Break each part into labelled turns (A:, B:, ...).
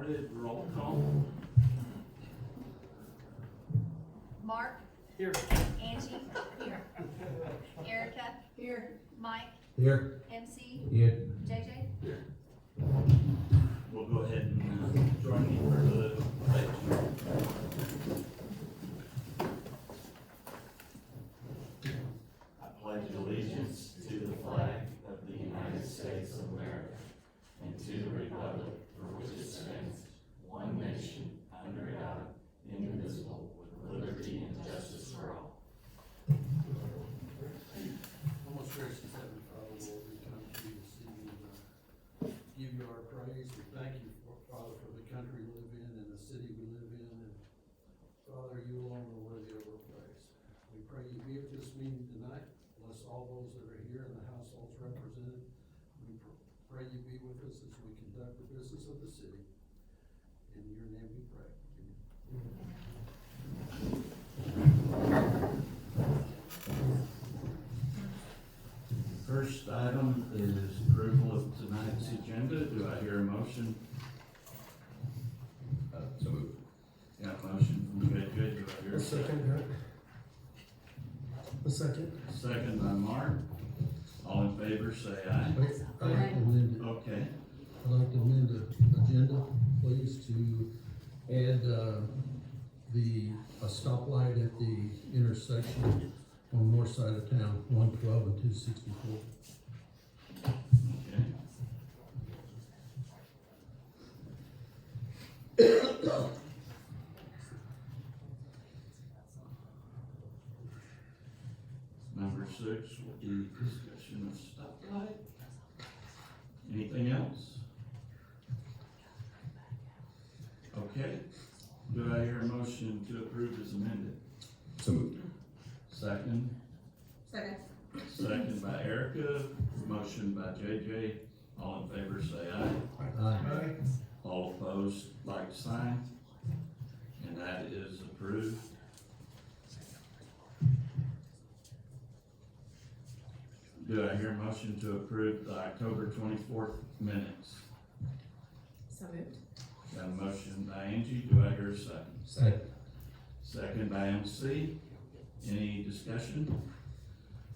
A: started. Roll call.
B: Mark?
A: Here.
B: Angie? Here. Erica? Here. Mike?
C: Here.
B: MC?
C: Here.
B: JJ?
A: We'll go ahead and join me for the pledge. I pledge allegiance to the flag of the United States of America and to the republic for which it stands, one nation, under God, indivisible, with liberty and justice for all.
D: Most gracious Heavenly Father, Lord, we come to you this evening to give you our praise and thank you, Father, for the country we live in and the city we live in. And Father, you alone are worthy of our praise. We pray you be with this meeting tonight. Bless all those that are here and the households represented. We pray you be with us as we conduct the business of the city. In your name we pray. Amen.
A: First item is approval of tonight's agenda. Do I hear a motion?
C: So moved.
A: Got a motion from JJ. Do I hear a second?
E: A second.
A: Second by Mark. All in favor, say aye.
E: Wait, I'd like to amend it.
A: Okay.
E: I'd like to amend the agenda, please, to add, a stoplight at the intersection on the north side of town, 112 and 264.
A: Okay. Number 6 will be discussion of stoplight. Anything else? Okay. Do I hear a motion to approve as amended?
C: So moved.
A: Second.
B: Second.
A: Second by Erica, motion by JJ. All in favor say aye.
E: Aye.
A: All opposed, like sign. And that is approved. Do I hear a motion to approve the October 24th minutes?
B: So moved.
A: Got a motion by Angie, do I hear a second?
E: Second.
A: Second by MC. Any discussion?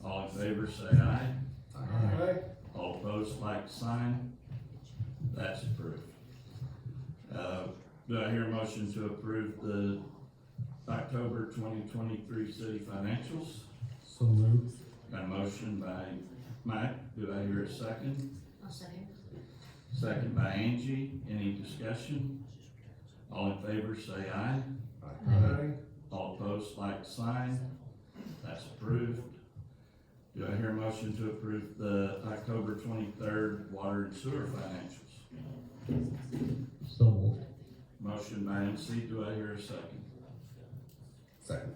A: All in favor say aye.
E: Aye.
A: All opposed, like sign. That's approved. Do I hear a motion to approve the October 2023 city financials?
E: So moved.
A: Got a motion by Mike. Do I hear a second?
B: I'll second.
A: Second by Angie. Any discussion? All in favor say aye.
E: Aye.
A: All opposed, like sign. That's approved. Do I hear a motion to approve the October 23rd water and sewer financials?
E: So moved.
A: Motion by MC, do I hear a second?
C: Second.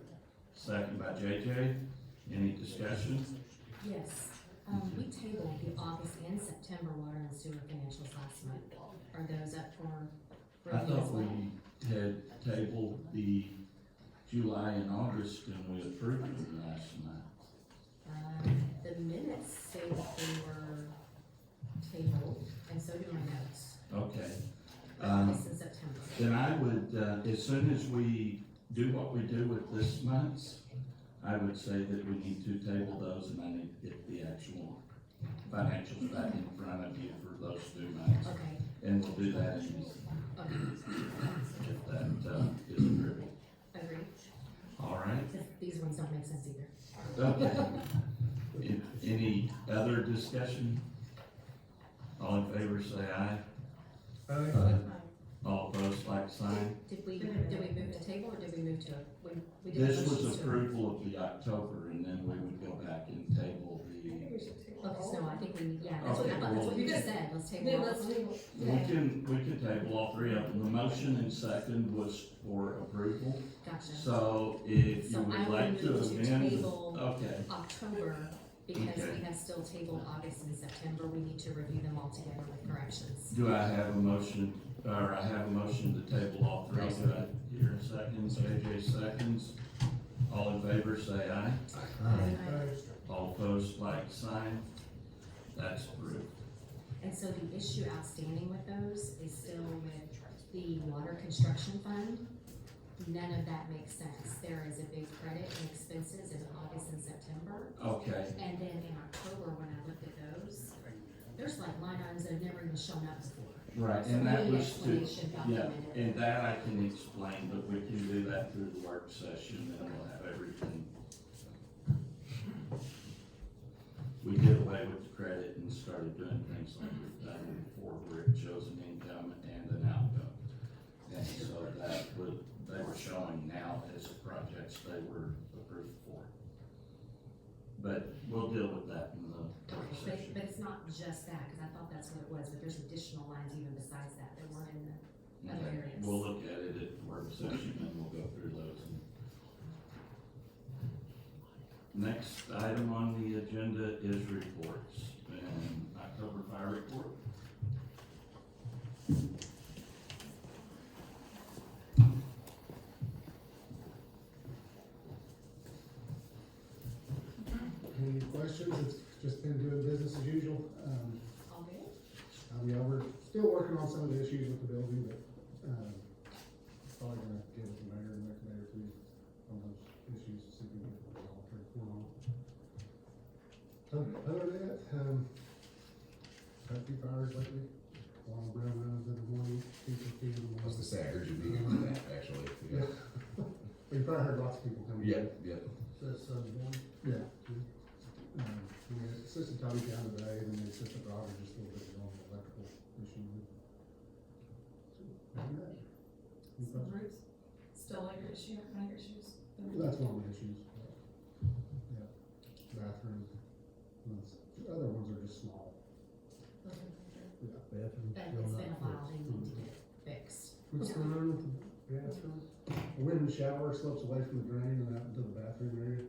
A: Second by JJ. Any discussion?
F: Yes, we tabled the August and September water and sewer financials last month. Are those up for
A: I
F: review as
A: thought
F: well?
A: we had tabled the July and August and we approved them last night.
F: The minutes say that they were tabled, and so do my notes.
A: Okay.
F: For August and September.
A: Then I would, as soon as we do what we do with this month's, I would say that we need to table those and I need to get the actual financials back in front of you for those 2 months.
F: Okay,
A: And we'll do that in,
F: okay,
A: if that is agreeable.
F: agreed.
A: All right.
F: Because these ones don't make sense either.
A: Okay. Any other discussion? All in favor say aye.
E: Aye.
A: All opposed, like sign.
F: Did we move to table or did we move to, we did.
A: This was
F: motions to-
A: approval of the October and then we would go back and table the,
F: Okay, so I think we, yeah, that's what, I thought that's what you just said, let's table all of them.
A: we can table all 3 of them. The motion and second was for approval.
F: Gotcha.
A: So if you
F: So
A: would
F: I will
A: like to
F: move to
A: amend,
F: table
A: okay,
F: October, because
A: Okay.
F: we have still tabled August and September, we need to review them all together with corrections.
A: do I have a motion, or I have a motion to table all 3? Do I hear a second? JJ seconds. All in favor say aye.
E: Aye.
A: All opposed, like sign. That's approved.
F: And so the issue outstanding with those is still with the water construction fund, none of that makes sense. There is a big credit in expenses in August and September.
A: Okay,
F: And then in October, when I looked at those, there's like line items that have never even shown up before.
A: right,
F: So
A: and that
F: we need
A: was to,
F: explanation
A: yeah,
F: documented.
A: and that I can explain, but we can do that through the work session and we'll have everything. We did away with the credit and started doing things like we've done before, where it shows an income and an outcome. And so that would, they were showing now as projects they were approved for. But we'll deal with that in the work
F: But,
A: session.
F: but it's not just that, cause I thought that's what it was, but there's additional lines even besides that that weren't in the other
A: Okay,
F: areas.
A: we'll look at it at the work session and we'll go through those. Next item on the agenda is reports, and October fire report.
G: Any questions? It's just been doing business as usual.
F: All good?
G: Yeah, we're still working on some of the issues with the building, but, probably gonna get with the mayor and next mayor too on those issues, see if we can get it all pretty cool on. Other than that, had a few fires lately, along Brown Road in the morning, 2:15 in the
C: I was
G: morning.
C: gonna say, I heard you being on that, actually.
G: Yeah. Well, you probably heard lots of people coming.
C: Yep, yep.
E: So that's Sunday morning.
G: Yeah. We had assistant Tommy down today, and then the assistant Roger just a little bit on the electrical issue. Any questions?
B: Still like your issue, one of your issues?
G: That's one of the issues. Yeah. Bathroom. The other ones are just small. Yeah.
E: Bathroom.
F: But
E: still
F: it's
E: not
F: been a while,
E: fixed.
F: they need to get it fixed.
G: What's going on with the bathroom? The wind shower slopes away from the drain and out into the bathroom area,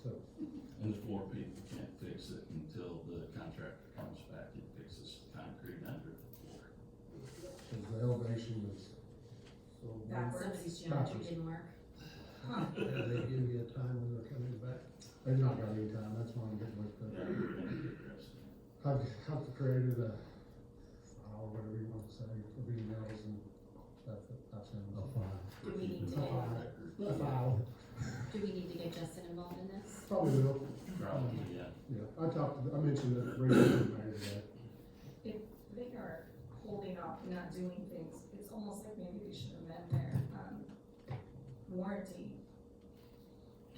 G: so.
A: And the floor people can't fix it until the contractor comes back and fixes the concrete under the floor.
G: Cause the elevation is so.
F: Somebody's geometry
G: Backwards.
F: didn't work.
E: Did they give you a time when they're coming back?
G: They've not got any time, that's why I'm getting with the.
A: Yeah, we're gonna get addressed.
G: I've created a file, whatever you want to say, of emails and stuff that I've sent.
E: Oh, fine.
F: Do we need
G: A file.
F: to,
G: A file,
F: do we need to get Justin involved in this?
G: probably will,
A: Probably, yeah.
G: yeah, I mentioned it briefly to the mayor today.
H: If they are holding off, not doing things, it's almost like maybe we should amend their, warranty.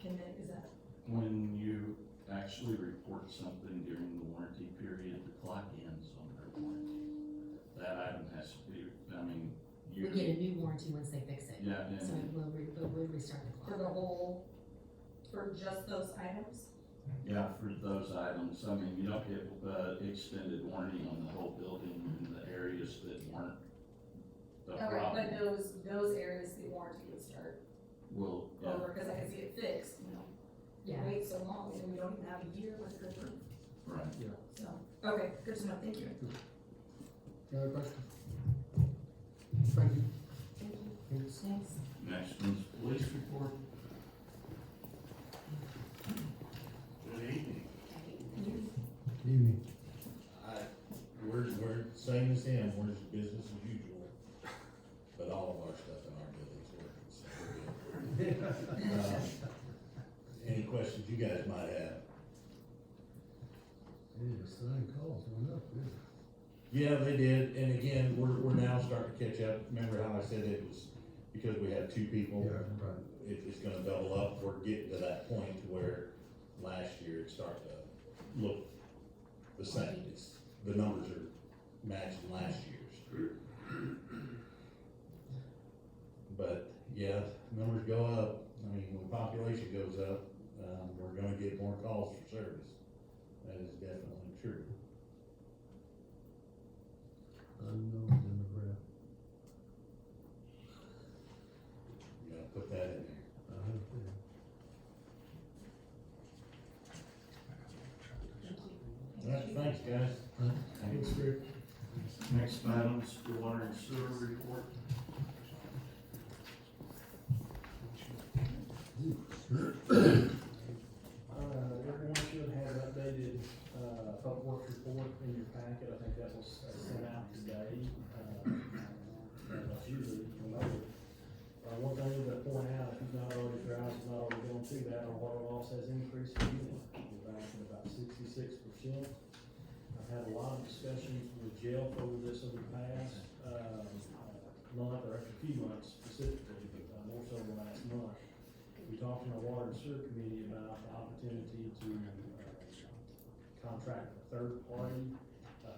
H: Can they, is that,
A: When you actually report something during the warranty period, the clock ends on their warranty. That item has to be, I mean,
F: We
A: you.
F: get a new warranty once they fix it.
A: Yeah,
F: So
A: and,
F: it will restart the
H: for
F: clock.
H: the whole, for just those items?
A: yeah, for those items, I mean, you don't get, extended warranty on the whole building in the areas that weren't the
H: Okay,
A: problem.
H: but those areas, the warranty would start
A: Will, yeah,
H: over, cause I can see it fixed, you know?
F: Yeah.
H: You wait so long, and we don't even have a year with the roof,
A: right.
H: so, okay, good to know, thank you.
G: Any other questions? Thank you.
H: Thank you.
G: Thanks.
H: Thanks.
A: Next one's police report.
I: Good evening.
E: Evening.
I: We're same as him, we're just business as usual, but all of our stuff in our building's working, so we're good. Any questions you guys might have?
E: Yeah, sign calls went up, yeah.
I: Yeah, they did, and again, we're now starting to catch up. Remember how I said it was because we had two people?
E: Yeah, right.
I: It's gonna double up. We're getting to that point to where last year it started to look the same. The numbers are matching last year's. But, yeah, numbers go up. I mean, when population goes up, we're gonna get more calls for service. That is definitely true.
E: Unknown demographic.
I: You gotta put that in there.
E: Yeah.
I: All right, thanks, guys.
G: Thanks, Rick.
A: Next item's the water and sewer report.
J: Everyone should have updated, public works report in your packet, I think that was sent out today. months specifically, but more so the last month, we talked in our water and sewer committee about the opportunity to, contract a third party,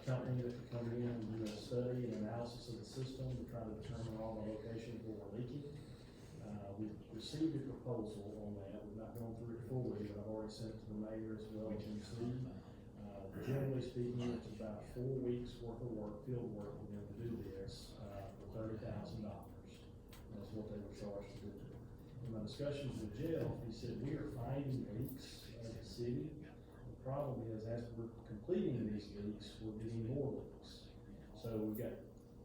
J: company that could come in and do a study and analysis of the system to try to determine all the locations where we're leaking. We've received a proposal on that, we've not gone through it fully, but I've already sent it to the mayor as well as MC. Generally speaking, it's about 4 weeks worth of work, field work for them to do this, for $30,000. That's what they were charged to do. In my discussions with Jeff, he said, we are finding leaks as a city. The problem is, as we're completing these leaks, we're getting more leaks. So we've got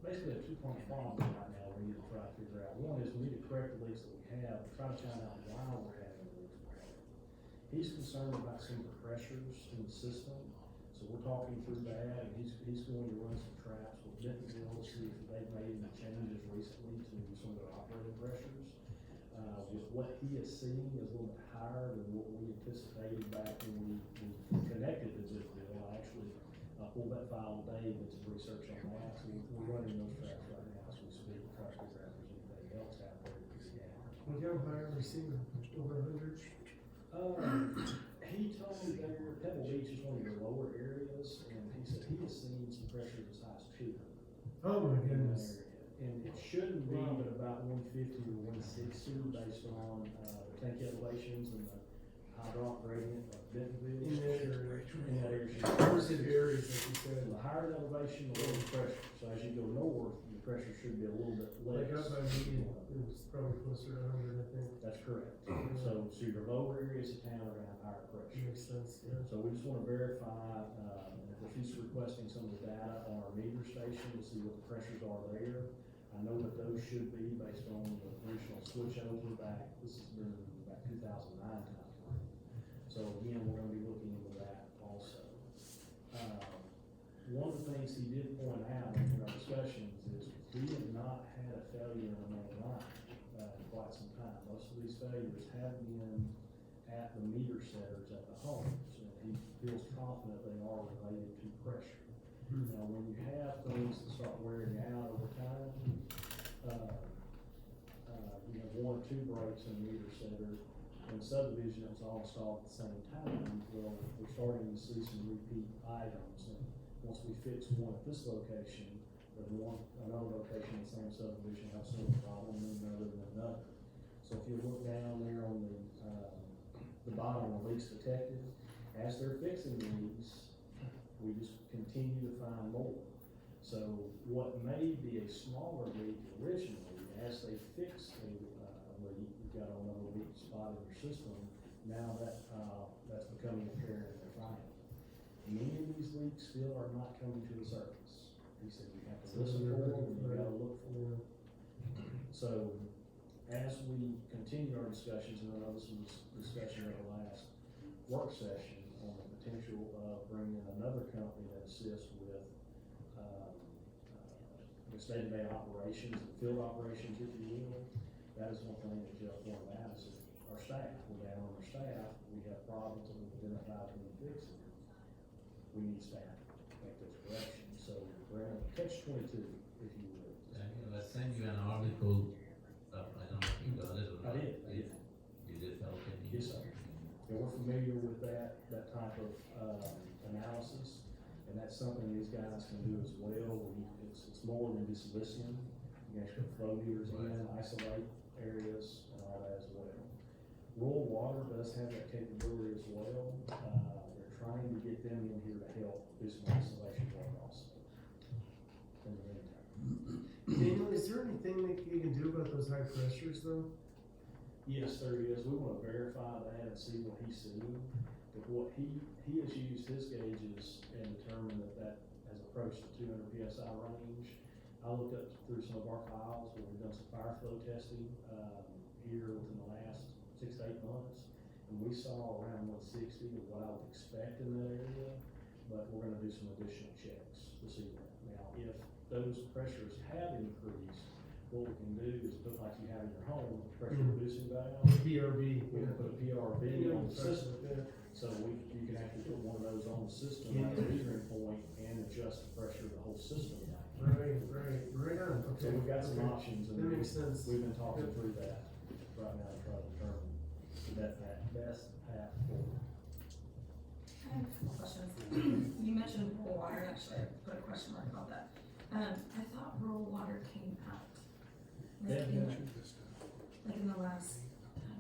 J: basically a two-pronged problem right now we need to try to figure out. One is we need to correct the leaks that we have, try to find out why we're having the leaks we're having. He's concerned about some of the pressures in the system, so we're talking through that, and he's going to run some traps with Bentonville to see if they've made any changes recently to some of their operating pressures. With what he is seeing is a little bit higher than what we anticipated back when we connected to Bentonville. I actually pulled that file today, did some research on that, so we're running those traps right now, so we speak, try to figure out if there's anything else out there that we can.
G: How high are we seeing, over 100?
J: He told me there, Pebble Beach is one of your lower areas, and he said he has seen some pressures as high as 200.
G: Oh my
J: in that
G: goodness.
J: area. And it shouldn't be but about 150 or 160 based on, the tank elevations and the hydraulic gradient of Bentonville.
G: In that area.
J: In that area.
G: Where's the areas that you said?
J: The higher the elevation, the lower the pressure. So as you go north, your pressure should be a little bit less.
G: Like up by me, it's probably closer to 100, I think.
J: That's correct. So your lower areas of town are gonna have higher pressure.
G: Makes sense, yeah.
J: So we just wanna verify, and of course, he's requesting some of the data on our meter station to see what the pressures are there. I know that those should be based on the original switch over back, this has been back 2009 timeframe. So again, we're gonna be looking into that also. One of the things he did point out in our discussions is we have not had a failure in the main line, in quite some time. Most of these failures have been at the meter setters at the homes, and he feels confident they are related to pressure. Now, when you have things that start wearing out over time, you have 1 or 2 breaks in the meter setter, and subdivision that was all installed at the same time, well, we're starting to see some repeat items, and once we fix one at this location, there's another location in the same subdivision has some problem, and another than another. So if you look down there on the bottom of leaks detected, as they're fixing these, we just continue to find more. So what may be a smaller leak originally, as they fix a leak, you've got another weak spot in your system, now that's becoming apparent in their finding. Many of these leaks still are not coming to the surface. He said you have to listen for them, and you gotta look for them. So as we continue our discussions, and I know this was discussion at the last work session on the potential of bringing another company that assists with the day-to-day operations and field operations, if you will. That is one thing that Jeff pointed out, is that our staff, we're down on our staff, we have problems that we've identified we need fixing. We need staff to make those corrections, so we're in a catch-22, if you will.
A: I sent you an article, I don't know if you got it or not.
J: I did.
A: You did, okay.
J: Yes, sir. And we're familiar with that type of, analysis, and that's something these guys can do as well. It's more than just listening. You can actually put flow meters in, isolate areas, and all that as well. Rural Water does have that capability as well. They're trying to get them in here to help do some isolation work also. In the meantime.
G: Daniel, is there anything that you can do about those high pressures though?
J: Yes, there is. We wanna verify that and see what he's seeing. But what he has used his gauges and determined that has approached the 200 PSI range. I looked up through some of our files where we've done some fire flow testing, here within the last 6 to 8 months. And we saw around 160 of what I would expect in that area, but we're gonna do some additional checks to see that. Now, if those pressures have increased, what we can do is put like you have in your home, a pressure reducing valve.
G: PRV.
J: We can put a PRV on the system. So you can actually put one of those on the system at the metering point and adjust the pressure of the whole system.
G: Right on,
J: So
G: okay.
J: we've got some
G: Okay.
J: options, and
G: That makes sense.
J: we've been talking through that right now to try to determine that best path forward.
H: I have a couple questions. You mentioned rural water, actually, I put a question mark about that. I thought rural water came out. Like in, like in the last,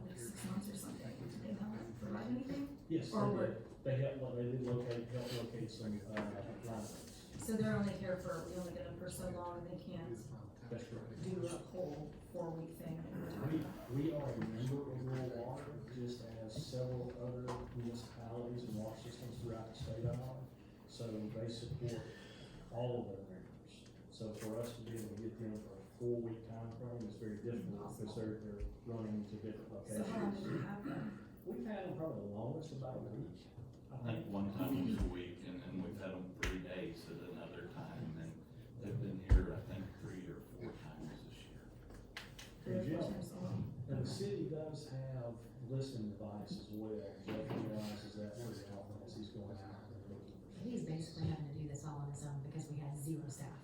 H: like 6 months or something, did they not provide anything?
J: Yes,
H: Or
J: they
H: were-
J: did. They did help locate some, lines.
H: So they're only here for, we only get them for so long, and they can't
J: That's correct.
H: do a whole 4-week thing that we're talking about?
J: We are a member of rural water, just as several other municipalities and water systems throughout the state are. So they support all of their members. So for us to be able to get them for a 4-week time frame is very difficult because they're running to different
H: So how long did
J: locations.
H: you have them?
J: We've had them probably the longest, about a week.
A: I think one time it was a week, and then we've had them 3 days at another time, and they've been here, I think, 3 or 4 times this year.
H: 3 or 4 times a month?
J: And the city does have listening devices as well. Jeff realizes that pretty often as he's going out and looking for.
F: He's basically having to do this all on his own because we have 0 staff.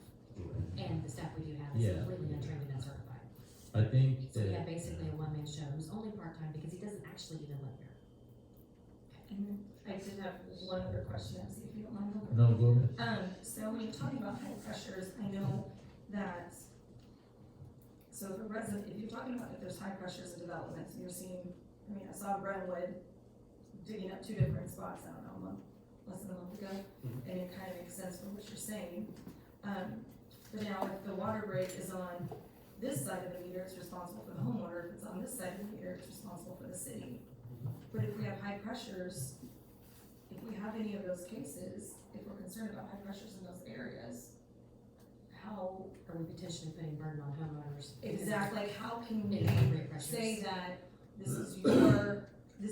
F: And the staff we do have is
E: Yeah.
F: completely untrained and uncertified.
E: I think
F: So we have
E: that,
F: basically a one-man show who's only part-time because he doesn't actually even live here.
H: And I did have one other question, see if you don't mind. Holden.
E: no, go ahead.
H: So when you're talking about high pressures, I know that, so if a resident, if you're talking about if there's high pressures in developments, and you're seeing, I mean, I saw Brentwood digging up 2 different spots, I don't know, less than a month ago,
J: Mhm.
H: and it kind of makes sense from what you're saying. But now if the water break is on this side of the meter, it's responsible for the homeowner, if it's on this side of the meter, it's responsible for the city. But if we have high pressures, if we have any of those cases, if we're concerned about high pressures in those areas, how,
F: Are we potentially putting burden on homeowners?
H: exactly, like, how can we
F: Inappropriate pressures.
H: say that this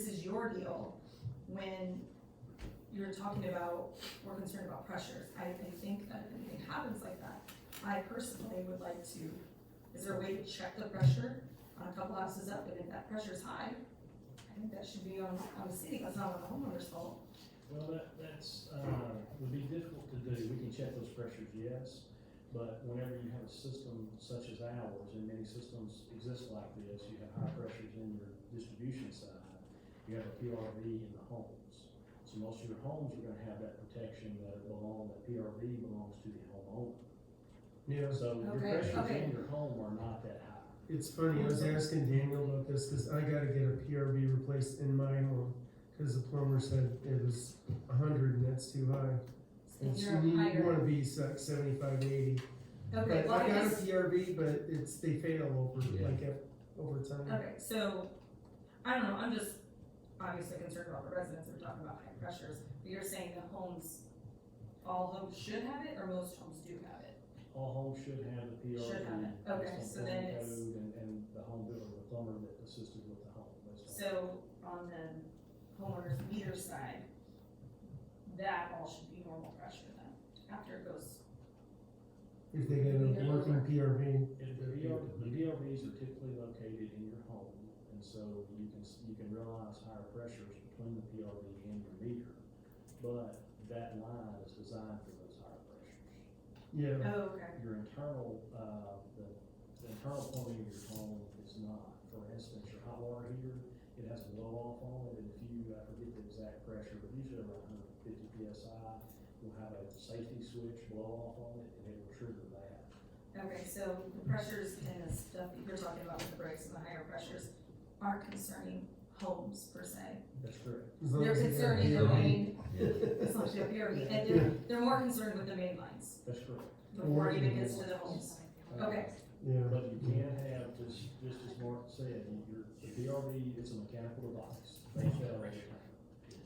H: is your deal when you're talking about, we're concerned about pressures? I think that if anything happens like that, I personally would like to, is there a way to check the pressure on a couple houses up, and if that pressure's high, I think that should be on the city, that's not on the homeowner's fault.
J: Well, that's, would be difficult to do. We can check those pressures, yes. But whenever you have a system such as ours, and many systems exist like this, you have high pressures in your distribution side. You have a PRV in the homes. So most of your homes are gonna have that protection that PRV belongs to the homeowner.
G: Yeah,
J: So your
H: Okay,
J: pressures
H: okay.
J: in your home are not that high.
G: it's funny, I was asking Daniel about this, cause I gotta get a PRV replaced in my home, cause the plumber said it was 100 and that's too high.
H: And
G: And so
H: you're
G: you
H: higher.
G: wanna be like 75, 80.
H: Okay,
G: But
H: well,
G: I
H: I
G: got a
H: guess,
G: PRV, but they fail over,
E: Yeah.
G: over time.
H: okay, so, I don't know, I'm just obviously concerned about the residents, we're talking about high pressures, but you're saying that all homes should have it, or most homes do have it?
J: All homes should have the PRV.
H: Should have it. Okay,
J: based
H: so
J: on
H: then
J: plumbing
H: it's-
J: code and the home builder, the plumber that assisted with the home. based on-
H: So, on the homeowner's meter side, that all should be normal pressure then, after it goes,
G: If they get a working PRV.
J: The PRVs are typically located in your home, and so you can realize higher pressures between the PRV and your meter. But that line is designed for those higher pressures.
G: Yeah,
H: oh, okay,
J: Your internal, the internal plumbing of your home is not. For instance, your hot water heater, it has a blow off on it, and if you, I forget the exact pressure, but usually around 150 PSI, you'll have a safety switch blow off on it, and it will trigger that.
H: okay, so the pressures and the stuff that you're talking about with the breaks and the higher pressures aren't concerning homes per se.
J: That's correct.
G: as long
H: They're
G: as they got a
H: concerning the
G: PRV.
H: main, as long as you have PRV, and they're more concerned with the main lines,
J: That's correct.
H: before it even gets to the homes. Okay,
G: Yeah,
J: But you can have, just as Mark said, the PRV, it's a mechanical device. They fail every time.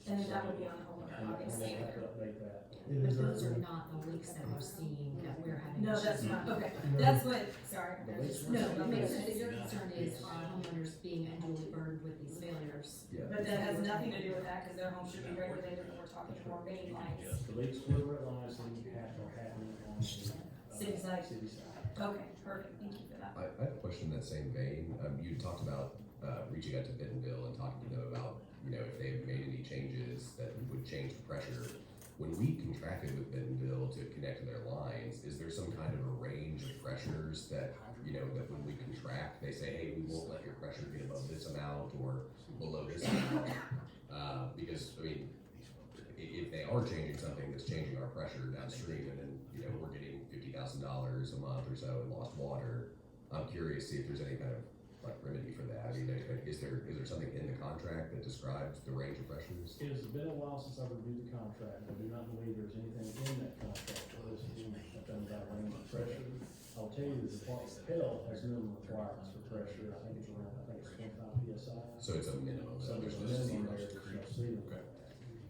H: and that would be on the homeowner,
J: And we'll
H: obviously.
J: have to update that.
G: it
F: But
G: is.
F: those are
G: our-
F: not the leaks that we're seeing, that we're having.
H: No,
F: issues
H: that's
F: with.
H: not, okay,
G: No.
H: that's what, sorry.
F: No, it makes sense, your concern is our homeowners being unduly burdened with these failures.
H: But that has nothing to do with that, cause their home should be regulated, and we're talking more main lines.
J: The leaks we're realizing are happening on the,
H: City side.
J: City side.
H: Okay, perfect, thank you for that.
K: I have a question in that same vein. You talked about reaching out to Bentonville and talking to them about, if they've made any changes that would change the pressure. when we contracted with Bentonville to connect to their lines, is there some kind of a range of pressures that, you know, that when we contract, they say, hey, we won't let your pressure get above this amount or below this amount? Because, I mean, if they are changing something that's changing our pressure downstream, and then, you know, we're getting $50,000 a month or so in lost water, I'm curious to see if there's any kind of like remedy for that. I mean, is there something in the contract that describes the range of pressures?
J: It has been a while since I've reviewed the contract. I do not believe there's anything in that contract that is about range of pressure. I'll tell you, the Department of Health has minimum requirements for pressure. I think it's 25 PSI.
K: So it's a minimum.
J: So there's a
K: There's
J: minimum
K: no
J: there, there's no ceiling.
K: Okay.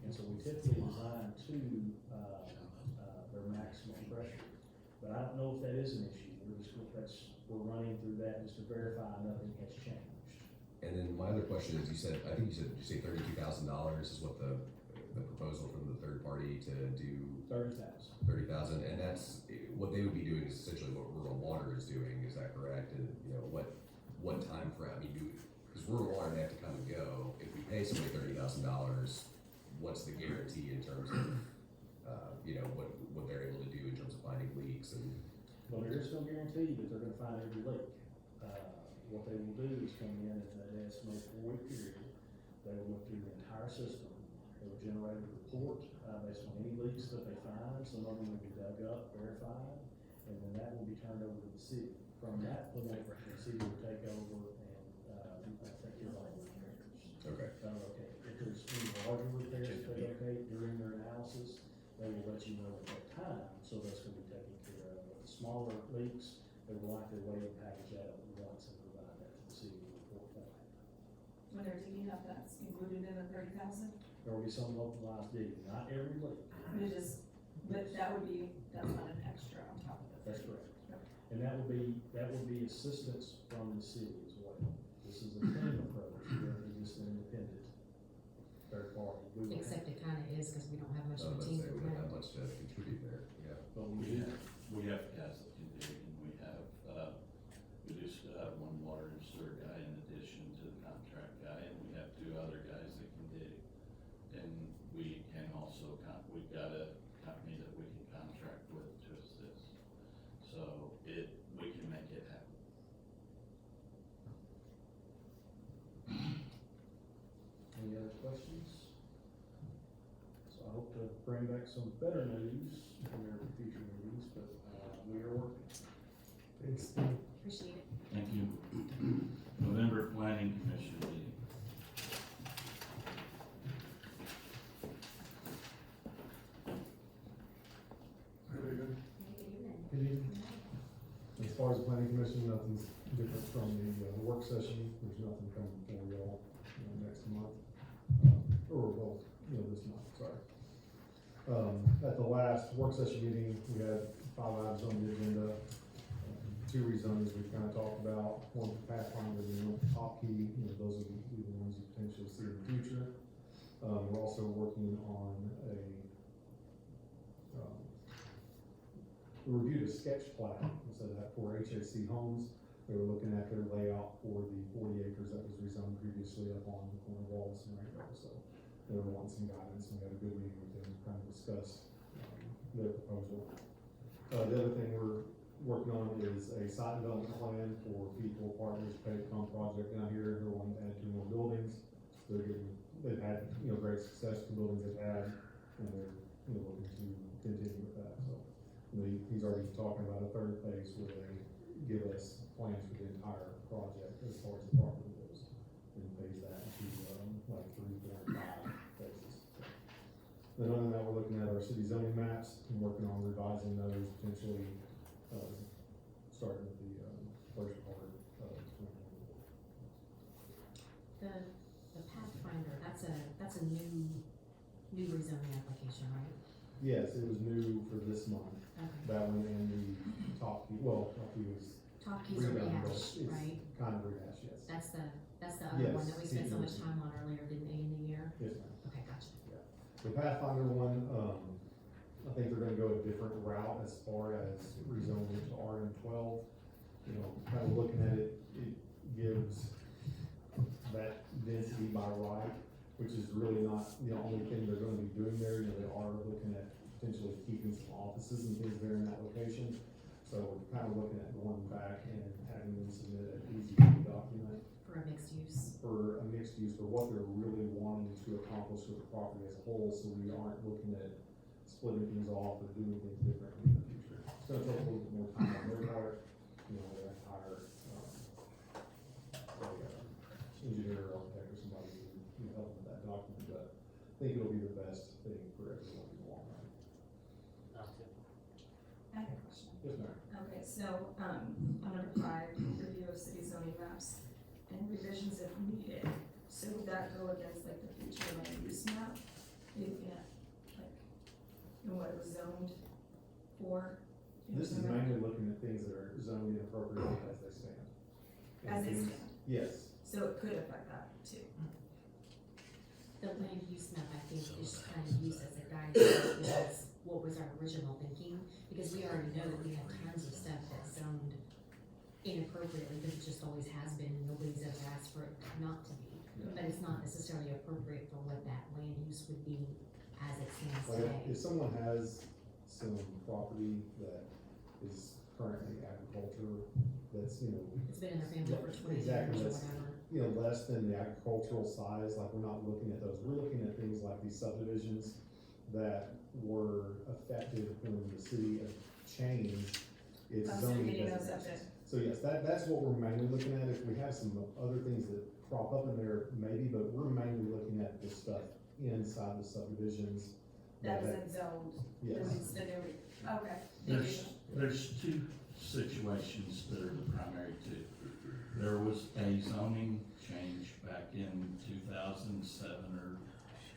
J: And so we typically design to, their maximum pressure. But I don't know if that is an issue. We're running through that just to verify nothing has changed.
K: And then my other question is, did you say $32,000 is what the proposal from the third party to do
J: 30,000.
K: and that's what they would be doing is essentially what rural water is doing, is that correct? And, you know, what time frame, I mean, because rural water, they have to come and go. If we pay somebody $30,000, what's the guarantee in terms of, you know, what they're able to do in terms of finding leaks and?
J: Well, there is no guarantee that they're gonna find every leak. What they will do is come in and they estimate a 4-week period. They will look through the entire system. They will generate a report, based on any leaks that they find. Some of them will be dug up, verified, and then that will be turned over to the city. From that point, the city will take over and, take care of all the repairs.
K: Okay.
J: Okay, if there's any larger repairs that they locate during their analysis, they will let you know at that time, so that's gonna be taken care of. But the smaller leaks, they will likely wait and package that up once and provide that to the city in report format.
H: When they're digging up, that's included in the 30,000?
J: There will be some localized digging, not every leak.
H: But that's not an extra on top of it.
J: That's correct. And that will be assistance from the city as well. This is a team approach, where it's just an independent third party. We will have-
F: Except it kinda is, cause we don't have much
K: I
F: of a
K: was
F: team
K: about to say,
F: to
K: we don't have
F: print.
K: much to contribute there, yeah.
J: But
A: We have guys that can dig, and we do still have one water and sewer guy in addition to the contract guy, and we have 2 other guys that can dig. And we can also, we've got a company that we can contract with to assist. So we can make it happen.
J: Any other questions? So I hope to bring back some better news in their future meetings, but, we are working.
G: Thanks, Steve.
F: Appreciate it.
A: Thank you. November Planning Commission meeting.
G: Very good.
F: Good evening.
G: As far as the planning commission, nothing's different from the work session. There's nothing coming for y'all, next month. This month, sorry. At the last work session meeting, we had 5 items on the agenda. 2 rezonings we've kind of talked about, one for Pathfinder and one for Top Key. Those will be the ones you potentially see in the future. We're also working on we reviewed a sketch plat, so that for HAC Homes, they were looking at their layout for the 40 acres that was rezoned previously up on the corner of Wallace and Rainbow, so they were wanting some guidance, and we had a good meeting with them to kind of discuss their proposal. The other thing we're working on is a site development plan for People Partners Paycom project down here. They're wanting to add 2 more buildings. They've had, great success with the buildings they've had, and they're, looking to continue with that, so. He's already talking about a 3rd phase where they give us plans for the entire project as far as the property goes, and phase that into, 3, 4, and 5 phases. Then other than that, we're looking at our city zoning maps and working on revising those, potentially, starting with the, first part of 2024.
F: The Pathfinder, that's a new rezoning application, right?
G: Yes, it was new for this month.
F: Okay.
G: That one and the Top Key was
F: Top Key's a
G: redone, but
F: rehash,
G: it's
F: right?
G: kind of rehash, yes.
F: That's the other one
G: Yes,
F: that we spent so much
G: TDC.
F: time on earlier, didn't we, in the year?
G: Yes, ma'am.
F: Okay, gotcha.
G: The Pathfinder one, I think they're gonna go a different route as far as rezoning it to RM12. Kind of looking at it, it gives that density by right, which is really not the only thing they're gonna be doing there. You know, they are looking at potentially keeping some offices and things there in that location. So we're kind of looking at going back and having them submit an EZB document
F: For a mixed use.
G: for a mixed use, for what they're really wanting to accomplish with the property as a whole, so we aren't looking at splitting things off or doing things differently in the future. It's gonna take a little bit more time on their part, you know, they have to hire, engineer or architect or somebody to, you know, help with that document, but I think it'll be the best thing for everyone in the long run.
H: I have a question.
G: Yes, ma'am.
H: Okay, so, on number 5, review of city zoning maps and revisions if needed. So would that go against like the future land use map? Looking at, like, and what it was zoned for?
G: This is mainly looking at things that are zoned inappropriately as they stand.
H: As they
G: And things-
H: stand,
G: Yes,
H: so it could affect that too.
F: The land use map, I think, is kind of used as a guide towards what was our original thinking, because we already know that we have tons of stuff that's zoned inappropriately, because it just always has been, and nobody's ever asked for it not to be.
G: Yeah.
F: But it's not necessarily appropriate for what that land use would be as it stands
G: like
F: today.
G: if someone has some property that is currently agriculture, that's, you know,
F: It's been in their family for 20
G: Exactly,
F: years or
G: that's-
F: whatever.
G: you know, less than the agricultural size, like, we're not looking at those, we're looking at things like these subdivisions that were affected when the city changed its
H: So you're
G: zoning
H: getting those
G: designations.
H: updated.
G: So yes, that's what we're mainly looking at. If we have some other things that crop up in there, maybe, but we're mainly looking at the stuff inside the subdivisions.
H: That isn't zoned,
G: Yes.
H: it's the new, okay, thank you.
A: There's two situations that are the primary two. There was a zoning change back in 2007 or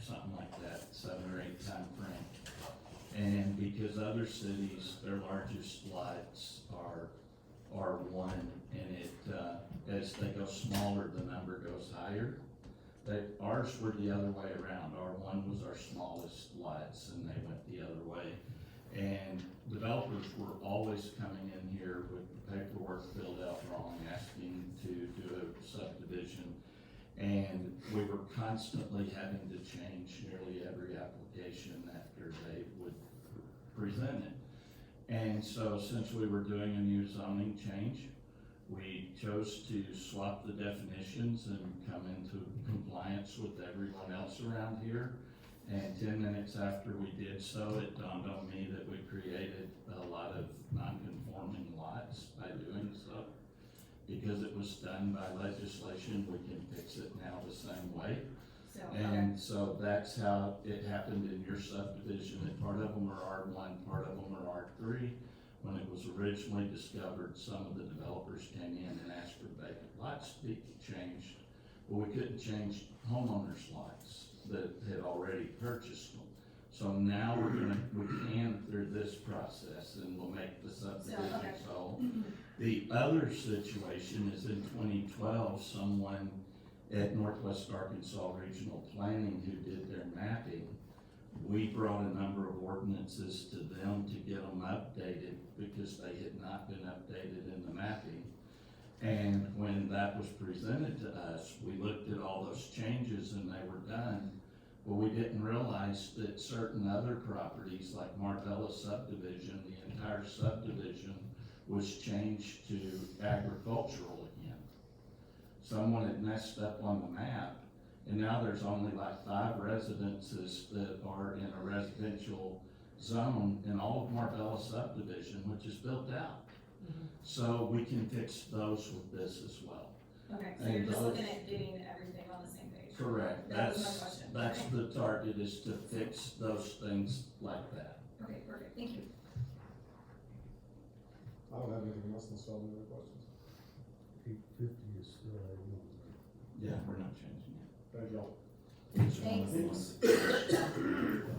A: something like that, 7 or 8 timeframe. And because other cities, their largest lots are R1, and it, as they go smaller, the number goes higher. Ours were the other way around. R1 was our smallest lots, and they went the other way. And developers were always coming in here with paperwork filled out wrong, asking to do a subdivision. And we were constantly having to change nearly every application after they would present it. And so since we were doing a new zoning change, we chose to swap the definitions and come into compliance with everyone else around here. And 10 minutes after we did so, it dawned on me that we created a lot of non-conforming lots by doing so. Because it was done by legislation, we can fix it now the same way.
H: So, okay,
A: And so that's how it happened in your subdivision, that part of them are R1, part of them are R3. When it was originally discovered, some of the developers came in and asked for vacant lots to be changed. Well, we couldn't change homeowners' lots that had already purchased them. So now we can through this process, and we'll make the subdivision
H: okay.
A: so. The other situation is in 2012, someone at Northwest Arkansas Regional Planning who did their mapping, we brought a number of ordinances to them to get them updated because they had not been updated in the mapping. And when that was presented to us, we looked at all those changes and they were done. Well, we didn't realize that certain other properties like Marbella subdivision, the entire subdivision was changed to agricultural again. Someone had messed up on the map, and now there's only like 5 residences that are in a residential zone in all of Marbella subdivision, which is built out. So we can fix those with this as well.
H: okay, so
A: And
H: you're just
A: those-
H: looking at getting everything on the same page?
A: Correct.
H: That was my question.
A: That's
H: Okay.
A: the target, is to fix those things like that.
H: Okay, perfect, thank you.
G: I don't have anything else, unless you have any other questions.
E: 850 is still a one.
A: Yeah, we're not changing it.
G: Thank y'all.
A: It's one of the
H: Thanks.
A: ones-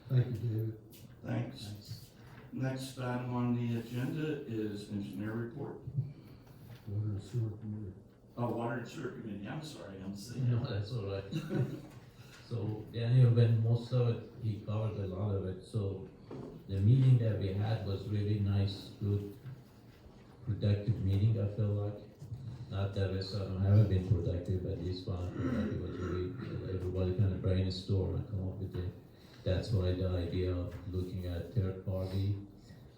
E: Thank you, David.
A: Thanks. Next item on the agenda is engineer report.
E: Water and sewer committee.
A: Oh, water and sewer committee, I'm sorry, I'm seeing.
L: No, that's all right. So Daniel went most of it, he covered a lot of it, so the meeting that we had was really nice, good, productive meeting, I feel like. not the rest of them haven't been productive, but this one productive was really, everybody kind of brainstorm and come up with it. That's why the idea of looking at third party,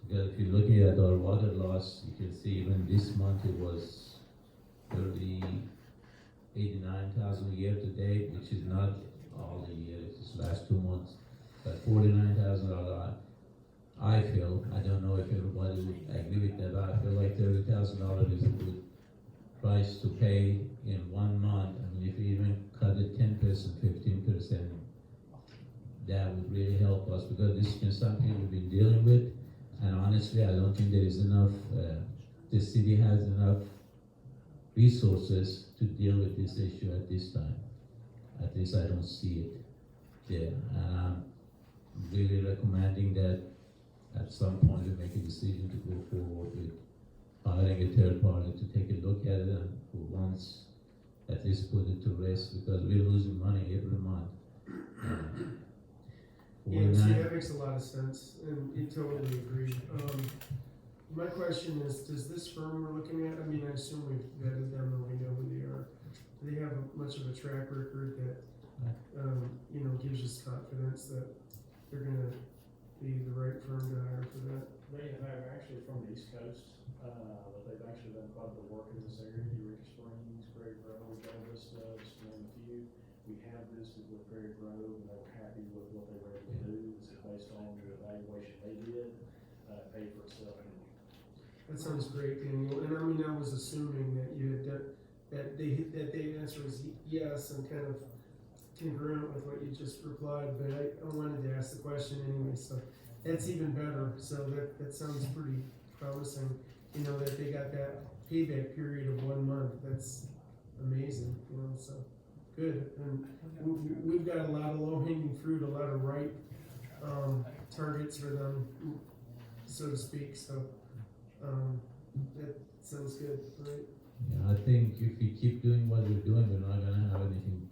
L: because if you're looking at our water loss, you can see even this month it was 89,000 year to date, which is not all the year, it's just last 2 months, but 49,000 are a lot. I feel, I don't know if everybody would agree with that, but I feel like $30,000 is a good price to pay in 1 month. I mean, if you even cut it 10%, 15%, that would really help us, because this has been something we've been dealing with, and honestly, I don't think there is enough, the city has enough resources to deal with this issue at this time. At least I don't see it there, and I'm really recommending that at some point we make a decision to go forward with hiring a third party to take a look at it and for once at least put it to rest, because we're losing money every month.
M: Yeah, see, that makes a lot of sense, and you totally agree. My question is, does this firm we're looking at, I mean, I assume we've vetted them and we know who they are. Do they have much of a track record that, gives us confidence that they're gonna be the right firm to hire for that?
J: They're actually from the East Coast, but they've actually done quite a bit of work in this area, Eureka Springs, Prairie Grove, Augusta, just to name a few. We have visited with Prairie Grove, and they were happy with what they were able to do. This is based on the evaluation they did, paid for itself.
M: That sounds great, Daniel, and I mean, I was assuming that you had, that the answer was yes, and kind of congruent with what you just replied, but I wanted to ask the question anyway, so that's even better, so that sounds pretty promising, that they got that payback period of 1 month, that's amazing, so, good, and we've got a lot of low-hanging fruit, a lot of ripe, targets for them, so to speak, so, that sounds good, right?
L: Yeah, I think if we keep doing what we're doing, we're not gonna have anything,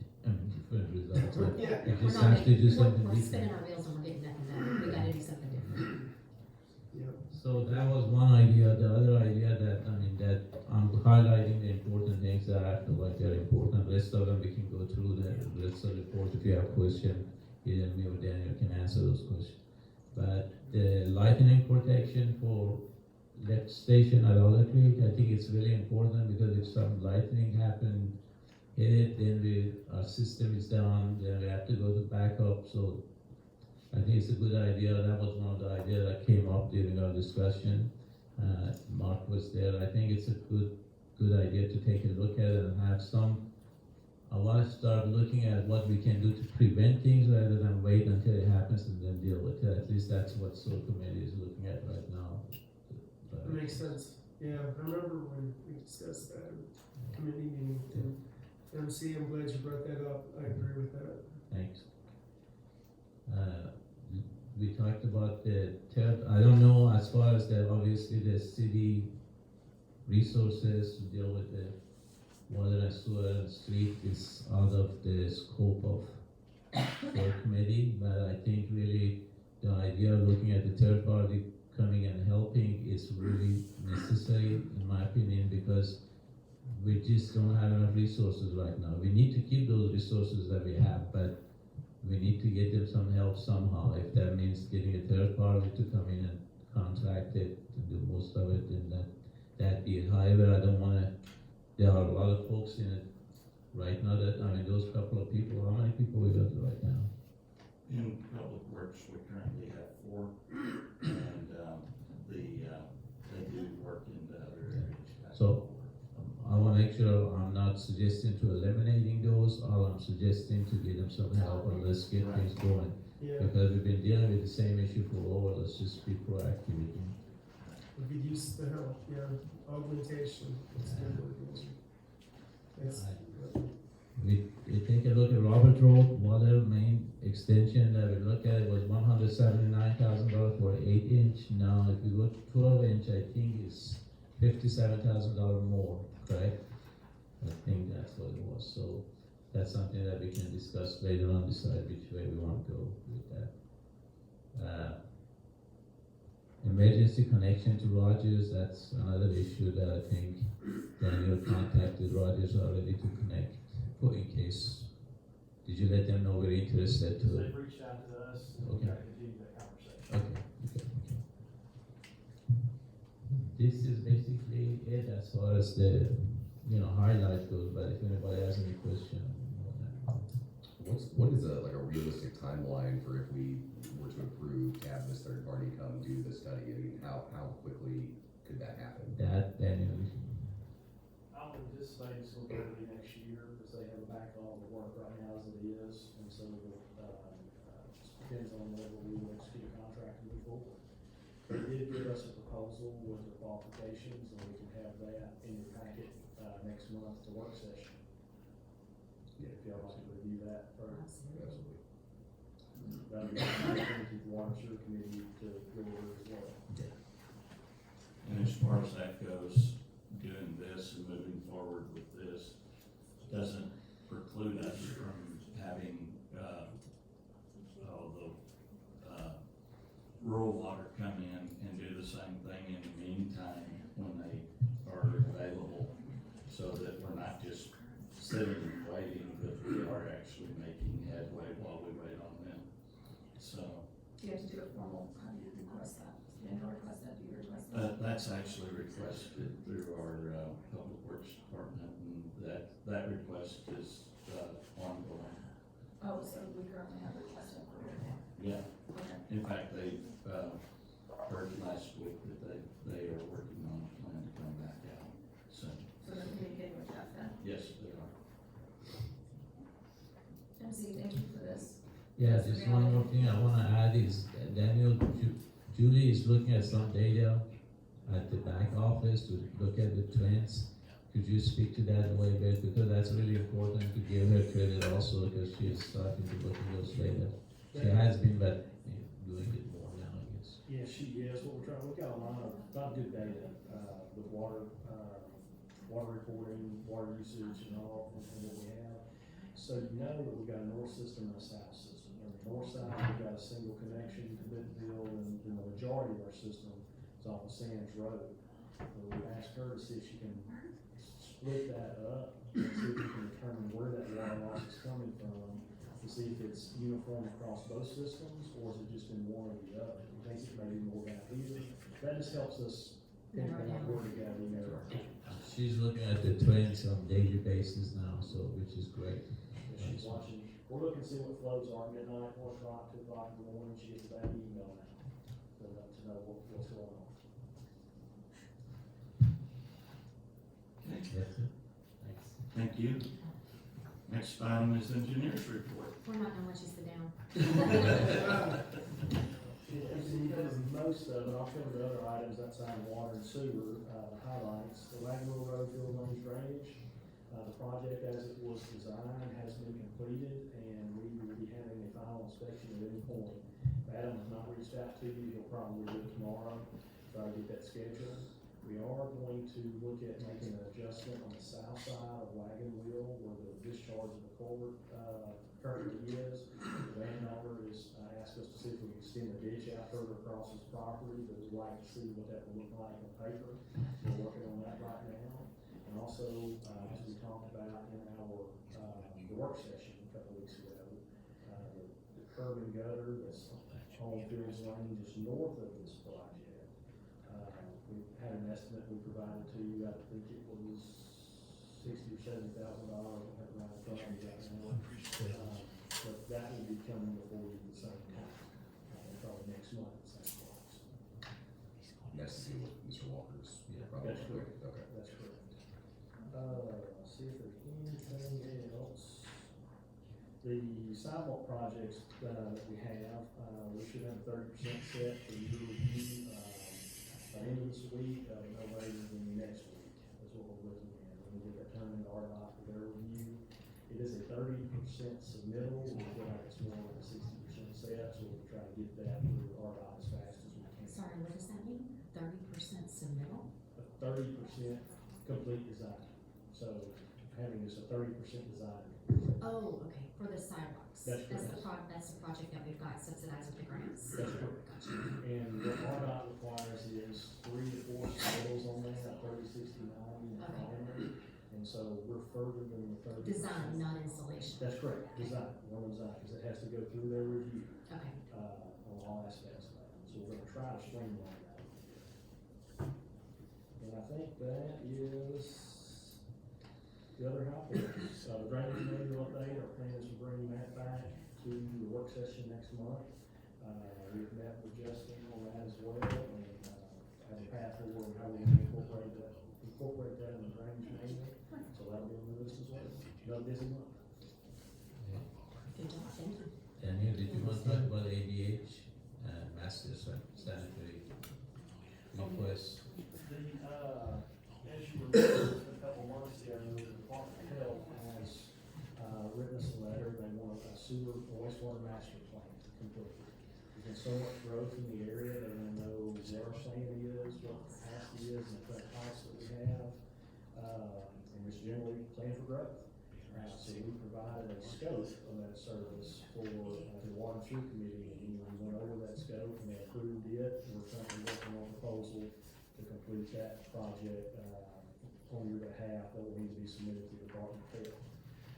L: different results. So
M: Yeah.
L: we
F: We're
L: just
F: not
L: have to do
F: making-
L: something
F: We're spinning
L: different.
F: our wheels and we're getting nothing done, we gotta do something different.
M: Yep.
L: So that was one idea. The other idea that I'm highlighting the important things that I feel like they're important. The rest of them we can go through the rest of the report. If you have questions, either me or Daniel can answer those questions. But the lightning protection for lift station at Otter Creek, I think it's really important, because if some lightning happen, hit it, then our system is down, then we have to go to backup. So I think it's a good idea. That was one of the ideas that came up during our discussion. Mark was there. I think it's a good idea to take a look at it and have I want to start looking at what we can do to prevent things rather than wait until it happens and then deal with it. At least that's what SOAR committee is looking at right now.
M: That makes sense, yeah, I remember when we discussed that in committee meeting, and MC, I'm glad you brought that up, I agree with that.
L: Thanks. We talked about the third, I don't know, as far as obviously the city resources to deal with the water and sewer and street is out of the scope of the committee, but I think really the idea of looking at the third party coming and helping is really necessary, in my opinion, because we just don't have enough resources right now. We need to keep those resources that we have, but we need to get them some help somehow. If that means getting a third party to come in and contract it to do most of it, then that be it. However, I don't wanna, there are a lot of folks in it right now those couple of people, how many people we got right now?
A: In Public Works, we currently have 4, and, they do work in the other areas.
L: So, I wanna make sure I'm not suggesting to eliminating those, all I'm suggesting to give them some help and let's get things going.
M: Yeah,
L: Because we've been dealing with the same issue for a while, let's just be proactive again.
M: we could use the help, yeah, augmentation, it's good word, yes.
L: We take a look at Robert Road, water main extension that we look at was $179,000 for 8-inch. Now, if you go to 12-inch, I think it's $57,000 more, correct? I think that's what it was, so that's something that we can discuss later on, decide which way we want to go with that. Emergency connection to Rogers, that's another issue that I think Daniel contacted with Rogers already to connect, for in case, did you let them know we're interested to?
J: They've reached out to us, and we're
L: Okay.
J: gonna continue that conversation.
L: Okay. This is basically it as far as the, highlight goes, but if anybody has any question.
K: What is like a realistic timeline for if we were to approve to have this third party come do the study? I mean, how quickly could that happen?
L: That, Daniel,
J: I would anticipate it's gonna be next year, because they have a backlog of work right now as it is, and so, just depends on whether we will execute a contract and move forward. They did give us a proposal with the qualifications, and we can have that in your packet, next month, the work session.
K: Yeah.
J: If y'all want to review that first.
K: Absolutely.
J: That'll be something the Water and Sewer Committee to go over as well.
A: And as far as that goes, doing this and moving forward with this doesn't preclude us from having, rural water come in and do the same thing in the meantime when they are available, so that we're not just sitting and waiting, but we are actually making headway while we wait on them. So,
H: Do you have to do a formal, how do you request that? Do you request that, do you request that?
A: that's actually requested through our, Public Works Department, and that request is, ongoing.
H: Oh, so we currently have requested for it.
A: Yeah,
H: Okay.
A: in fact, they, heard last week that they are working on a plan to come back out, so,
H: So they're communicating with Jeff then.
A: yes, they are.
H: MC, thank you for this.
L: yeah, just one more thing I wanna add is, Daniel, Julie is looking at some data at the back office to look at the trends. Could you speak to that a little bit, because that's really important to give her credit also, because she is starting to look at those data. She has been, but doing it more now, I guess.
J: Yeah, she is. What we're trying, we got a lot of good data, with water reporting, water usage and all, and what we have. So you know that we've got a north system and a south system. On the north side, we've got a single connection to Bentonville, and the majority of our system is off of Sands Road. And we asked her to see if she can split that up, and see if we can determine where that water loss is coming from, to see if it's uniform across both systems, or is it just in one or the other. We think it may be more down here. That just helps us pinpoint where to go,
L: She's looking at the trends on daily basis now, so, which is great.
J: She's watching, we're looking to see what flows are at midnight, 1 o'clock, 2 o'clock in the morning, she gets that email now, to know what's going on.
L: That's it, thanks.
A: Thank you. Next item is engineer's report.
F: We're not gonna let you sit down.
J: You've covered most of it, I'll cover the other items outside of water and sewer, highlights. The Wagonville Road Field Range Drainage, the project as it was designed has been completed, and we will be having a final inspection at any point. If Adam has not reached out to you, he'll probably do it tomorrow, try to get that scheduled. We are going to look at making an adjustment on the south side of Wagon Wheel where the discharge of the culvert, currently is. The landowner has asked us to see if we can extend the ditch out further across his property, but we'd like to see what that would look like on paper. We're working on that right now. And also, as we talked about in our, the work session a couple weeks ago, the curb and gutter that's on Fields Lane just north of this project. We had an estimate we provided to you, I think it was $60,000 or $70,000, I have around front of me right now. But that will be coming before you at the same time, probably next month at the same time.
K: That's to do with Mr. Walker's. Probably.
J: That's correct.
K: Okay.
J: That's correct. See if there's anything else. The sidewalk projects, that we have, we should have 30% set for your review, by the end of this week, no later than next week, is what we're looking at. We'll get that turned into RDOT for their review. It is a 30% submittal, we feel like it's more than a 60% set, so we'll try to get that through RDOT as fast as we can.
F: Sorry, what does that mean? 30% submittal?
J: A 30% complete design, so having just a 30% design.
F: Oh, okay, for the sidewalks.
J: That's
F: That's the project that we've got subsidized with the grants.
J: That's correct.
F: Gotcha.
J: And what RDOT requires is 3 to 4 submittals on that, 30, 60, 90, and
F: Okay.
J: 500. And so we're further than the 30%.
F: Design, not installation.
J: That's correct, design, one of design, because it has to go through their review,
F: Okay.
J: on all aspects of that. So we're gonna try to streamline that. And I think that is the other half of it. The drainage manual update, our plan is to bring that back to the work session next month. We've met with Justin on that as well, and, have a path forward how we incorporate that in the drainage manual. So that'll be on the list as well. Another busy month.
F: Good job, thank you.
L: Daniel, did you want to talk about ADH and master sanitary requests?
J: As you remember, a couple months ago, the Department of Health has, written us a letter, they want a sewer wastewater master plan completed. There's been so much growth in the area, they wanna know what our standing is, what the capacity is, and the current costs that we have, and just generally plan for growth. So we provided a scope of that service for, the Water and Sewer Committee, and we went over that scope, and they approved it, and we're currently working on a proposal to complete that project, on your behalf, that will need to be submitted to the Department of Health.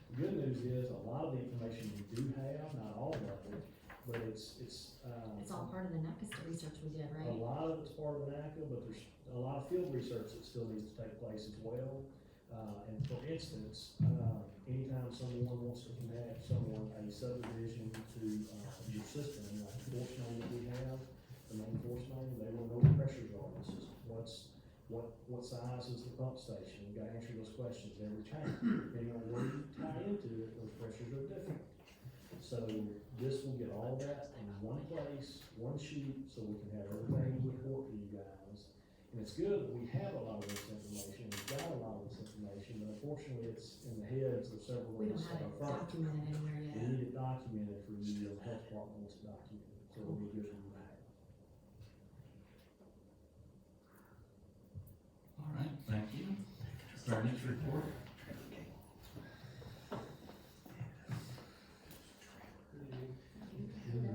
J: The good news is, a lot of the information we do have, not all of it, but it's
F: It's all part of the NACA research we did,
J: a
F: right?
J: lot of it's part of the NACA, but there's a lot of field research that still needs to take place as well. And for instance, anytime someone wants to connect a subdivision to, your system, like the force main that we have, the main force main, they will know the pressures are in the system. What size is the pump station? You gotta answer those questions every time. Depending on where you tie into it, those pressures are different. So this will get all that in one place, one sheet, so we can have everything report to you guys. And it's good that we have a lot of this information, we've got a lot of this information, but unfortunately it's in the heads of several
F: We
J: of
F: don't
J: us.
F: have it documented anywhere
J: We
F: yet.
J: need it documented for you, the health department wants it documented, so it'll be good for you to have.
A: All right, thank you. Drainage report.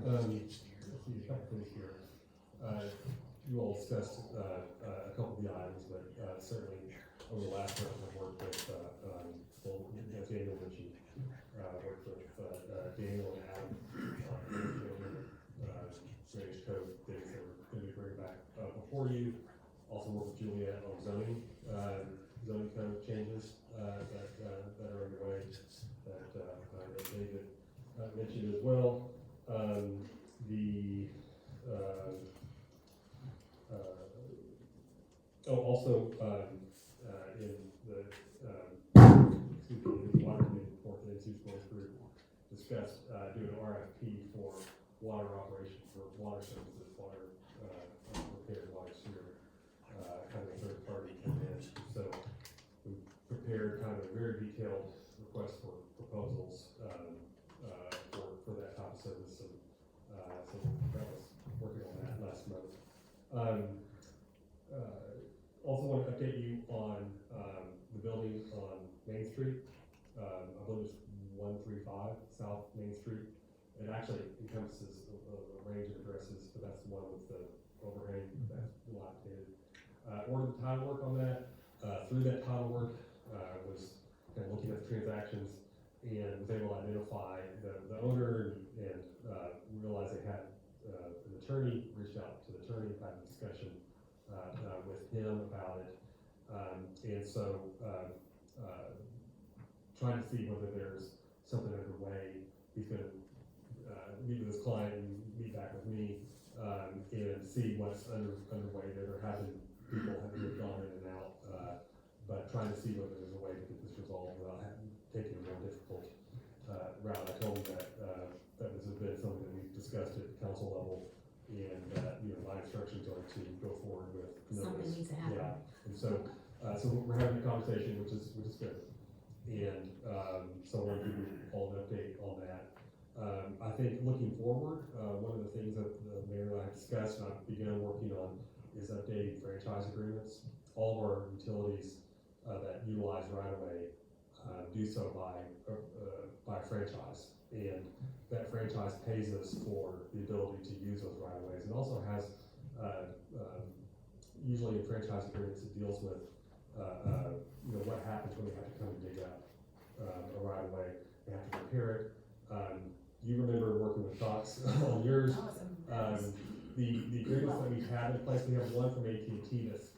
G: A couple things here. You all discussed, a couple of the items, but, certainly over the last month, I've worked with, as Daniel mentioned, worked with, Daniel and Adam, drainage code things that we're gonna be bringing back, before you. Also worked with Juliet on zoning code changes, that are underway, that David, mentioned as well. Also, in the, water committee report, the NC Sports Group discussed, doing an RFP for water operation, for water services, water, repair, water sewer, kind of a third party come in. So we prepared kind of a very detailed request for proposals, for that type of service, and, so that was working on that last month. Also want to update you on, the building on Main Street. I believe it's 135 South Main Street. It actually encompasses a range of addresses, but that's the one with the overhang that's dilapidated. Ordered the title work on that. Through that title work, was kind of looking at the transactions and was able to identify the owner and realized they had an attorney, reached out to the attorney, had a discussion with him about it. And so trying to see whether there's something underway. He's gonna meet with his client and meet back with me and see what's underway there. There have been people who have gone in and out, but trying to see whether there's a way to get this resolved without taking a more difficult route. I told him that that this has been something that we've discussed at the council level, and my instructions are to go forward with
F: Something
G: notice.
F: needs to happen.
G: Yeah, and so we're having a conversation, which is good, and so I want to give you all an update on that. I think looking forward, one of the things that the mayor and I have discussed and I've begun working on is updating franchise agreements. All of our utilities that utilize right-of-way do so by franchise, and that franchise pays us for the ability to use those right-of-ways, and also has usually in franchise agreements it deals with what happens when they have to come and dig up, a right of way, they have to repair it. You remember working with Cox on yours,
H: That was a mess.
G: the agreements that we have in place, we have one from AT&T that's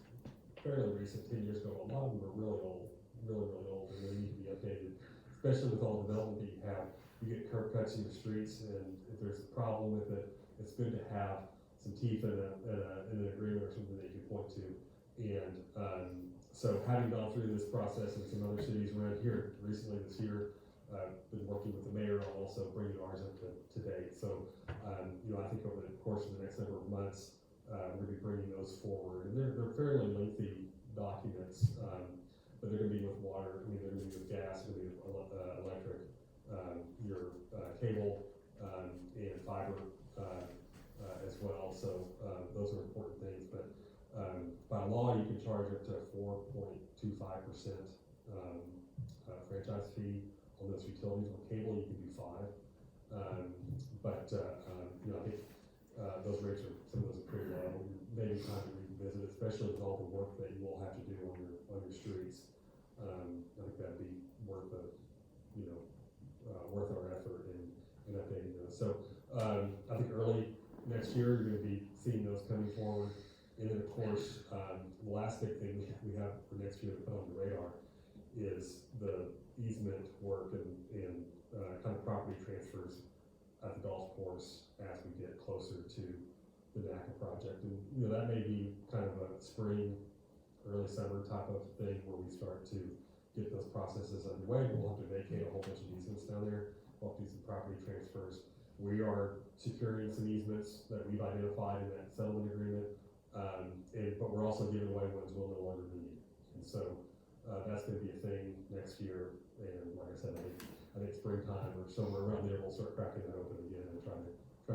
G: fairly recent, 10 years ago. A lot of them are really old, really old, and they need to be updated, especially with all the development that you have. You get curb cuts in your streets, and if there's a problem with it, it's good to have some teeth in an agreement or something that you can point to. And so having gone through this process in some other cities around here recently this year, been working with the mayor on also bringing ours up to date. So, I think over the course of the next number of months, we'll be bringing those forward. And they're fairly lengthy documents, but they're gonna be with water, they're gonna be with gas, they're gonna be with electric, your cable, and fiber, as well. So, those are important things, but, by law, you can charge up to 4.25%, franchise fee on those utilities. On cable, you can do 5. I think, those rates are, some of those are pretty low. Maybe time to revisit, especially with all the work that you will have to do on your streets. I think that'd be worth worth our effort in updating those. So, I think early next year, you're gonna be seeing those coming forward. And then, of course, the last big thing we have for next year to put on the radar is the easement work and kind of property transfers at the golf course as we get closer to the NACA project. And, that may be kind of a spring, early summer type of thing where we start to get those processes underway. We'll have to vacate a whole bunch of easements down there. We'll have to do some property transfers. We are securing some easements that we've identified in that settlement agreement. But we're also giving away ones we'll no longer need. And so, that's gonna be a thing next year. And like I said, I think springtime or somewhere around there, we'll start cracking that open again and try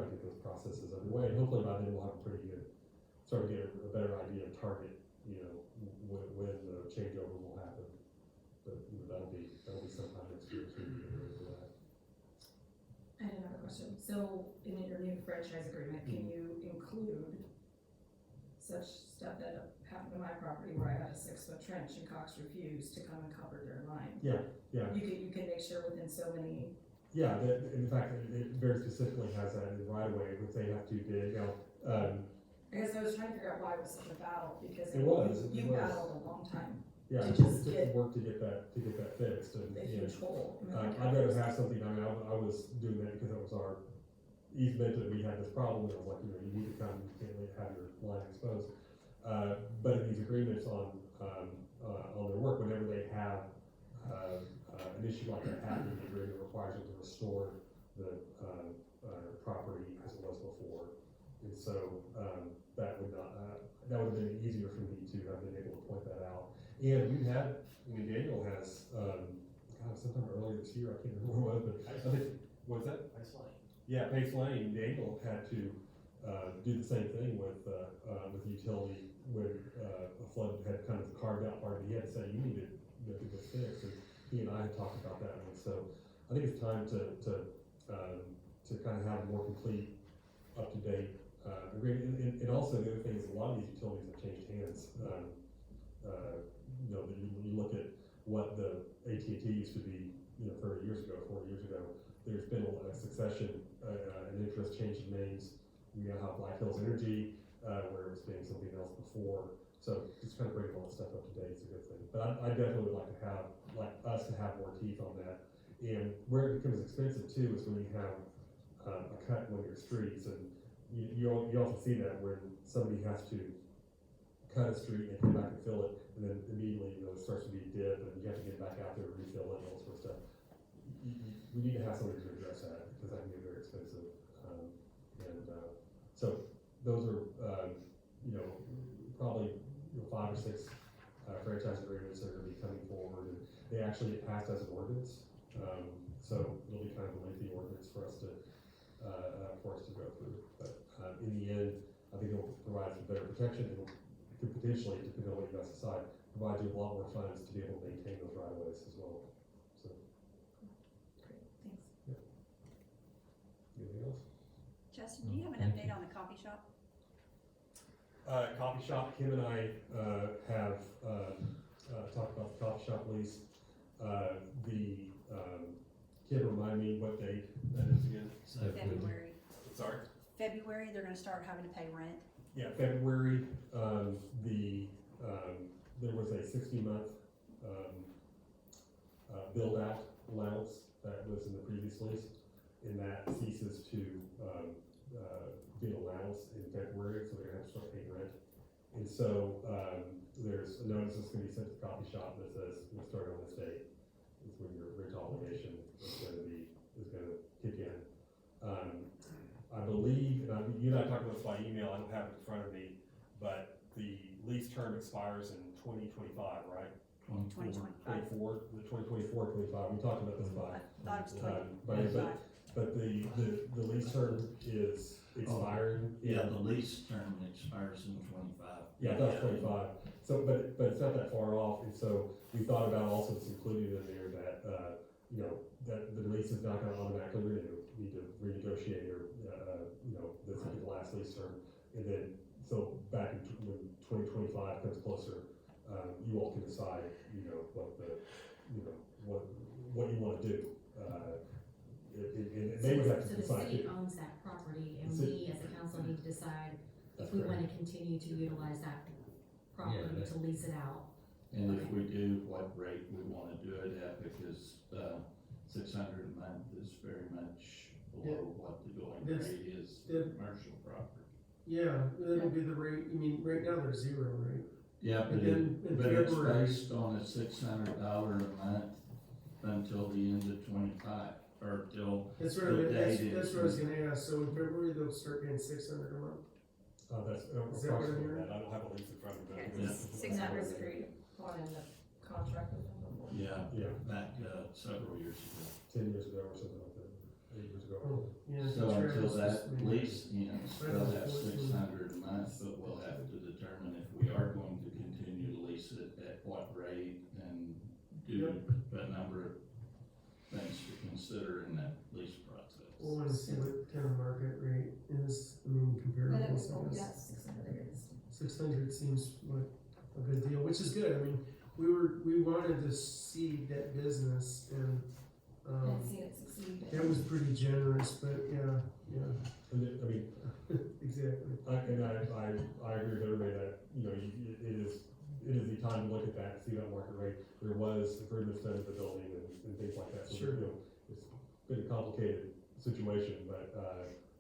G: to get those processes underway. And hopefully by then we'll have a pretty good, start to get a better idea of target, when the changeover will happen. But, that'll be sometime next year too, to get ready for that.
H: I had another question. So in your new franchise agreement, can you include such stuff that happened to my property where I had a 6-foot trench and Cox refused to come and cover their line?
G: Yeah.
H: You can make sure within so many.
G: Yeah, in fact, it very specifically has that in the right of way, which they have to dig out.
H: I guess I was trying to figure out why it was such a battle, because
G: It was.
H: you battled a long time.
G: Yeah,
H: To
G: it
H: just
G: took
H: get-
G: some work to get that fixed. And,
H: A huge hole.
G: I'd rather have something, I was doing that because it was our easement that we had this problem, and I was like, you need to come, you can't have your line exposed. But in these agreements on their work, whenever they have, an issue like that happening, the agreement requires them to restore the, property as it was before. And so, that would have been easier for me to have been able to point that out. And we've had, Daniel has, sometime earlier this year, I can't remember what it was, but I think, what's that? Yeah, Pace Lane, Daniel had to, do the same thing with utility when, a flood had kind of carved out part of it. He had to say, you need to get this fixed, and he and I had talked about that one. So I think it's time to kind of have a more complete, up-to-date, agreement. And also the other thing is a lot of these utilities have changed hands. You look at what the AT&T used to be, 30 years ago, 40 years ago. There's been a succession, and interest change in names. We now have Black Hills Energy, where it was being something else before. So just kind of bringing all that stuff up to date is a good thing. But I definitely would like us to have more teeth on that. And where it becomes expensive too is when you have a cut in one of your streets, and you often see that when somebody has to cut a street and they come back and fill it, and then immediately it starts to be a dip, and you have to get back out there and refill it and all sorts of stuff. We need to have somebody to address that, because that can get very expensive. So those are, probably 5 or 6 franchise agreements that are going to be coming forward, and they actually get passed as an ordinance. So it'll be kind of a lengthy ordinance for us to go through. But in the end, I think it'll provide some better protection, and could potentially, depending on what you guys decide, provide you with a lot more funds to be able to maintain those right of ways as well. So.
H: Great, thanks.
G: Anything else?
N: Justin, do you have an update on the coffee shop?
G: Coffee shop, Kim and I have talked about the coffee shop lease. Can you remind me what date that is again?
N: February.
G: Sorry?
N: February, they're gonna start having to pay rent.
G: Yeah, February, there was a 60-month, build-out allowance that was in the previous lease, and that ceases to, be an allowance in February, so they're gonna have to start paying rent. And so, there's a notice that's gonna be sent to the coffee shop that says, we'll start on this date, is when your rent obligation is gonna kick in. I believe, and you and I talked about this by email, I don't have it in front of me, but the lease term expires in 2025, right?
N: 2025.
G: 24, the 2024, 25, we talked about this by.
N: I thought it was 2025.
G: But the lease term is expiring.
A: Yeah, the lease term expires in 25.
G: Yeah, that's 25, so, but it's not that far off, and so we thought about also it's included in there that, you know, that the lease is not gonna automatically renew, you need to renegotiate or, this will be the last lease term, and then, so back in, when 2025 comes closer, you all can decide, what you wanna do, and they would have to
F: So the
G: decide.
F: city owns that property, and
G: The
F: we as a council need to decide
G: That's
F: if we
G: correct.
F: wanna continue to utilize that property
E: Yeah,
F: to lease it out.
A: And if we do, what rate we wanna do it at, because, 600 a month is very much below what the going
M: That's-
A: rate is for
M: that-
A: commercial property.
M: Yeah, that'll be the rate, I mean, right now they're 0, right?
A: Yeah, but
M: And then in
A: but it's
M: February-
A: based on a $600 a month until the end of 25, or till
M: That's
A: the
M: right,
A: date
M: that's
A: is.
M: what I was gonna ask, so in February, they'll start paying 600 a month?
G: That's
M: Is that what I'm
G: approximately
M: hearing?
G: that, I don't have a lease in front of me.
N: Yeah,
G: but
N: it's
G: it's-
N: six
B: And that
N: hundred.
B: was agreed upon in the contract with them before.
A: Yeah,
G: Yeah,
A: back, several years ago.
G: 10 years ago or something like that, 8 years ago.
M: Oh, yeah.
A: So
M: that's right,
A: until
M: it's just
A: that
M: maybe-
A: lease ends,
M: Right,
A: they'll
M: it's
A: have
M: 14.
A: 600 a month, but we'll have to determine if we are going to continue to lease it at what rate and do a number of things to consider in that lease process.
M: We'll wanna see what kind of market rate is, I mean,
B: But it
M: comparable,
B: was,
M: so I guess.
B: yes, 600 is.
M: 600 seems like a good deal, which is good, I mean, we wanted to seed that business and,
B: I've seen it succeed.
M: that was pretty generous, but yeah,
G: And it, I mean,
M: exactly.
G: I agree with everybody that, it is the time to look at that, see that market rate. There was improvements done to the building and things like that, so,
M: Sure.
G: it's been a complicated situation, but,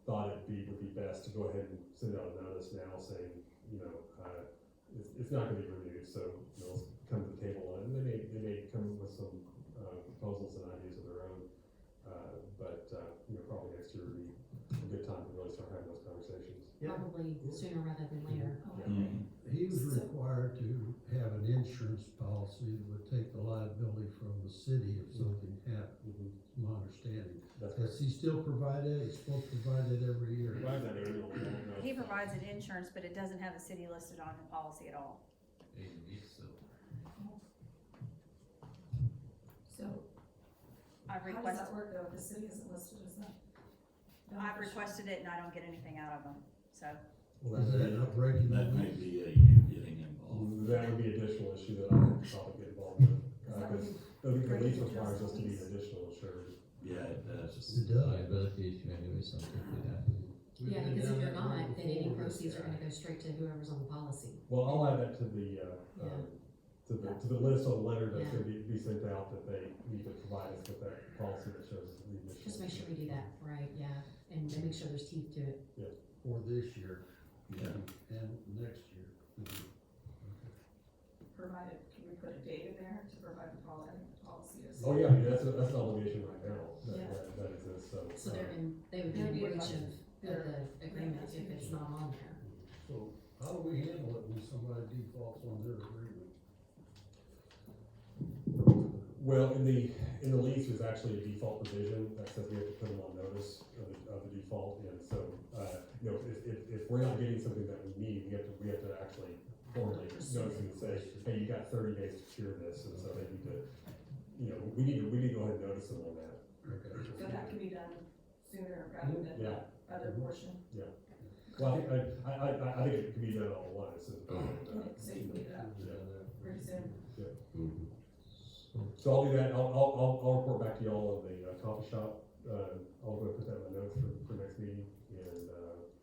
G: thought would be best to go ahead and send out a notice now saying, it's not gonna be renewed, so, let's come to the table, and they may come with some, proposals and ideas of their own. But, probably next year would be a good time to really start having those conversations.
M: Yeah.
F: Probably sooner rather than later.
A: Mhm.
E: He was required to have an insurance policy that would take the liability from the city if something happened, is my understanding.
G: That's
E: Does he still provide that? He's supposed to provide it every year.
G: Provide that annually, I don't know.
N: He provides an insurance, but it doesn't have the city listed on the policy at all.
B: So
N: I've
B: how does
N: requested,
B: that work though, if the city isn't listed as that?
N: I've requested it and I don't get anything out of them, so.
G: Well,
E: Is that not breaking the
A: That may
E: lease?
A: be you getting involved.
G: That would be an additional issue that I would probably get involved with,
B: That
G: because
B: would
G: the
B: break
G: lease
B: the
G: requires us
B: trust
G: to be
B: lease.
G: an additional insured.
A: Yeah, it does.
E: It does.
L: Liability issue anyway, something like that.
E: We've
F: Yeah,
E: been
F: because if
E: down
F: you're
E: that road
F: not, then any
E: before with
F: proceeds
E: this
F: are gonna
E: guy.
F: go straight to whoever's on the policy.
G: Well, I'll add that to the, to the list on the letter that's
F: Yeah.
G: gonna be sent out, that they need to provide us with that policy that shows the additional.
F: Just make sure we do that, right, yeah, and make sure there's teeth to it.
E: For this year
A: Yeah.
E: and next year.
B: Provided, can we put a date in there to provide the policy?
G: Oh, yeah, I mean, that's an obligation right now,
B: Yeah.
G: that exists, so.
F: So they would be in breach of the agreement if it's not on there.
E: So how do we handle it when somebody defaults on their agreement?
G: Well, in the lease, there's actually a default provision that says we have to put them on notice of the default, and so, if we're not getting something that we need, we have to actually formally notice and say, hey, you got 30 days to cure this, and so they need to, we need to go ahead and notice them on that.
B: So that can be done sooner rather than
G: Yeah.
B: the other portion.
G: Well, I think it can be done all at once.
B: Safely, yeah. pretty soon.
K: Mhm.
G: So I'll do that, I'll report back to y'all on the coffee shop, I'll go put that in my notes for next meeting, and,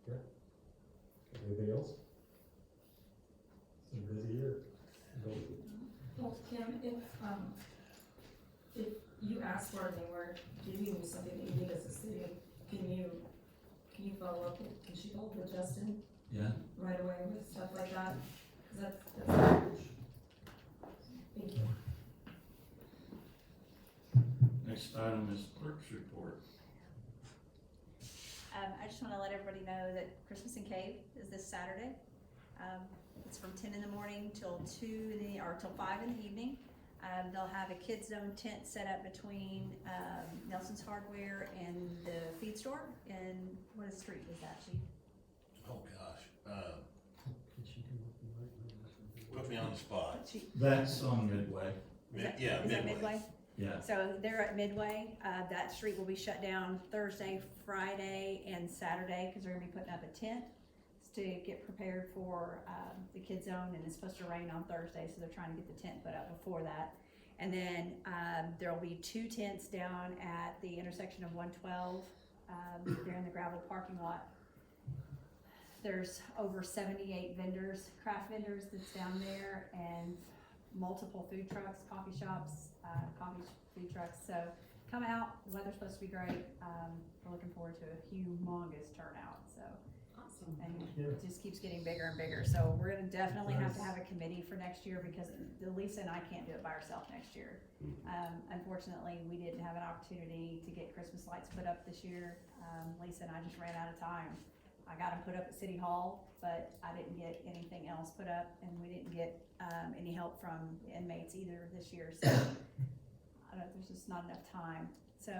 G: yeah. Anything else? It's a busy year.
H: Well, Kim, if you ask for it and we're giving you something that you need as a city, can you follow up, can she follow up with Justin
A: Yeah,
H: right away with stuff like that? 'Cause that's huge. Thank you.
A: next item is clerk's report.
N: I just wanna let everybody know that Christmas in Cave is this Saturday. It's from 10 in the morning till 5 in the evening. They'll have a kids zone tent set up between, Nelson's Hardware and the feed store, and what street is that, Chief?
I: Oh, gosh,
D: Can she come up and write?
I: put me on the spot.
A: That's on Midway.
I: Yeah,
N: Is that Midway?
A: Yeah,
N: So they're at Midway, that street will be shut down Thursday, Friday, and Saturday, cause they're gonna be putting up a tent to get prepared for, the kids zone, and it's supposed to rain on Thursday, so they're trying to get the tent put up before that. And then, there'll be 2 tents down at the intersection of 112, there in the gravel parking lot. There's over 78 vendors, craft vendors that's down there, and multiple food trucks, coffee shops, food trucks, so come out, the weather's supposed to be great, we're looking forward to a humongous turnout, so.
F: Awesome.
N: And
D: Yeah.
N: it just keeps getting bigger and bigger, so we're gonna definitely have to have a committee for next year, because Lisa and I can't do it by ourselves next year. Unfortunately, we didn't have an opportunity to get Christmas lights put up this year, Lisa and I just ran out of time. I got them put up at City Hall, but I didn't get anything else put up, and we didn't get, any help from the inmates either this year, so there's just not enough time. So,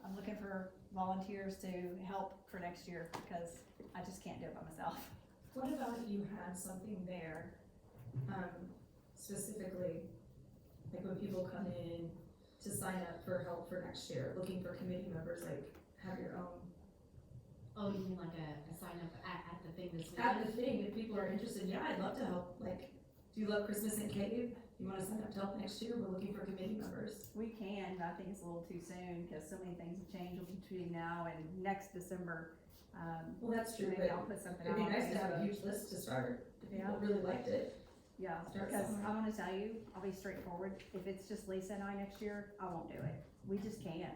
N: I'm looking for volunteers to help for next year, because I just can't do it by myself.
H: What about if you had something there, specifically, like when people come in to sign up for help for next year, looking for committee members, like have your own.
F: Oh, you mean like a sign up at the thing this
H: At the
F: weekend?
H: thing, if people are interested, yeah, I'd love to help, like, do you love Christmas in Cave? You wanna sign up to help next year? We're looking for committee members.
N: We can, but I think it's a little too soon, because so many things have changed between now and next December.
H: Well, that's true,
N: Maybe
H: but
N: I'll put something out.
H: it'd be
N: on
H: nice to have a
N: Facebook.
H: huge list to start, if people
N: Yeah.
H: really liked it.
N: Yeah,
H: Start
N: because
H: somewhere.
N: I wanna tell you, I'll be straightforward, if it's just Lisa and I next year, I won't do it. We just can't.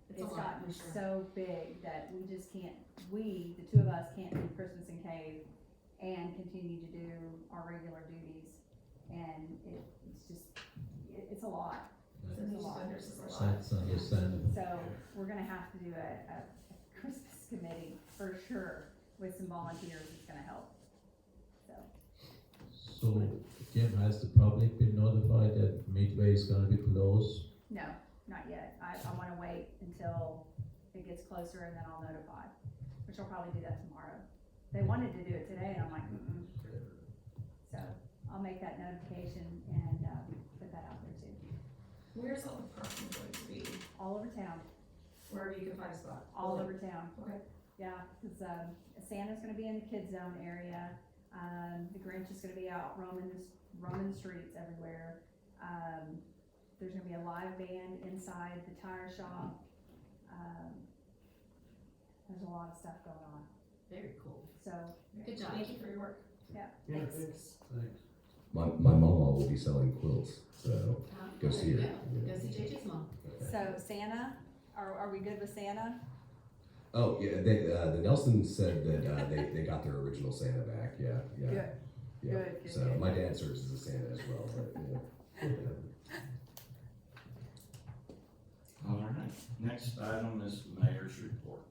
F: It's a
N: It's
F: lot,
N: gotten
F: for sure.
N: so big that we just can't, the 2 of us can't do Christmas in Cave and continue to do our regular duties. And it's just, it's a lot.
H: So
N: It's a
H: these
N: lot.
H: vendors is a lot.
L: That's understandable.
N: So we're gonna have to do a Christmas committee for sure with some volunteers that's gonna help. So,
L: So, Kim, has the public been notified that Midway is gonna be closed?
N: no, not yet. I wanna wait until it gets closer and then I'll notify, which I'll probably do that tomorrow. They wanted to do it today and I'm like, mm-mm. So I'll make that notification and, put that out there too.
H: Where's all the parking going to be?
N: All over town,
H: Wherever you can find a spot.
N: all over town.
H: Okay.
N: Yeah, cause, Santa's gonna be in the kids zone area, the Grinch is gonna be out roaming the streets everywhere. There's gonna be a live band inside the tire shop. There's a lot of stuff going on,
F: Very cool.
N: so,
F: Good job.
H: Thank you for your work.
D: Yeah,
N: thanks.
D: thanks.
E: Thanks.
K: My mama will be selling quilts, so Go
F: There
K: see
F: you
K: her.
F: Go see JJ's mom.
N: So Santa, are we good with Santa?
K: Oh, yeah, the Nelsons said that, they got their original Santa back, yeah.
N: Good,
K: Yeah.
N: good,
K: So
N: good.
K: my dad serves as a Santa as well, but,
A: all right, next item is the mayor's report.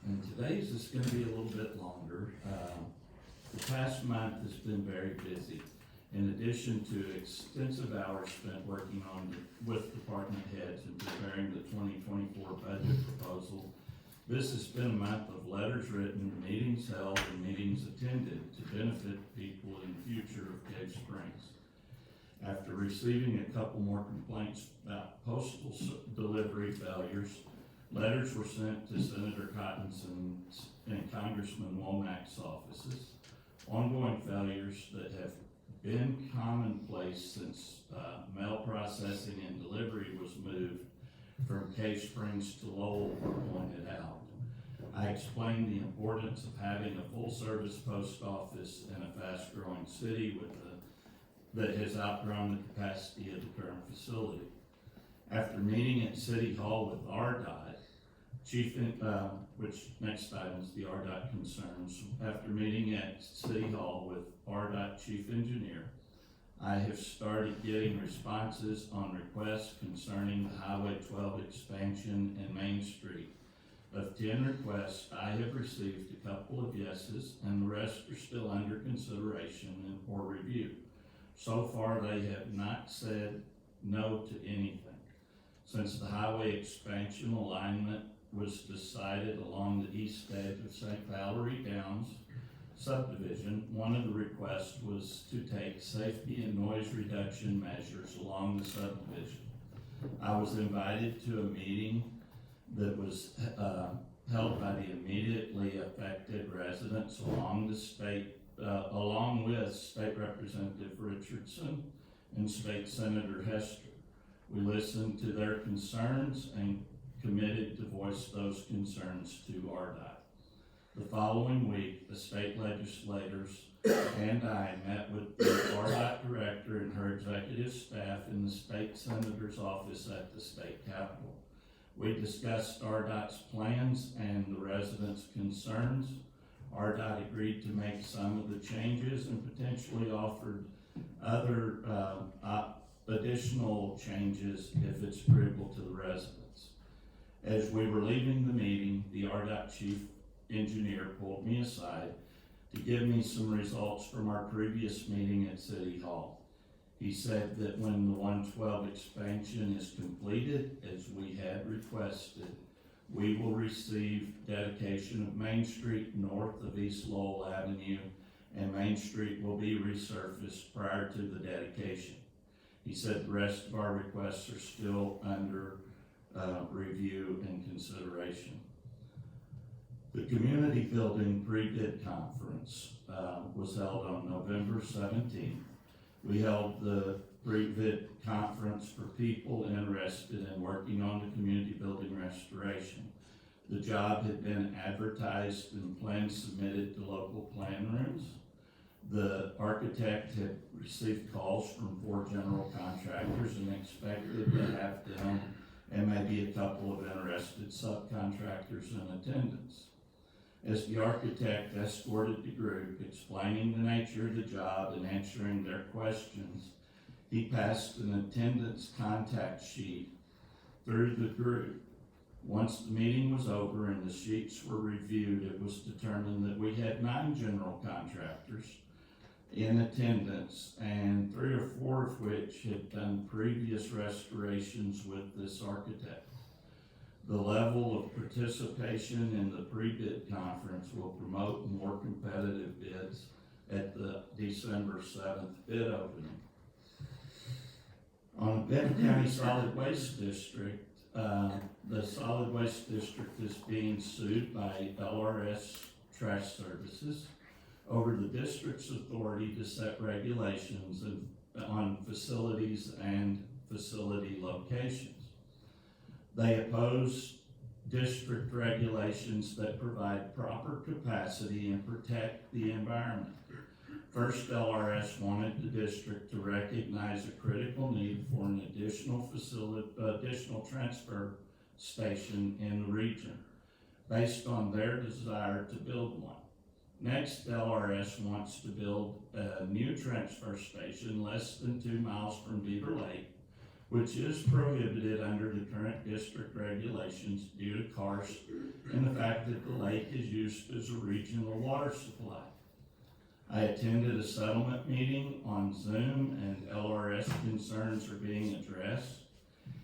A: And today's is gonna be a little bit longer. The past month has been very busy. In addition to extensive hours spent working with department heads and preparing the 2024 budget proposal, this has been a month of letters written, meetings held, and meetings attended to benefit people in the future of Cave Springs. After receiving a couple more complaints about postal delivery failures, letters were sent to Senator Cotton's and Congressman Womack's offices. Ongoing failures that have been commonplace since mail processing and delivery was moved from Cave Springs to Lowell were pointed out. I explained the importance of having a full-service post office in a fast-growing city that has outgrown the capacity of the current facility. After meeting at City Hall with RDOT, which next item is the RDOT concerns. After meeting at City Hall with RDOT Chief Engineer, I have started getting responses on requests concerning the Highway 12 expansion and Main Street. Of 10 requests, I have received a couple of yeses, and the rest are still under consideration or review. So far, they have not said no to anything. Since the highway expansion alignment was decided along the east edge of St. Valerie Downs subdivision, one of the requests was to take safety and noise reduction measures along the subdivision. I was invited to a meeting that was held by the immediately affected residents along with State Representative Richardson and State Senator Hester. We listened to their concerns and committed to voice those concerns to RDOT. The following week, the state legislators and I met with the RDOT director and her executive staff in the state senator's office at the state capitol. We discussed RDOT's plans and the residents' concerns. RDOT agreed to make some of the changes and potentially offered other additional changes if it's agreeable to the residents. As we were leaving the meeting, the RDOT chief engineer pulled me aside to give me some results from our previous meeting at City Hall. He said that when the 112 expansion is completed, as we had requested, we will receive dedication of Main Street north of East Lowell Avenue, and Main Street will be resurfaced prior to the dedication. He said the rest of our requests are still under review and consideration. The community building pre-bid conference was held on November 17th. We held the pre-bid conference for people interested in working on the community building restoration. The job had been advertised and plans submitted to local plan rooms. The architect had received calls from 4 general contractors and expected to have them and maybe a couple of interested subcontractors in attendance. As the architect escorted the group, explaining the nature of the job and answering their questions, he passed an attendance contact sheet through the group. Once the meeting was over and the sheets were reviewed, it was determined that we had 9 general contractors in attendance, and 3 or 4 of which had done previous restorations with this architect. The level of participation in the pre-bid conference will promote more competitive bids at the December 7th bid opening. On Benton County Solid Waste District, the Solid Waste District is being sued by LRS Trash Services over the district's authority to set regulations on facilities and facility locations. They oppose district regulations that provide proper capacity and protect the environment. First, LRS wanted the district to recognize a critical need for an additional transfer station in the region, based on their desire to build one. Next, LRS wants to build a new transfer station less than 2 miles from Beaver Lake, which is prohibited under the current district regulations due to karst and the fact that the lake is used as a regional water supply. I attended a settlement meeting on Zoom, and LRS concerns are being addressed.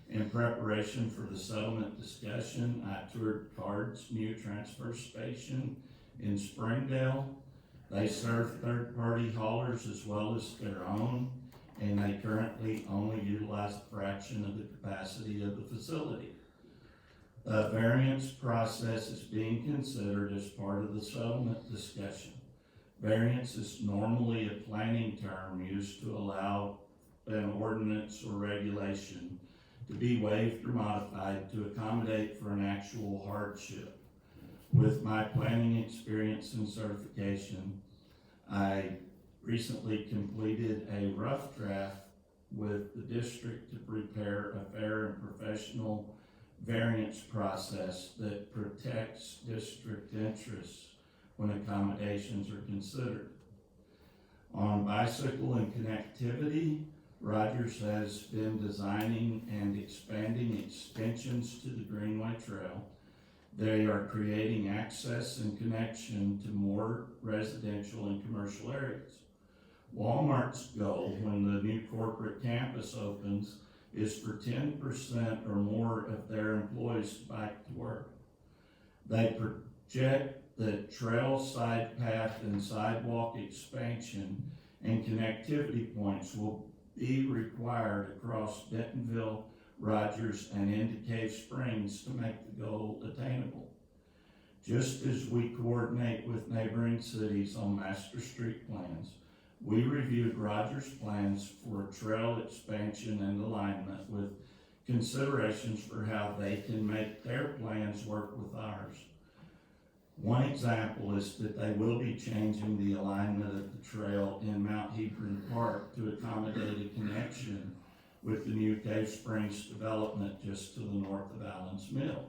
A: In preparation for the settlement discussion, I toured CARD's new transfer station in Springdale. They serve third-party haulers as well as their own, and they currently only utilize a fraction of the capacity of the facility. A variance process is being considered as part of the settlement discussion. Variance is normally a planning term used to allow an ordinance or regulation to be waived or modified to accommodate for an actual hardship. With my planning experience and certification, I recently completed a rough draft with the district to prepare a fair and professional variance process that protects district interests when accommodations are considered. On bicycle and connectivity, Rogers has been designing and expanding extensions to the Greenway Trail. They are creating access and connection to more residential and commercial areas. Walmart's goal when the new corporate campus opens is for 10% or more of their employees to bike to work. They project that trail, side path, and sidewalk expansion and connectivity points will be required across Bentonville, Rogers, and into Cave Springs to make the goal attainable. Just as we coordinate with neighboring cities on master street plans, we reviewed Rogers' plans for trail expansion and alignment with considerations for how they can make their plans work with ours. One example is that they will be changing the alignment of the trail in Mount Hebron Park to accommodate a connection with the new Cave Springs development just to the north of Allen's Mill.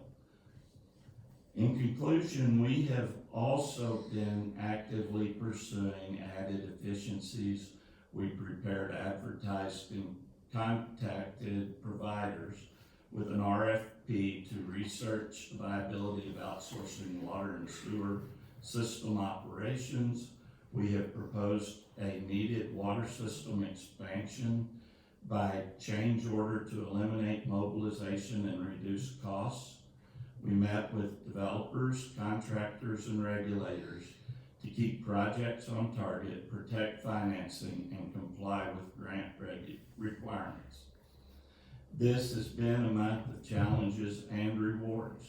A: In conclusion, we have also been actively pursuing added efficiencies. We prepared, advertised, and contacted providers with an RFP to research the viability of outsourcing water and sewer system operations. We have proposed a needed water system expansion by change order to eliminate mobilization and reduce costs. We met with developers, contractors, and regulators to keep projects on target, protect financing, and comply with grant requirements. This has been a month of challenges and rewards.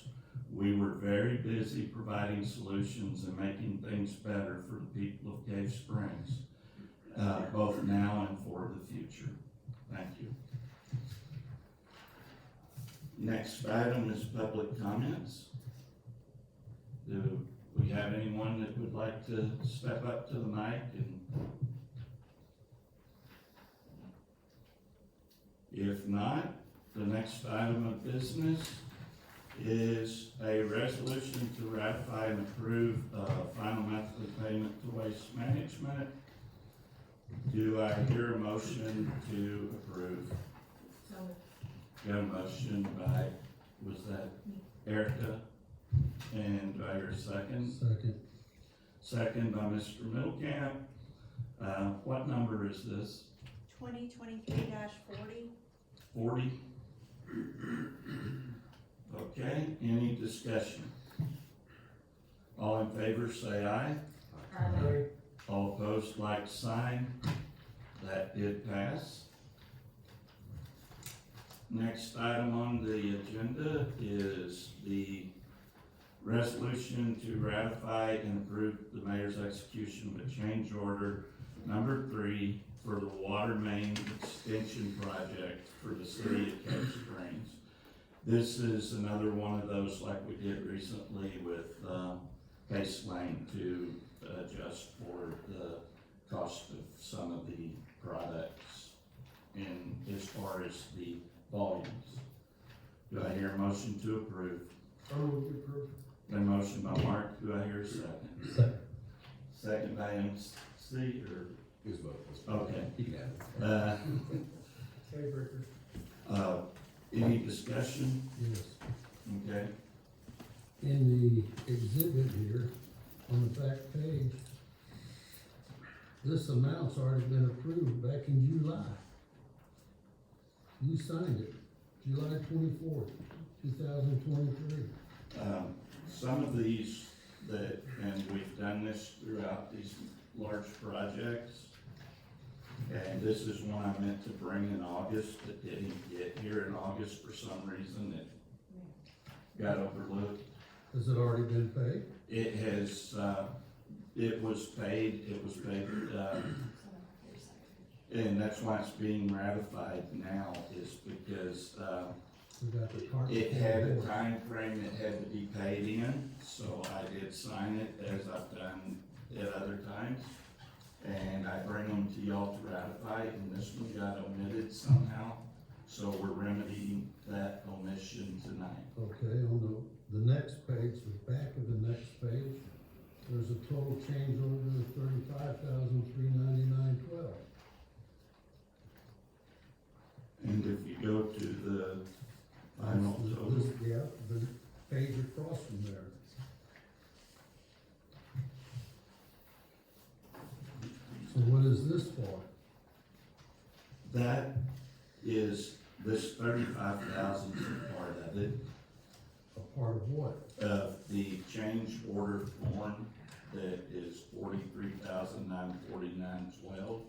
A: We were very busy providing solutions and making things better for the people of Cave Springs, both now and for the future. Thank you. Next item is public comments. Do we have anyone that would like to step up to the mic and if not, the next item of business is a resolution to ratify and approve final monthly payment to Waste Management. Do I hear a motion to approve?
B: So,
A: Got a motion by, was that Erica? And do I hear a second?
E: Second.
A: Second by Mr. Middlecamp. What number is this?
N: 2023-40.
A: 40? Okay, any discussion? All in favor say aye.
M: Aye.
A: All opposed, like sign. That did pass. Next item on the agenda is the resolution to ratify and approve the mayor's execution of a change order number 3 for the water main extension project for the city of Cave Springs. This is another one of those like we did recently with Pace Lane to adjust for the cost of some of the products in as far as the volumes. Do I hear a motion to approve?
M: I move to approve.
A: Got a motion by Mark, do I hear a second?
E: Second.
A: Second by MC, or,
K: Who's vote?
A: okay.
K: You can have it.
M: Tiebreaker.
A: Any discussion?
E: Yes.
A: Okay,
E: In the exhibit here, on the back page, this amount's already been approved back in July. You signed it, July 24th, 2023.
A: some of these that, and we've done this throughout these large projects, and this is one I meant to bring in August that didn't get here in August for some reason. It got overlooked.
E: Has it already been paid?
A: It has, It was paid, and that's why it's being ratified now, is because,
E: We got the cart
A: it
E: before
A: had
E: the
A: a
E: horse.
A: time frame that had to be paid in, so I did sign it as I've done at other times. And I bring them to y'all to ratify, and this one got omitted somehow, so we're remedying that omission tonight.
E: Okay, on the next page, the back of the next page, there's a total change order of $35,399.12.
A: And if you go to the final total,
E: Yeah, the page across from there. So what is this for?
A: that is, this 35,000 is a part of it,
E: A part of what?
A: of the change order form that is 43,949.12.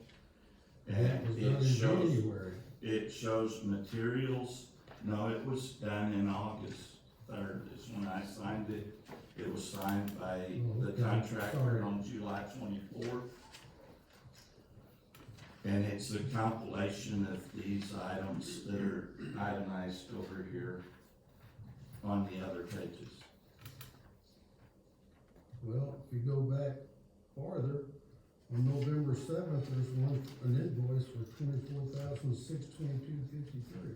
E: That
A: And
E: was
A: it
E: done in
A: shows,
E: January.
A: it shows materials, no, it was done in August 3rd, is when I signed it. It was signed by
E: Oh,
A: the
E: okay.
A: contractor
E: Sorry.
A: on July 24th. And it's a compilation of these items that are itemized over here on the other pages.
E: Well, if you go back farther, on November 7th, there's an invoice for $24,622.53.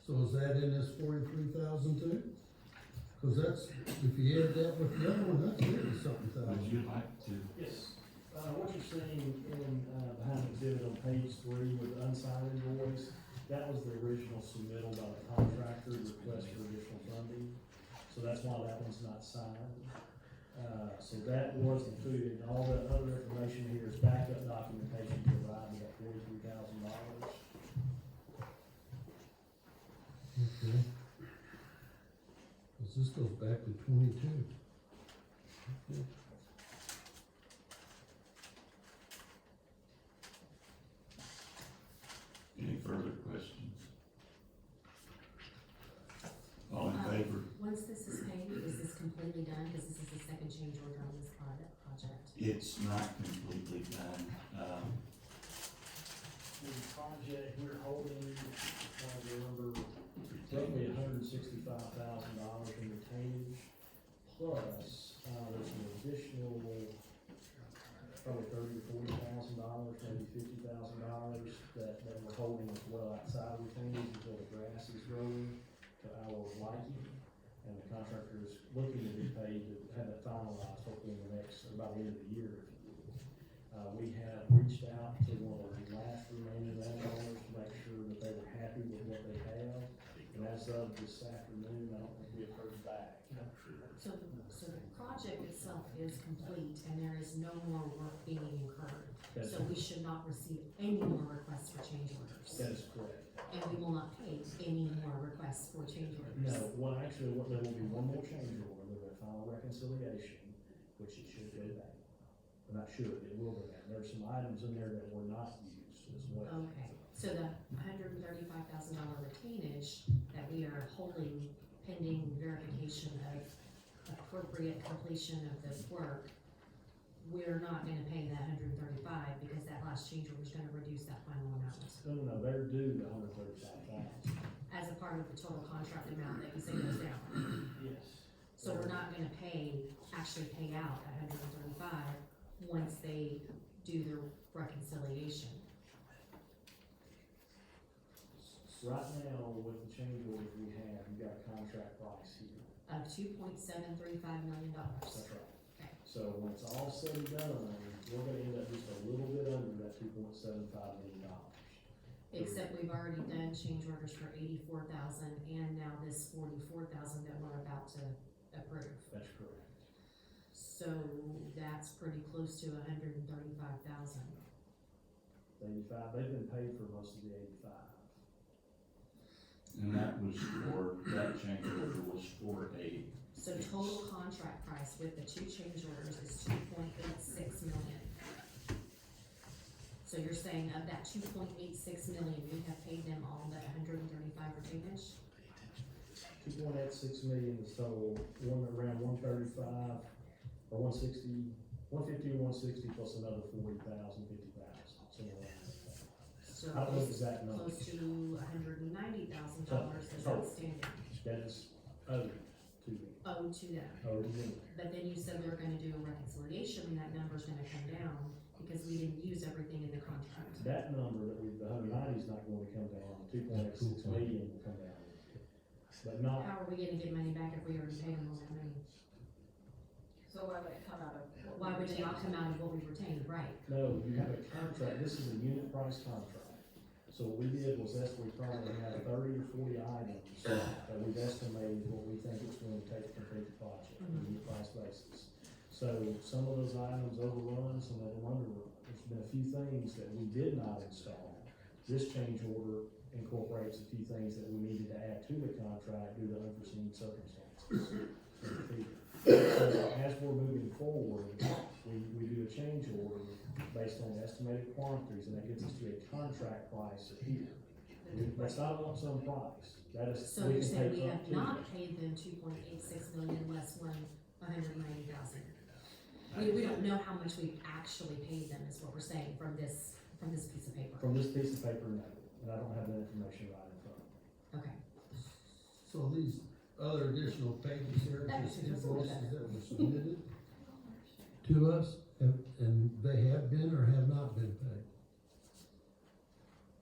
E: So is that in this 43,000 too? Cause that's, if you add that with the other one, that's really something
A: Would
E: thousand.
A: you like to?
J: Yes, what you're seeing in, behind the exhibit on page 3 with the unsigned invoice, that was the original submittal by the contractor, request for additional funding. So that's why that one's not signed. So that was included, and all the other information here is backup documentation provided at $43,000.
E: Okay. Cause this goes back to 22. Okay.
A: Any further questions? All in favor?
F: Once this is paid, is this completely done? Because this is the second change order on this project.
A: It's not completely done.
J: The project, we're holding, trying to remember, roughly $165,000 in retainage, plus, there's an additional, probably $30,000 to $40,000, maybe $50,000 that we're holding as well outside of retainage until the grass is growing to our liking. And the contractor is looking to be paid to have it finalized hopefully in the next, about the end of the year, if you will. We have reached out to one of the last remaining landowners to make sure that they were happy with what they have. And as of this afternoon, I don't think we have heard back.
F: So the project itself is complete and there is no more work being incurred.
J: That's-
F: So we should not receive any more requests for change orders.
J: That is correct.
F: And we will not pay any more requests for change orders.
J: No, there will be one more change order, the final reconciliation, which it should go back. Well, not should, it will go back. There's some items in there that were not used as well.
F: Okay, so the $135,000 retainage that we are holding pending verification of appropriate completion of this work, we're not gonna pay that $135 because that last change order is gonna reduce that final amount.
J: No, they're due the $135,000.
F: As a part of the total contract amount that you say goes down.
J: Yes.
F: So we're not gonna actually pay out that $135 once they do their reconciliation.
J: Right now, with the change orders we have, you got a contract price here.
F: Of $2.735 million.
J: That's right. So when it's all said and done, we're gonna end up just a little bit under that $2.75 million.
F: Except we've already done change orders for $84,000 and now this $44,000 that we're about to approve.
J: That's correct.
F: So that's pretty close to $135,000.
J: 85, they've been paid for most of the 85.
A: And that change order was for a.
F: So total contract price with the two change orders is $2.86 million. So you're saying of that $2.86 million, we have paid them all that $135 retainage?
J: $2.86 million is total, around 135 or 160, 150 or 160 plus another 40,000, 50,000, somewhere around that.
F: So
J: I don't know the exact number.
F: close to $190,000 is
J: So-
F: outstanding,
J: That is owed to me,
F: owed to them.
J: owed to me.
F: But then you said we were gonna do a reconciliation, and that number's gonna come down, because we didn't use everything in the contract.
J: That number that we, the 190 is not going to come down, 2.86 million will come down. But not,
F: How are we gonna get money back if we already paid them all that money?
B: So why would it come out of? what
F: Why
B: we
F: would it not
B: retained?
F: come out of what we retained, right?
J: no, you have a contract, this is a unit price contract. So what we did was we probably had 30 or 40 items that we've estimated what we think it's going to take to complete the project on a unit price basis. So some of those items overrun, some of them underrun. There's been a few things that we did not install. This change order incorporates a few things that we needed to add to the contract due to unforeseen circumstances. So as we're moving forward, we do a change order based on estimated quantities, and that gets us to a contract price here. That's not a lump sum price, that is.
F: So
J: we
F: you're
J: can
F: saying
J: pay
F: we
J: up
F: have
J: to
F: not
J: that.
F: paid them 2.86 million less 190,000? We don't know how much we've actually paid them, is what we're saying, from this piece of paper.
J: From this piece of paper, no, and I don't have that information right in front of me.
F: Okay.
E: So these other additional pages here,
F: That
E: just
F: makes sense.
E: invoices that were submitted to us, and they have been or have not been paid?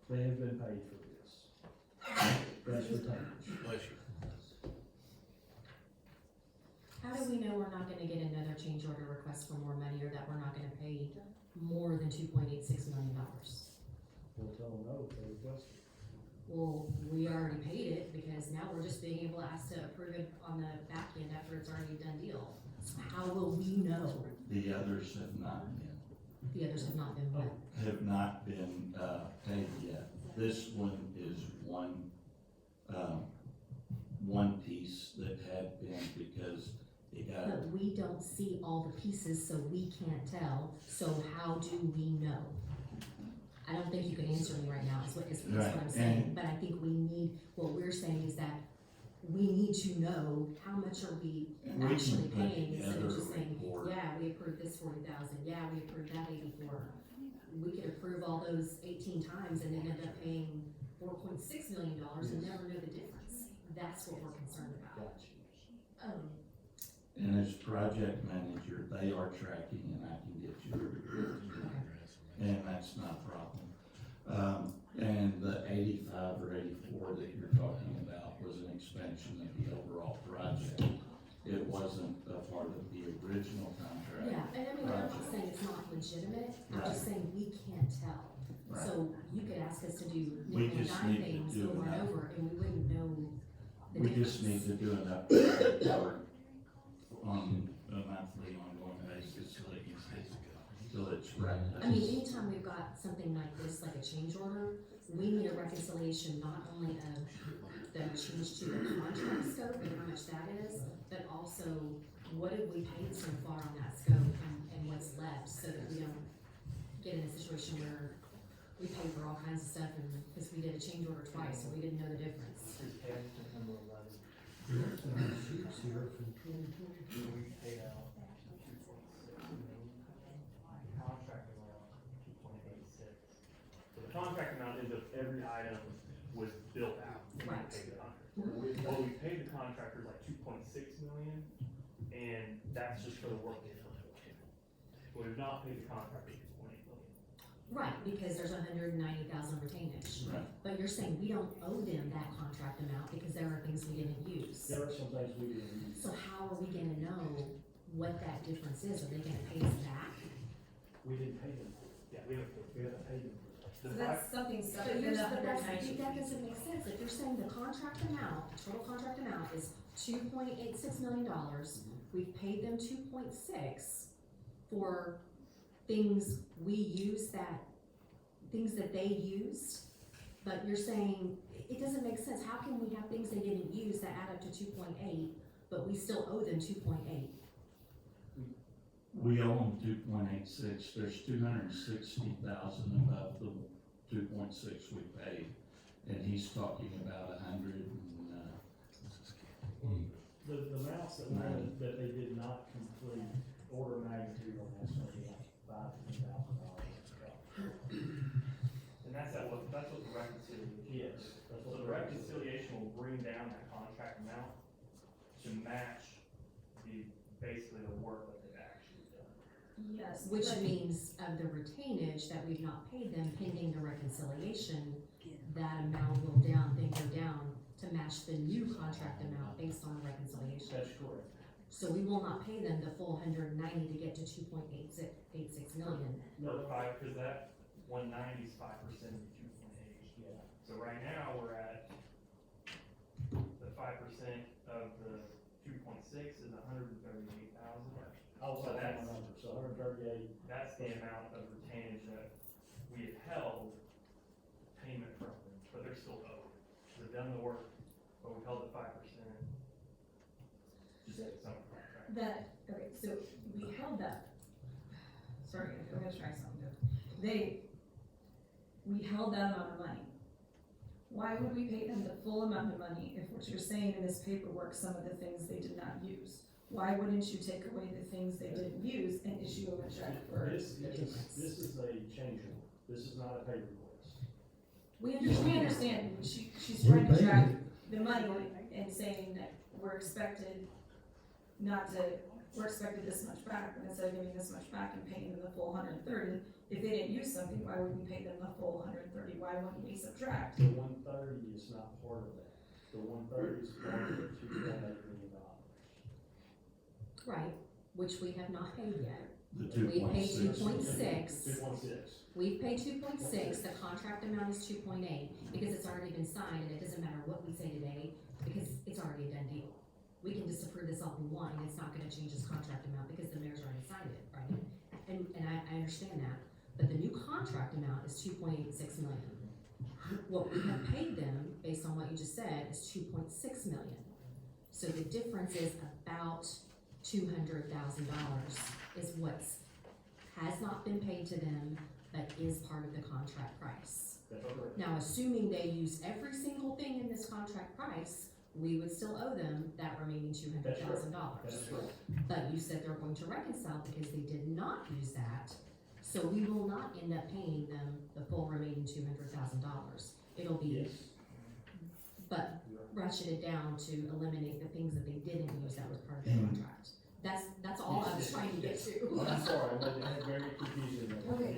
J: They have been paid for this. That's retained.
I: Bless you.
F: How do we know we're not gonna get another change order request for more money, or that we're not gonna pay more than $2.86 million?
J: We'll tell them no if they request it.
F: Well, we already paid it, because now we're just being able to ask to approve it on the back end after it's already a done deal. So how will we know
A: The others have not been.
F: the others have not been what?
A: Have not been, paid yet. This one is one piece that had been because it got,
F: But we don't see all the pieces, so we can't tell, so how do we know? I don't think you can answer me right now, is what I'm
A: Right,
F: saying,
A: and-
F: but I think what we're saying is that we need to know how much are we
A: And we can
F: actually
A: put
F: paying, instead
A: together
F: of
A: a
F: just saying,
A: report.
F: yeah, we approved this 40,000, yeah, we approved that 84. We could approve all those 18 times and then end up paying $4.6 million and never know the difference. That's what we're concerned about.
A: and as project manager, they are tracking and I can get you a report. And that's not a problem. And the 85 or 84 that you're talking about was an expansion of the overall project. It wasn't a part of the original contract.
F: Yeah, and I mean, I'm not
A: project.
F: saying it's not legitimate, I'm
A: Right.
F: just saying we can't tell.
A: Right.
F: So you could ask us to do
A: We
F: nickel and
A: just
F: dime
A: need to
F: things
A: do
F: over and
A: enough.
F: over, and we wouldn't know the
A: We
F: difference.
A: just need to do an update report on a monthly ongoing basis so that you see, so it's right.
F: I mean, anytime we've got something like this, like a change order, we need a reconciliation not only of the change to the contract scope and how much that is, but also what have we paid so far on that scope and what's left, so that we don't get in a situation where we pay for all kinds of stuff and, because we did a change order twice, so we didn't know the difference.
E: There's some receipts here from 2022.
O: We paid out contract amount, 2.86. So the contract amount is if every item was built out. when we
F: Right.
O: paid the contractor. Well, we paid the contractors like 2.6 million, and that's just for the work they've done. We have not paid the contractor 2.8 million.
F: Right, because there's 190,000 retainage.
A: Right.
F: But you're saying we don't owe them that contract amount because there are things we didn't use.
J: There are some things we didn't use.
F: So how are we gonna know what that difference is? Are they gonna pay us back?
J: We didn't pay them.
O: Yeah, we haven't paid.
J: We haven't paid them.
B: So that's something
F: But
B: separate than the
F: that
B: $190,000.
F: doesn't make sense. If you're saying the contract amount, the total contract amount is $2.86 million, we've paid them 2.6 for things we use things that they used, but you're saying, it doesn't make sense. How can we have things they didn't use that add up to 2.8, but we still owe them 2.8?
A: We owe them 2.86, there's 260,000 above the 2.6 we paid. And he's talking about 100 and,
J: The amounts that they did not complete, order of magnitude on that's gonna be like $5,000 to $10,000.
O: And that's what the reconciliation is.
J: Yes, that's
O: So
J: what
O: the reconciliation will bring down that contract amount to match basically the work that they've actually done.
H: Yes.
F: Which
H: but-
F: means of the retainage that we've not paid them pending the reconciliation, that amount will go down to match the new contract amount based on the reconciliation.
J: That's correct.
F: So we will not pay them the full 190 to get to 2.86 million.
J: No,
O: Cause that 190 is 5% of the 2.8.
J: yeah,
O: So right now, we're at the 5% of the 2.6 is 138,000.
J: I was
O: So
J: on my
O: that's-
J: number, so 138,
O: That's the amount of retainage that we have held payment from them, but they're still owed. They've done the work, but we held the 5%. Just like some contract.
H: Okay, so we held that, sorry, I'm gonna try something different. We held that amount of money. Why would we pay them the full amount of money if what you're saying in this paperwork, some of the things they did not use? Why wouldn't you take away the things they didn't use and issue them a check for?
J: this is a change order, this is not a pay request.
H: We understand, she's
E: We're
H: trying to
E: paying
H: track
E: it.
H: the money and saying that we're expected this much back, but instead of giving this much back and paying them the full 130, if they didn't use something, why would we pay them the full 130? Why wouldn't we subtract?
J: The 130 is not part of that, the 130 is part of the $2.8 million.
F: Right, which we have not paid yet.
A: The
F: We paid
A: 2.6.
F: 2.6.
J: 2.6.
F: We've paid 2.6, the contract amount is 2.8, because it's already been signed, and it doesn't matter what we say today, because it's already a done deal. We can disapprove this all we want, and it's not gonna change this contract amount, because the mayor's already signed it, right? And I understand that, but the new contract amount is 2.86 million. What we have paid them, based on what you just said, is 2.6 million. So the difference is about $200,000 is has not been paid to them, but is part of the contract price.
J: That's correct.
F: Now, assuming they use every single thing in this contract price, we would still owe them that remaining $200,000.
J: That's correct.
F: But you said they're going to reconcile because they did not use that, so we will not end up paying them the full remaining $200,000. It'll be,
J: Yes.
F: but ratcheted down to eliminate the things that they didn't use that was part of the
A: And-
F: contract. That's all I was trying to get
J: Oh,
F: to.
J: I'm sorry, I had very confusing there.
H: Okay.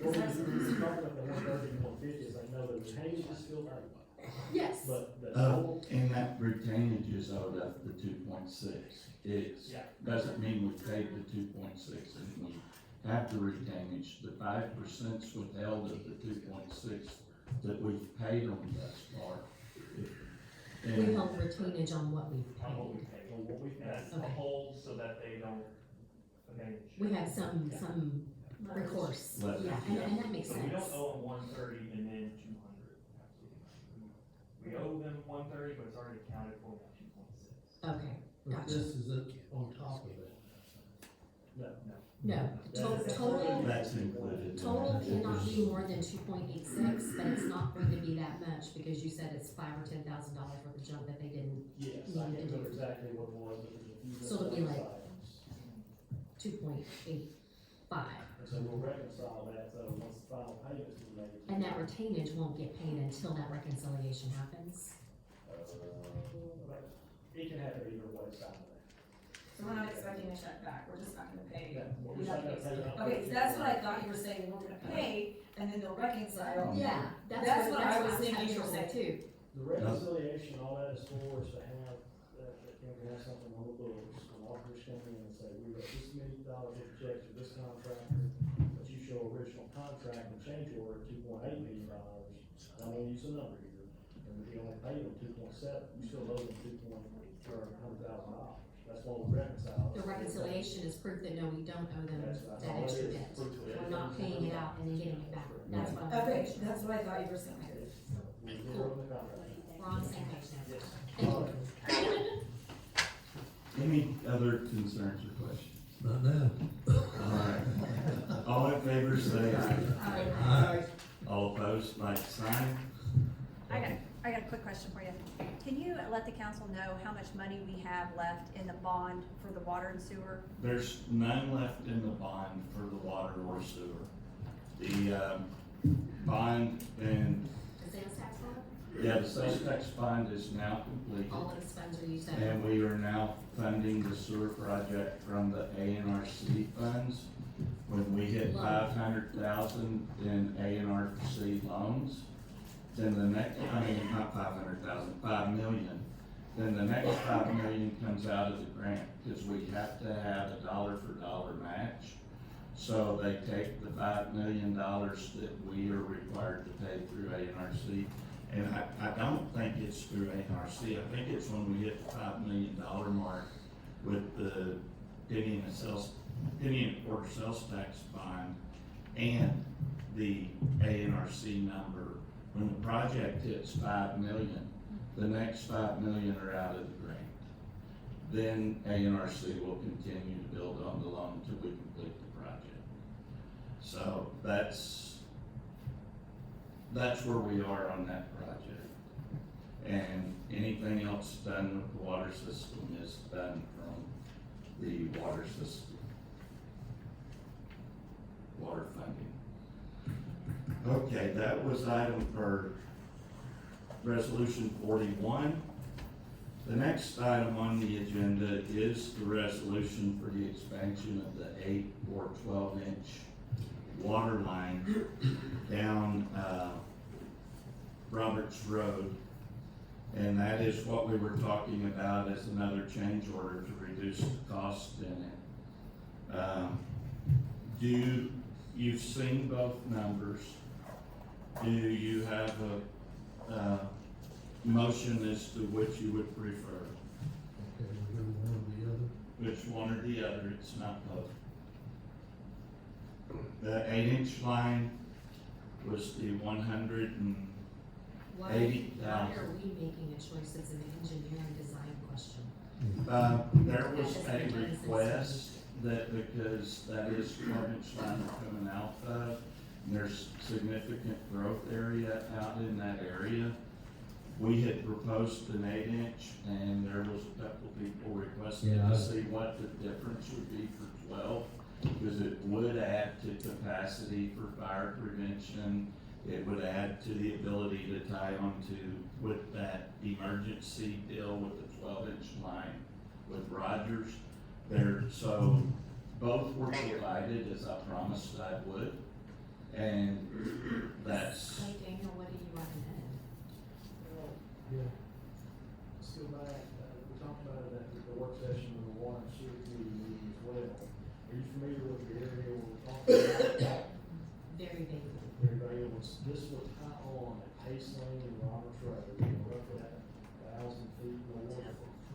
J: What we talking about the 130 and 150 is I know the retainage is still owed,
F: Yes,
J: but the total,
A: And that retainage is owed up to 2.6. It's,
O: Yeah.
A: doesn't mean we paid the 2.6 and we have the retainage. The 5%'s withheld of the 2.6 that we've paid them thus far.
F: we
A: And
F: held retainage on what we've
O: On what we
F: paid.
O: paid.
J: on what we've
O: And
J: had.
O: that's the
F: Okay.
O: hold so that they don't, okay.
F: We had some recourse,
A: Leverage,
F: yeah, and that makes
O: So
F: sense.
O: we don't owe them 130 and then 200. We owe them 130, but it's already accounted for in that 2.6.
F: Okay,
E: But
F: gotcha.
E: this is it on top of it.
J: No,
F: No, total,
A: that's included.
F: total cannot be more than 2.86, but it's not going to be that much, because you said it's $5,000 or $10,000 worth of junk that they didn't,
J: yes, I can't remember exactly what it was, but there's a few.
F: So it'll be like-
J: miscellaneous items.
F: 2.85.
J: And so we'll reconcile that, so once the final payment's been made.
F: And that retainage won't get paid until that reconciliation happens.
J: It can happen either way side of that.
H: So we're not expecting a check back, we're just not gonna pay.
J: Yeah, we're
H: We're
J: just
H: not
J: not gonna
H: gonna-
J: pay.
H: Okay, so that's what I thought you were saying, we're gonna pay, and then they'll reconcile.
F: Yeah,
H: That's what I was thinking
F: having
H: you were
F: trouble
H: saying.
F: too.
J: The reconciliation, all that is for is to have, that you can have something on the books, when auditors come in and say, we got this many dollars of checks for this contractor, but you show original contract and change order $2.8 million, I'm gonna use a number here, and if you only pay them 2.7, you still owe them $100,000. That's what we reconcile.
F: The reconciliation is proof that no, we don't owe them
J: That's
F: that
J: all it
F: extra
J: is.
F: debt.
J: Proof of it.
F: We're not paying it out and then getting it back. That's what I'm.
H: Okay, that's what I thought you were saying.
J: We zero the contract.
F: We're on the same page now.
J: Yes.
F: Thank you.
A: Any other concerns or questions?
E: Not now.
A: Alright. All in favor, say aye.
E: Aye.
A: All opposed, like sign.
N: I got a quick question for you. Can you let the council know how much money we have left in the bond for the water and sewer?
A: There's none left in the bond for the water or sewer. The, bond and,
F: The sales tax bond,
A: yeah, the sales tax bond is now completed.
F: all those funds are used up.
A: And we are now funding the sewer project from the ANRC funds. When we hit
F: Loan.
A: 500,000 in ANRC loans, then the next, I mean, not 500,000, 5 million. Then the next 5 million comes out of the grant, because we have to have a dollar for dollar match. So they take the $5 million that we are required to pay through ANRC. And I don't think it's through ANRC, I think it's when we hit the $5 million mark with the penny and quarter sales tax bond and the ANRC number. When the project hits 5 million, the next 5 million are out of the grant. Then ANRC will continue to build on the loan until we complete the project. So that's where we are on that project. And anything else done with the water system is done from the water system, water funding. Okay, that was item for resolution 41. The next item on the agenda is the resolution for the expansion of the 8 or 12-inch water line down Roberts Road. And that is what we were talking about as another change order to reduce the cost in it. You've seen both numbers. Do you have a motion as to which you would prefer?
E: Okay, we're doing one or the other.
A: Which one or the other, it's not both. The 8-inch line was the 180,000.
F: Why are we making a choice? It's an engineering design question.
A: There was a request that because that is 12-inch line we're coming out of, and there's significant growth area out in that area. We had proposed an 8-inch, and there was a couple people requesting to see what the difference would be for 12, because it would add to capacity for fire prevention. It would add to the ability to tie onto with that emergency deal with the 12-inch line with Rogers there. So both were provided as I promised I would, and that's.
F: Hey Daniel, what do you recommend?
J: Well, yeah, let's go back, we talked about it at the work session of the water and sewer committee meeting as well. Are you familiar with the area we're talking about?
F: Very vaguely.
J: Everybody else, this was out on Pace Lane and Roberts Road, roughly 1,000 feet north,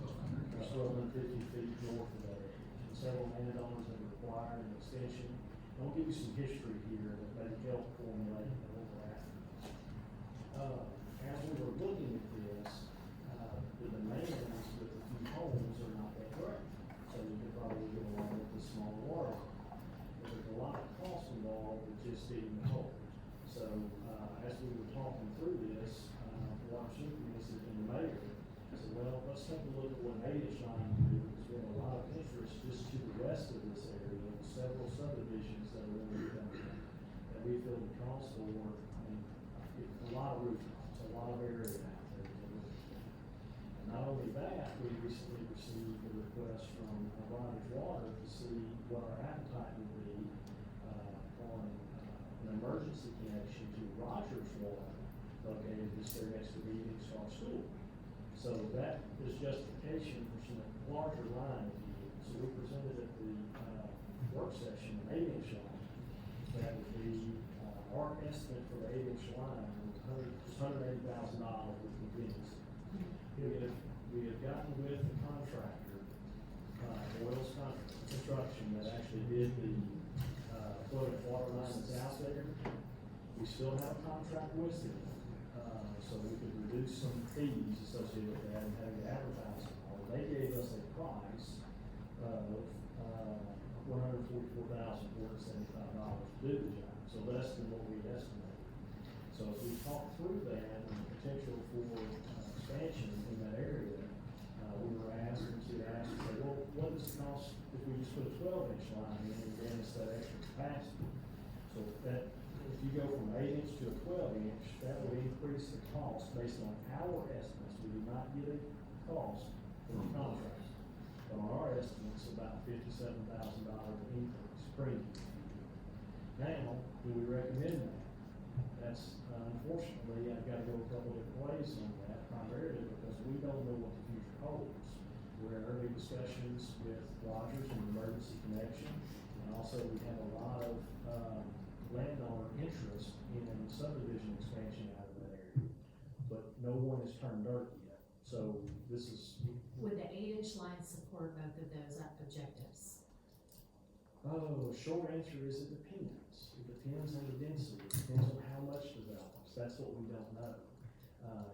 J: or 1,250 feet north of that area. And several landowners have required an extension. I'll give you some history here that may help formulate what we're after. As we were looking at this, the demands with a few homes are not that great. So you could probably get along with the smaller water. But there's a lot of cost involved with just digging the hole. So, as we were talking through this, water sewer committee and the mayor said, well, let's take a look at what an 8-inch line would do, because we have a lot of interest just to the west of this area, several subdivisions that are in the county that we feel the cost for, I mean, a lot of rooftops, a lot of area out there. And not only that, we recently received a request from Rogers Water to see what our appetite would be on an emergency connection to Rogers Water, located just there next to the Evening Star School. So that is justification for some larger line. So we presented at the work session an 8-inch line. That would be our estimate for the 8-inch line was $180,000 with contingency. We have gotten with the contractor, Oils Construction, that actually did the floating water line that's out there. We still have a contract with them, so we could reduce some fees associated with that and having to advertise it all. They gave us a price of $144,475 to do the job, so less than what we estimated. So as we talk through that and the potential for expansion in that area, we were asked, and she asked, said, well, what does it cost if we just put a 12-inch line in and grant us that extra capacity? So that, if you go from 8-inch to a 12-inch, that would increase the cost based on our estimates. We did not get a cost from the contract. But on our estimates, about $57,000 increase premium. Now, do we recommend that? That's, unfortunately, I've got to go a couple different ways on that, primarily because we don't know what the future holds. We're in early discussions with Rogers and Emergency Connection, and also we have a lot of, landowner interest in subdivision expansion out of that area. But no one has turned dirt yet, so this is.
F: Would the 8-inch line support both of those objectives?
J: Oh, short answer is it depends. It depends on the density, it depends on how much develops, that's what we don't know.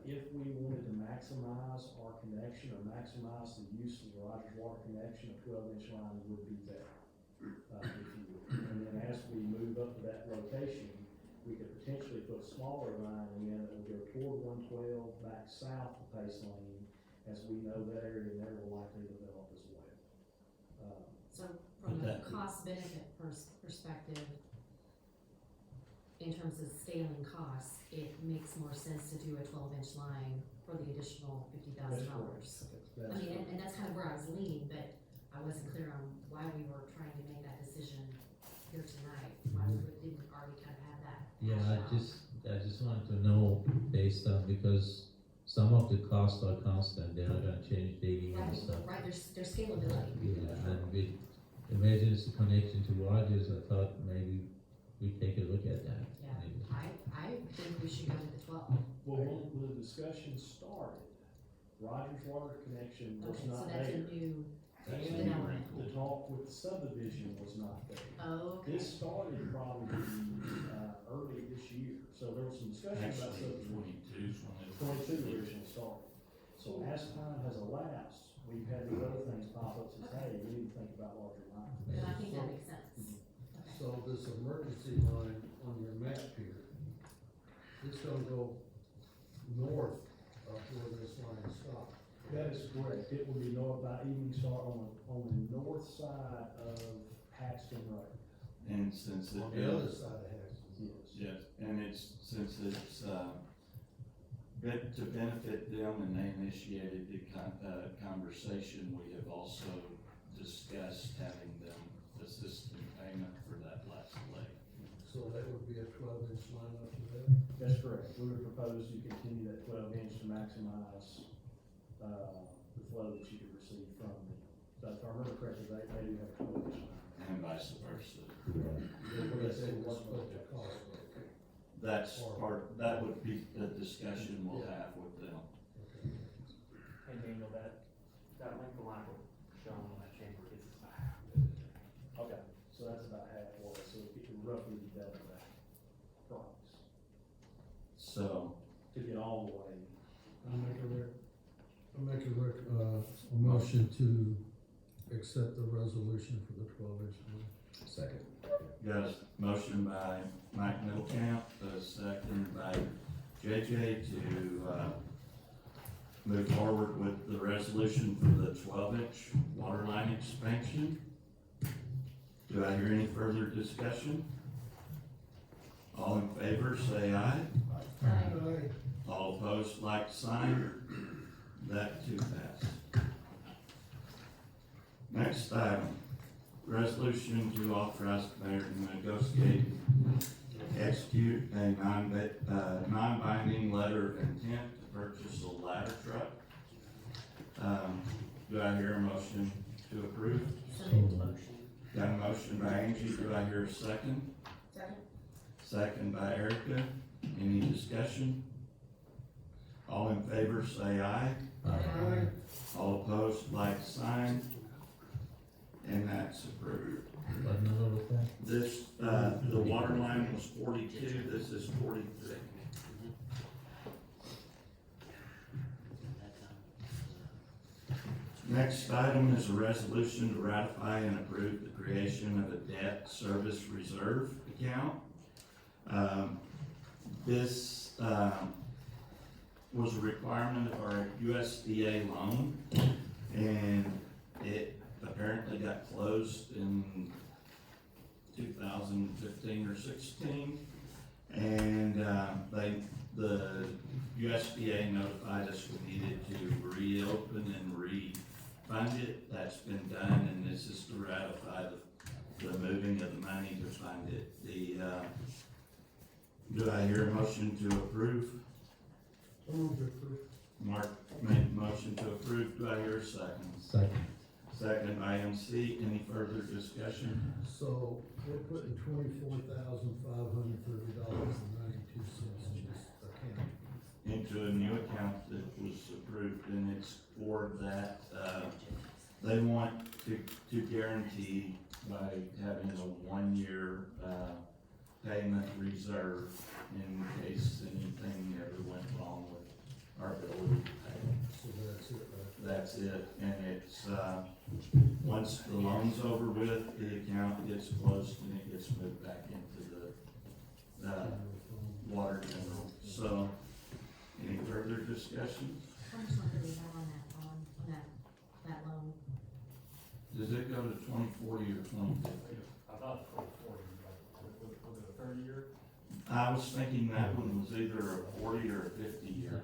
J: If we wanted to maximize our connection or maximize the use of the Rogers Water connection, a 12-inch line would be better, if you would. And then as we move up to that location, we could potentially put a smaller line in that would go toward 112 back south of Pace Lane, as we know that area there will likely develop as well.
F: So from a cost benefit perspective, in terms of scaling costs, it makes more sense to do a 12-inch line for the additional $50,000. I mean, and that's kind of where I was leaning, but I wasn't clear on why we were trying to make that decision here tonight, why we didn't already kind of have that.
L: Yeah,
F: hashed out.
L: I just wanted to know based on, because some of the costs are constant, they're not gonna change daily and stuff.
F: Right, there's scalability.
L: Yeah, and with emergency connection to Rogers, I thought maybe we take a look at that.
F: Yeah,
L: maybe.
F: I think we should go with the 12.
J: Well, when the discussion started, Rogers Water connection was
F: Okay, so
J: not
F: that's a
J: there.
F: new
J: And
F: development.
J: the talk with the subdivision was not there.
F: Oh, okay.
J: This started probably, early this year, so there was some discussion about
I: Actually,
J: subdivision.
I: 22 is when it.
J: 22 originally started. So as time has elapsed, we've had these other things pop up, says, hey, we need to think about larger lines.
F: And I think that makes sense. Okay.
E: So this emergency line on your map here, it's gonna go north of where this line stops.
J: That is correct. It will be north by Evening Star on the north side of Paxton Road.
A: And since it
E: On the other side of Haxton.
J: Yes.
A: yes, and it's, since it's, to benefit them and they initiated the conversation, we have also discussed having them assist in payment for that last leg.
E: So that would be a 12-inch line up to there?
J: That's correct. We would propose you continue that 12-inch to maximize, the flow that you could receive from the, so if I remember correctly, they do have a 12-inch line.
A: And vice versa.
E: They say what's supposed to cost.
A: That's part, that would be the discussion we'll have with them.
O: And Daniel, that length of line shown on that chamber is about half.
J: Okay, so that's about halfway, so it could roughly be double that price
A: So,
J: to get all the way.
E: I make a motion to accept the resolution for the 12-inch line.
K: Second.
A: got a motion by Mike Middlecamp, a second by JJ to, move forward with the resolution for the 12-inch water line expansion. Do I hear any further discussion? All in favor, say aye.
F: Aye.
A: All opposed, like sign. That too passed. Next item, resolution to authorize the mayor to negotiate, execute a non-binding letter of intent to purchase a ladder truck. Do I hear a motion to approve? Got a motion by Angie, do I hear a second?
B: Second.
A: Second by Erica, any discussion? All in favor, say aye.
F: Aye.
A: All opposed, like sign. And that's approved.
L: What number was that?
A: This, the water line was 42, this is 43. Next item is a resolution to ratify and approve the creation of a debt service reserve account. This, was a requirement of our USDA loan, and it apparently got closed in 2015 or 16. And, the USDA notified us we needed to reopen and refund it. That's been done, and this is to ratify the moving of the money to fund it. Do I hear a motion to approve?
M: I'll move to approve.
A: Mark made a motion to approve. Do I hear a second?
L: Second.
A: Second by MC. Any further discussion?
E: So we're putting $24,530.92 in this account.
A: Into a new account that was approved, and it's for that, they want to guarantee by having a 1-year, payment reserve in case anything ever went wrong with our ability to pay.
E: So that's it, right?
A: That's it, and it's, once the loan's over with, the account gets closed and it gets moved back into the, water general. So, any further discussion?
F: How much longer do we have on that bond, on that loan?
A: Does it go to 2040 or 2050?
O: I thought 2040, was it a 30-year?
A: I was thinking that one was either a 40 or a 50 year.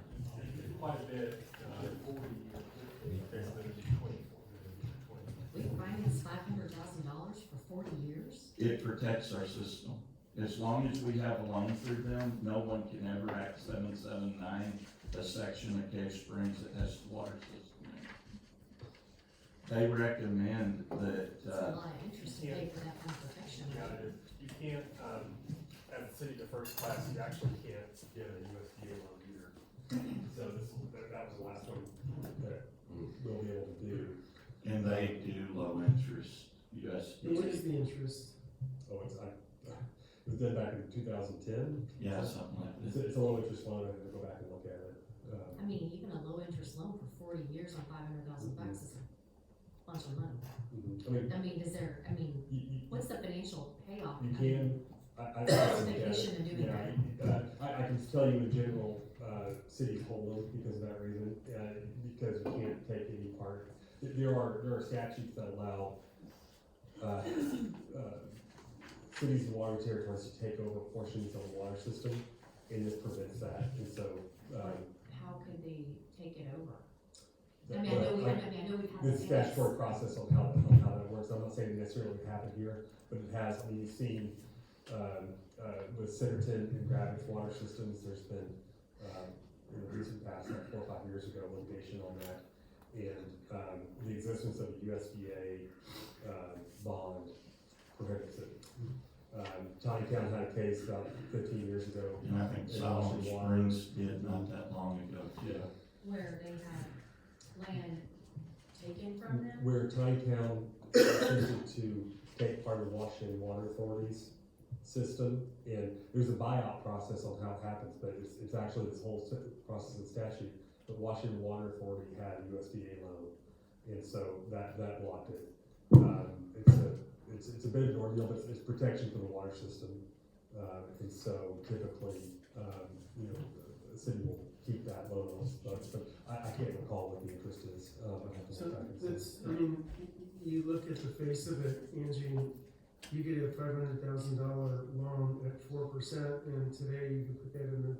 O: Quite a bit, 40 years, basically 2040.
F: We financed $500,000 for 40 years?
A: It protects our system. As long as we have a loan through them, no one can ever Act 779, a section of Cave Springs that has the water system in it. They recommend that,
F: It's a lot of interest to pay for that kind of protection.
O: Yeah, it is. You can't, as a city to first class, you actually can't get a USDA loan either. So that was the last one that we'll be able to do.
A: and they do low interest USDA.
M: And what is the interest?
G: Oh, it was done back in 2010.
A: Yeah, something like
G: It's,
A: that.
G: it's a low interest loan, I have to go back and look at it.
F: I mean, even a low interest loan for 40 years on $500,000 is a bunch of money.
G: I mean,
F: What's the financial payoff?
G: you can, I
F: What's the vacation in doing that?
G: I can tell you in general, cities hold them because of that reason, because you can't take any part. There are statutes that allow, cities and water territories to take over portions of the water system, and this prevents that, and so,
F: How could they take it over?
G: that-
F: I mean, I know we've had
G: the
F: this.
G: statutory process on how that works, I'm not saying it necessarily would happen here, but it has, I mean, you've seen, with Centerton and Gravity's water systems, there's been, in the recent past, like 4 or 5 years ago, litigation on that. And, the existence of a USDA, bond prohibits it. Town had a case about 15 years ago.
A: And I think
G: in
A: Solomon
G: Washington Water.
A: Springs did not that long ago.
G: Yeah.
F: Where they had land taken from them?
G: Where Town attempted to take part of the Washington Water Authority's system, and there's a buyout process on how it happens, but it's actually this whole process in statute. But Washington Water Authority had a USDA loan, and so that blocked it. It's a bit of an ordeal, but it's protection for the water system, and so typically, the city will keep that loan on its books, but I can't recall what the interest is. I have to
M: So
G: look back and see.
M: that's, I mean, you look at the face of it, Angie, you get a $500,000 loan at 4%, and today you could put that in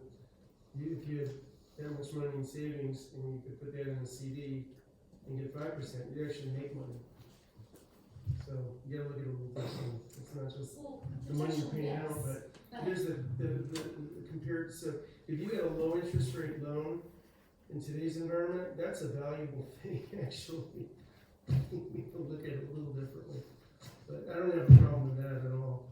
M: if you had that much money in savings, and you could put that in a CD and get 5%, you actually make money. So you gotta look at it a little differently. It's not just the money you're paying out, but here's the compared, so if you get a low interest rate loan in today's environment, that's a valuable thing, actually. People look at it a little differently, but I don't have a problem with that at all.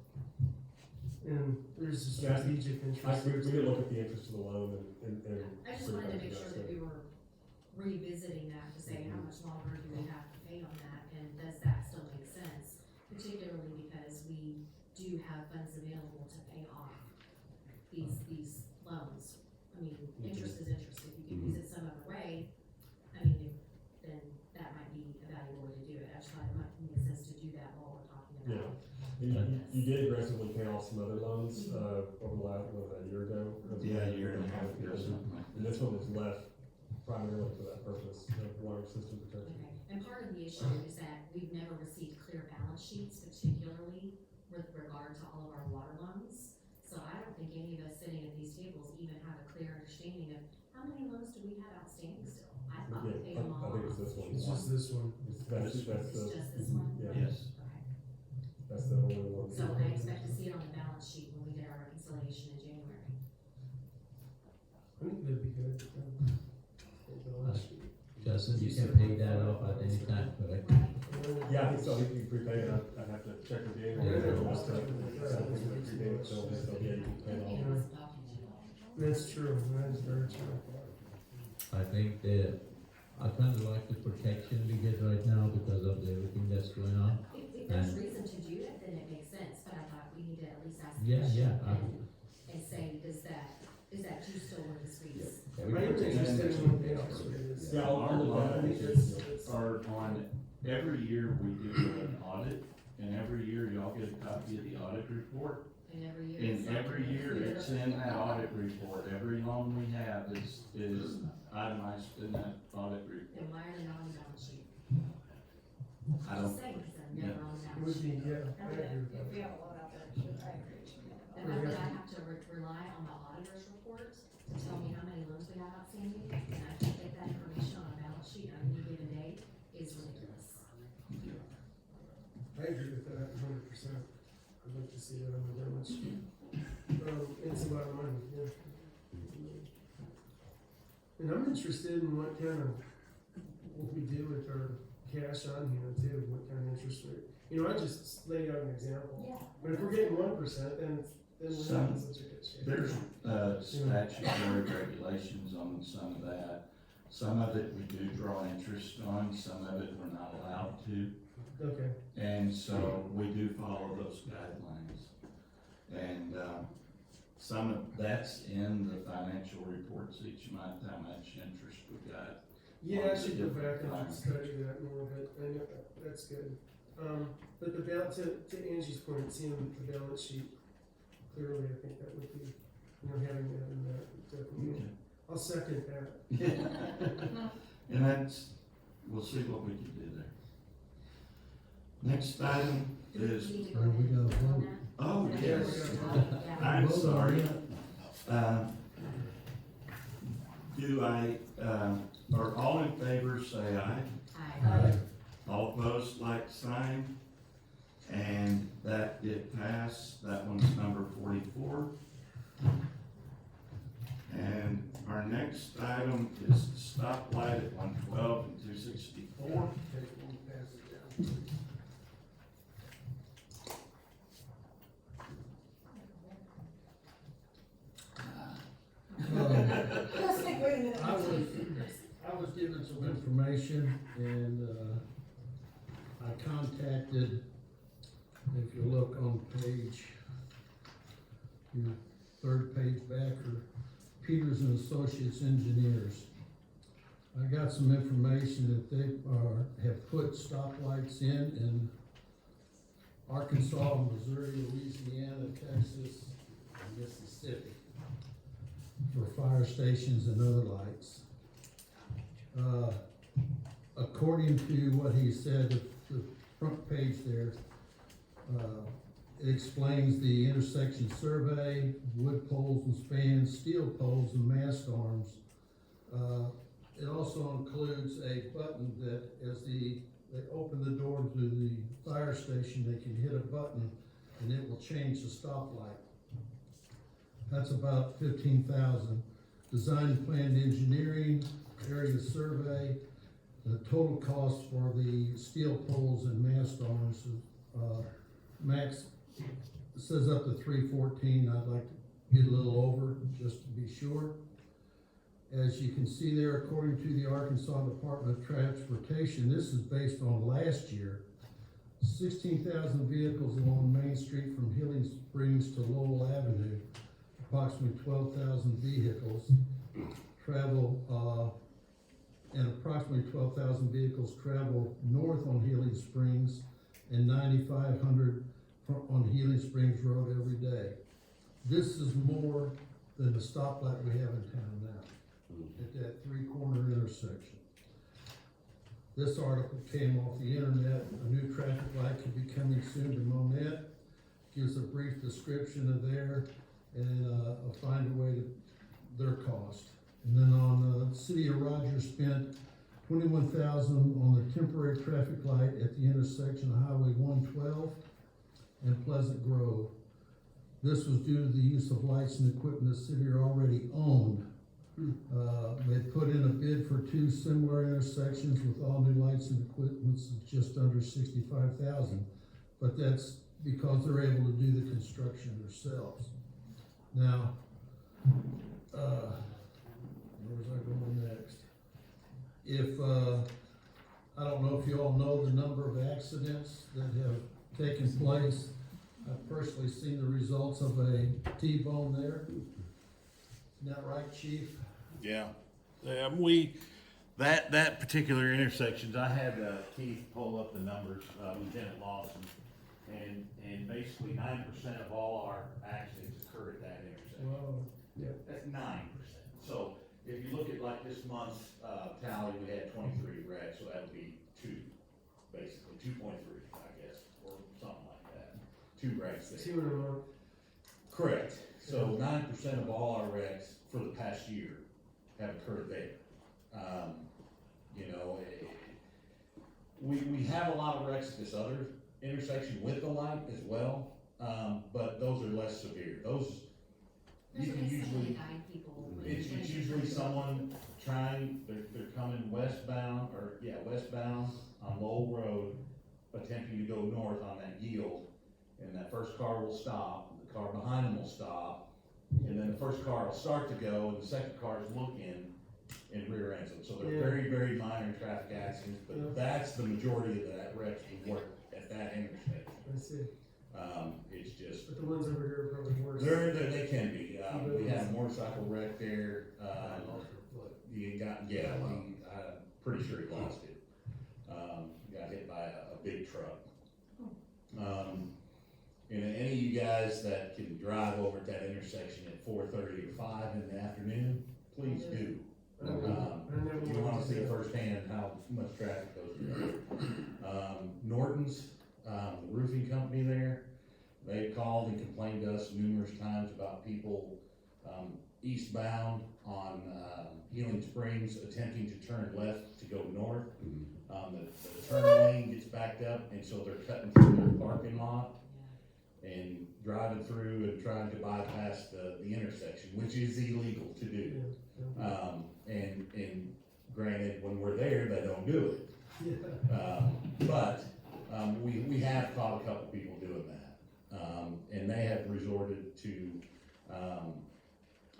M: And there's a strategic interest.
G: We did look at the interest of the loan and.
F: I just wanted to make sure that we were revisiting that to say how much longer do we have to pay on that, and does that still make sense? Particularly because we do have funds available to pay off these loans. I mean, interest is interest, if you can use it some other way, then that might be a valuable way to do it. I just thought it might make sense to do that while we're talking about.
G: You did aggressively pay off some other loans, over the last, a year ago?
A: Yeah, a year and a half ago, something like that.
G: And this one was left primarily for that purpose, of water system protection.
F: Okay, and part of the issue is that we've never received clear balance sheets, particularly with regard to all of our water loans. So I don't think any of us sitting at these tables even have a clear understanding of how many loans do we have outstanding still? I thought we paid them all
G: I think
F: off.
G: it's this one.
M: It's just this one.
G: That's
F: It's
G: the,
F: just this one?
G: yeah,
A: Yes.
F: Okay,
G: that's the only one.
F: so I expect to see it on the balance sheet when we get our reconciliation in January.
M: I think that'd be good.
L: Justin, you can pay that off at any time, correct?
G: Yeah, I think so, he can prepay it, I'd have to check with Diego. Just to- something with prepayment, so yeah, you can pay it off.
M: That's true, that is very true.
L: I think I kind of like the protection we get right now because of everything that's going on.
F: If there's reason to do it, then it makes sense, but I thought we need to at least ask the
L: Yeah,
F: question
L: yeah,
F: and say, is that you still worth the streets?
M: I am interested in what the interest rate is.
G: Yeah,
A: Our
G: look at it.
A: loans
M: It's-
A: are on, every year we do an audit, and every year y'all get a copy of the audit report.
F: And every year.
A: And
F: it's
A: every year
F: clear.
A: it's in that audit report, every loan we have is itemized in that audit report.
F: Then why are they not on the balance sheet?
A: I don't,
F: Just saying, because they're never on the
M: It
F: balance
M: would
F: sheet.
M: be, yeah, I agree with
B: If
M: that.
B: we have a loan out there, it should, I agree, it should be on the
F: Then
B: balance.
F: how would I have to rely on the auditor's report to tell me how many loans we have outstanding? And I can get that information on a balance sheet on any given day is ridiculous.
M: I agree with that 100%. I'd like to see that on the balance sheet. It's a lot of money, yeah. And I'm interested in what we do with our cash on hand too, what kind of interest rate. You know, I just laid out an example.
F: Yeah.
M: But if we're getting 1%, then we're not in such a good shape.
A: there's, statutory regulations on some of that. Some of it we do draw interest on, some of it we're not allowed to.
M: Okay,
A: And so we do follow those guidelines. And, some of that's in the financial reports each month, how much interest we got.
M: yeah, I should go back and study that more, but I know that's good. But the balance, to Angie's point, seeing the balance sheet clearly, I think that would be, having that in there, definitely.
A: Okay.
M: I'll second that.
A: And that's, we'll see what we can do there. Next item
F: Do we
A: is,
F: need to go
E: Are
F: ahead
E: we
F: and
E: gonna
F: vote on
E: vote?
F: that?
A: oh,
M: Yeah,
A: yes,
F: Yeah.
A: I'm
E: Vote on
A: sorry.
E: that.
A: Do I, are all in favor, say aye.
F: Aye.
A: All opposed, like sign. And that did pass, that one's number 44. And our next item is the stoplight at 112 and 264.
D: Okay, we'll pass it down.
B: Let's think, wait a minute.
E: I was given some information and, I contacted, if you look on page, third page back, or Peters and Associates Engineers. I got some information that they have put stoplights in Arkansas, Missouri, Louisiana, Texas, and Mississippi for fire stations and other lights. According to what he said, the front page there, it explains the intersection survey, wood poles and spans, steel poles and mast arms. It also includes a button that as they open the door to the fire station, they can hit a button and it will change the stoplight. That's about 15,000. Design and planned engineering, area survey, the total cost for the steel poles and mast arms, max, it says up to 314, I'd like to get a little over, just to be sure. As you can see there, according to the Arkansas Department of Transportation, this is based on last year, 16,000 vehicles along Main Street from Healing Springs to Lowell Avenue, approximately 12,000 vehicles travel, and approximately 12,000 vehicles travel north on Healing Springs and 9,500 on Healing Springs Road every day. This is more than the stoplight we have in town now. at that three-corner intersection. This article came off the internet. A new traffic light could be coming soon to Monette. Gives a brief description of there and a find a way to their cost. And then on City of Rogers spent $21,000 on their temporary traffic light at the intersection of Highway 112 and Pleasant Grove. This was due to the use of lights and equipment the city already owned. They put in a bid for two similar intersections with all new lights and equipment, just under $65,000. But that's because they're able to do the construction themselves. Now, where was I going next? If, I don't know if you all know the number of accidents that have taken place. I've personally seen the results of a T-bone there. Isn't that right, Chief?
I: Yeah, that particular intersections, I had Keith pull up the numbers, Lieutenant Lawson, and basically 9% of all our accidents occur at that intersection.
M: Wow.
I: That's 9%. So if you look at like this month's tally, we had 23 wrecks, so that would be 2.3, I guess, or something like that. 2 wrecks there.
M: 2 in a month.
I: Correct. So 9% of all our wrecks for the past year have occurred there. You know, we have a lot of wrecks at this other intersection with the light as well, but those are less severe. Those, you can usually, it's usually someone trying, they're coming westbound on Lowell Road, attempting to go north on that yield, and that first car will stop, the car behind them will stop, and then the first car will start to go, and the second car is looking and rear ends them. So they're very, very minor traffic accidents, but that's the majority of that wrecks we work at that intersection.
M: I see.
I: It's just,
M: But the ones over here are probably worse.
I: they can be. We had a motorcycle wreck there. You got, I'm pretty sure he lost it. Got hit by a big truck. And any of you guys that can drive over at that intersection at 4:30 or 5 in the afternoon, please do. You wanna see firsthand how much traffic goes through. Norton's, the roofing company there, they called and complained to us numerous times about people, eastbound on, Healing Springs attempting to turn left to go north. The turn lane gets backed up, and so they're cutting through their parking lot and driving through and trying to bypass the intersection, which is illegal to do. And granted, when we're there, they don't do it. But we have caught a couple people doing that. And they have resorted to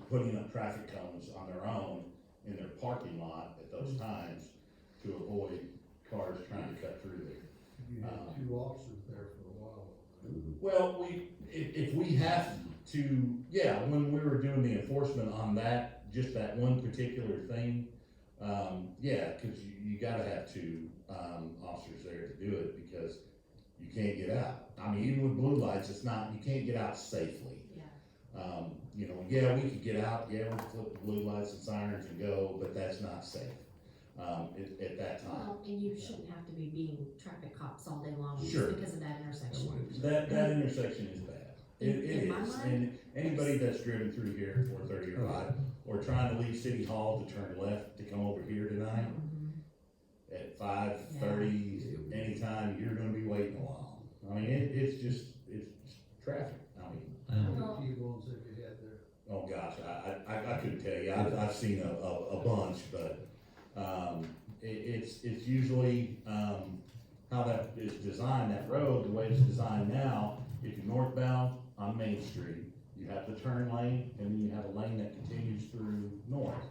I: putting up traffic cones on their own in their parking lot at those times to avoid cars trying to cut through there.
E: You had 2 officers there for a while.
I: Well, if we have to, when we were doing the enforcement on that, just that one particular thing, cause you gotta have 2 officers there to do it because you can't get out. I mean, even with blue lights, you can't get out safely. You know, we could get out, we could flip the blue lights and sirens and go, but that's not safe, at that time.
F: Well, and you shouldn't have to be being traffic cops all day long
I: Sure.
F: just because of that intersection.
I: That intersection is bad. It
F: In my
I: is,
F: mind,
I: and anybody that's driven through here at 4:30 or 5, or trying to leave City Hall to turn left to come over here tonight, at 5:30, anytime, you're gonna be waiting a while. I mean, it's traffic, I mean.
E: How many T-bones have you had there?
I: Oh gosh, I couldn't tell you, I've seen a bunch, but, it's usually, how that is designed, that road, the way it's designed now, if you're northbound on Main Street, you have the turn lane, and then you have a lane that continues through north.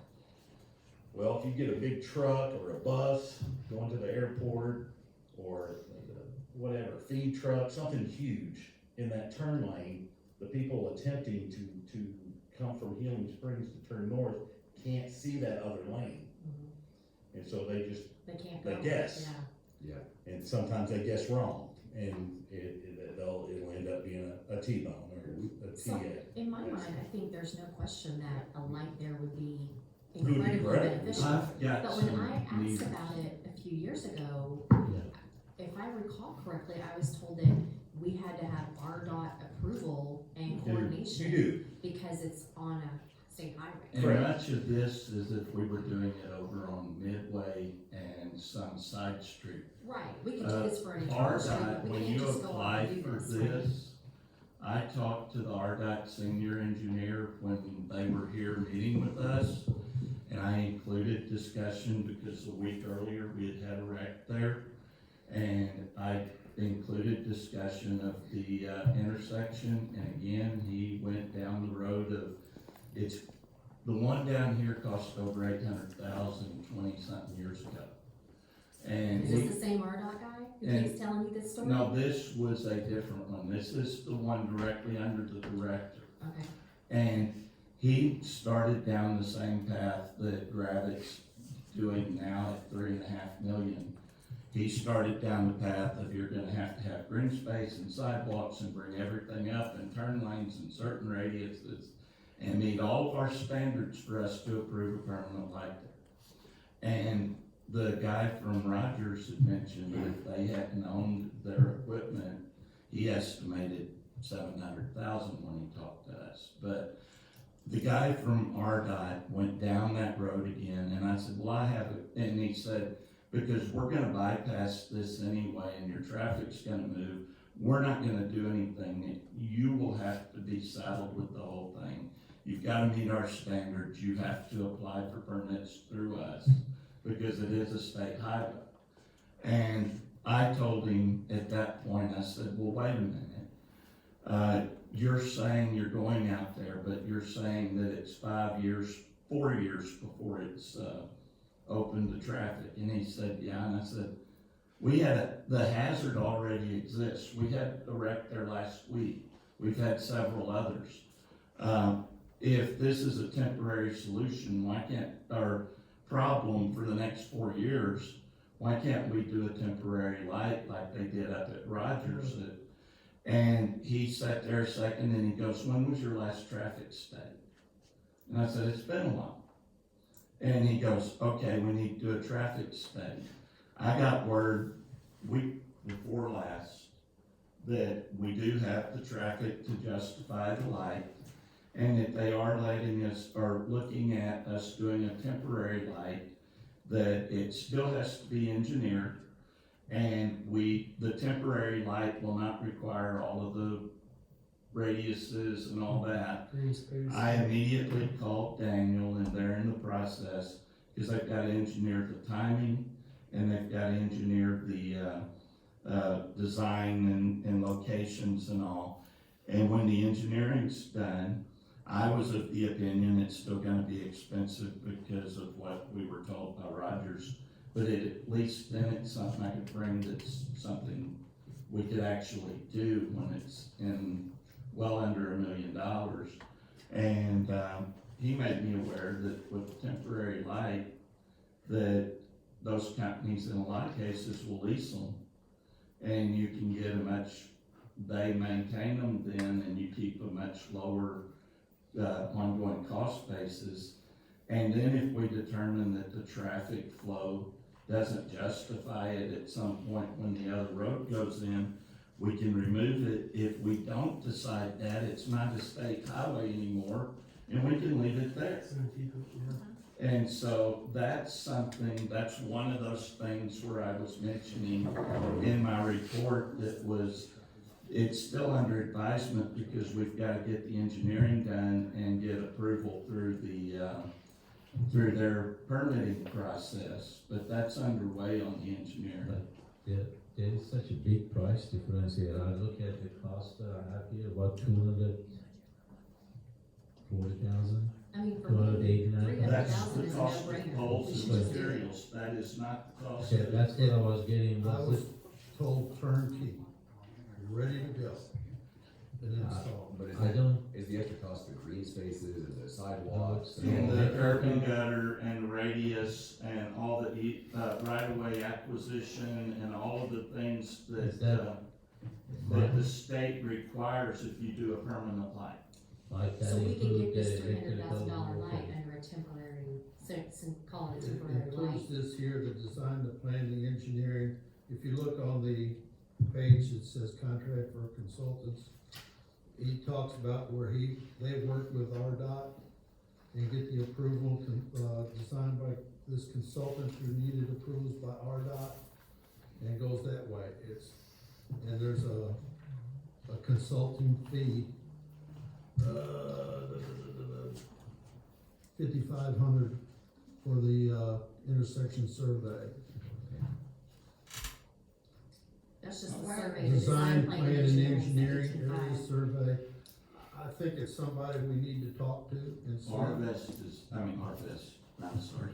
I: Well, if you get a big truck or a bus going to the airport, or whatever, feed truck, something huge in that turn lane, the people attempting to come from Healing Springs to turn north can't see that other lane. And so they
F: can't go.
I: guess.
F: Yeah.
I: And sometimes they guess wrong, and it'll end up being a T-bone or a
F: So,
I: TA.
F: in my mind, I think there's no question that a light there would be
I: Who would be
F: incredibly
I: correct?
F: beneficial.
A: I've got
F: But when
A: some
F: I
A: needs.
F: asked about it a few years ago,
L: Yeah.
F: if I recall correctly, I was told that we had to have RDOT approval and
I: You
F: coordination
I: do.
F: because it's on a state highway.
A: And
I: Correct.
A: much of this is if we were doing it over on Midway and some side street.
F: Right, we could do this for an entire street,
A: RDOT,
F: but we
A: when
F: can't
A: you
F: just go
A: apply
F: out and do
A: for
F: this. right?
A: this, I talked to the RDOT senior engineer when they were here meeting with us. And I included discussion because a week earlier we had had a wreck there. And I included discussion of the intersection. And again, he went down the road of, it's, the one down here cost over 800,000 20-something years ago. And
F: Is
A: he,
F: this the same RDOT guy who
A: and-
F: keeps telling you this story?
A: no, this was a different one. This is the one directly under the director.
F: Okay,
A: And he started down the same path that Gravit's doing now at 3.5 million. He started down the path of you're gonna have to have green space and sidewalks and bring everything up and turn lanes and certain radiuses and meet all of our standards for us to approve a permanent light there. And the guy from Rogers had mentioned that if they hadn't owned their equipment, he estimated 700,000 when he talked to us. But the guy from RDOT went down that road again, and I said, well, I have it, and he said, because we're gonna bypass this anyway, and your traffic's gonna move, we're not gonna do anything, you will have to be saddled with the whole thing. You've gotta meet our standards, you have to apply for permits through us, because it is a state highway. And I told him at that point, I said, well, wait a minute. You're saying you're going out there, but you're saying that it's 4 years before it's, open to traffic. And he said, yeah, and I said, the hazard already exists. We had a wreck there last week. We've had several others. If this is a temporary solution, why can't, or problem for the next 4 years, why can't we do a temporary light like they did up at Rogers? And he sat there a second and he goes, when was your last traffic study? And I said, it's been a while. And he goes, okay, we need to do a traffic study. I got word week before last that we do have the traffic to justify the light and that they are letting us, or looking at us doing a temporary light, that it still has to be engineered. And the temporary light will not require all of the radiuses and all that.
M: Green space.
A: I immediately called Daniel and they're in the process, because they've got to engineer the timing and they've got to engineer the design and locations and all. And when the engineering's done, I was of the opinion it's still gonna be expensive because of what we were told by Rogers. But at least then it's something I could bring that's something we could actually do when it's in well under $1 million. And he made me aware that with temporary light, that those companies in a lot of cases will lease them. And you can get they maintain them then and you keep a much lower ongoing cost basis. And then if we determine that the traffic flow doesn't justify it at some point when the other road goes in, we can remove it. If we don't decide that, it's not a state highway anymore, and we can leave it there. And so that's one of those things where I was mentioning in my report it's still under advisement because we've got to get the engineering done and get approval through their permitting process, but that's underway on the engineering.
L: There is such a big price difference here. I look at the cost I have here, about 240,000.
F: I mean, for
L: Well,
F: me,
L: they-
A: That's
F: 300,000
A: the
F: is a
A: cost of
F: no-brainer.
A: poles
F: We
A: and
F: should just do it.
A: materials, that is not the cost
L: Okay,
A: of.
L: that's what I was getting,
E: I
L: but
E: was told turnkey, ready to go. And install.
K: But is
L: I
K: that,
L: don't,
K: is the extra cost the green spaces, is it sidewalks?
A: And the curb and gutter and radius and all the right-of-way acquisition and all of the things
L: Is
A: that
L: that-
A: the state requires if you do a permanent light.
L: like that
F: So we can get
L: include
F: this
L: the
F: $300,000
L: electrical.
F: light under a temporary call it a
E: It
F: temporary
E: includes
F: light.
E: this here, the design, the planning, engineering. If you look on the page, it says contract for consultants. He talks about where they work with RDOT and get the approval, designed by this consultant who needed approvals by RDOT, and it goes that way. And there's a consulting fee, $5,500 for the, intersection survey.
F: That's just the survey. the
E: Design, plan, and engineering,
F: is
E: area
F: 18.5.
E: survey. I think it's somebody we need to talk to and see.
A: I'm sorry,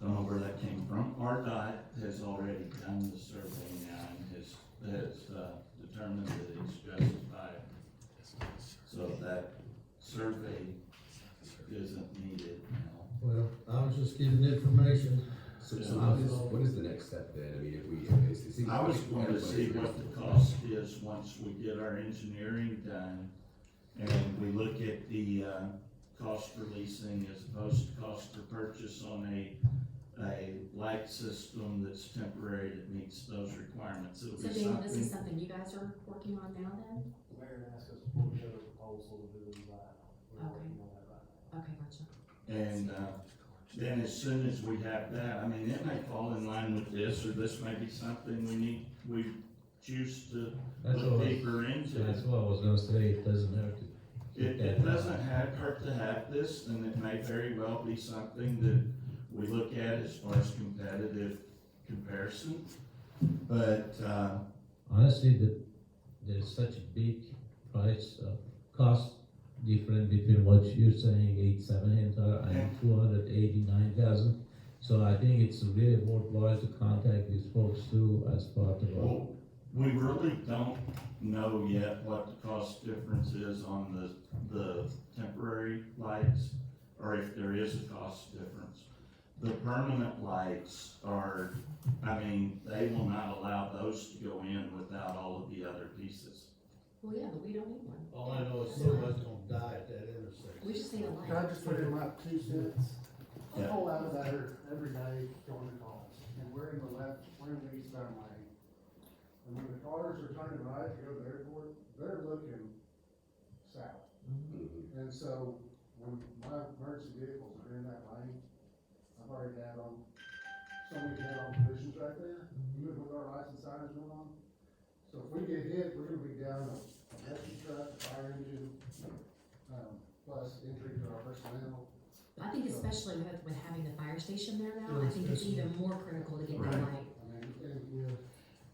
A: don't know where that came from. RDOT has already done the survey now and has determined that it's justified. So that survey isn't needed now.
E: Well, I was just giving information.
K: So what is the next step then? I mean, if we, it seems
A: I was
K: like
A: going to see
K: everybody's
A: what the cost is once we get our engineering done. And we look at the, cost for leasing as opposed to cost for purchase on a light system that's temporary that meets those requirements. It'll
F: So
A: be
F: Daniel, this is
A: something,
F: something you guys are working on now then?
J: The mayor asked us to put together a proposal to do the design. We're
F: Okay.
J: working on that right now.
F: Okay, gotcha.
A: and, then as soon as we have that, I mean, it may fall in line with this, or this may be something we choose to
L: That's
A: look
L: what,
A: deeper into.
L: that's what I was gonna say, it doesn't hurt to.
A: It doesn't hurt to have this, and it may very well be something that we look at as far as competitive comparison. But,
L: Honestly, there's such a big price, cost difference between what you're saying, 8,700 and 289,000. So I think it's really worthwhile to contact these folks too as part of our.
A: well, we really don't know yet what the cost difference is on the temporary lights, or if there is a cost difference. The permanent lights are, I mean, they will not allow those to go in without all of the other pieces.
F: Well, yeah, but we don't need one.
E: All I know is somebody's gonna die at that intersection.
F: We just need a light.
J: Can I just put in my 2 cents? I
A: Yeah.
J: pull out of there every day going to calls, and we're in the eastbound lane. And when the cars are turning right to go to the airport, they're looking south.
K: Mhm.
J: And so, when my emergency vehicles are in that lane, I've already had on, so many head-on collisions right there, even with our license signs going on. So if we get hit, we're gonna be down a rescue truck, a fire engine, plus injury to our personnel.
F: I think especially with having the fire station there now, I think it's even more critical to get that
A: Right.
F: light.
J: I mean, and,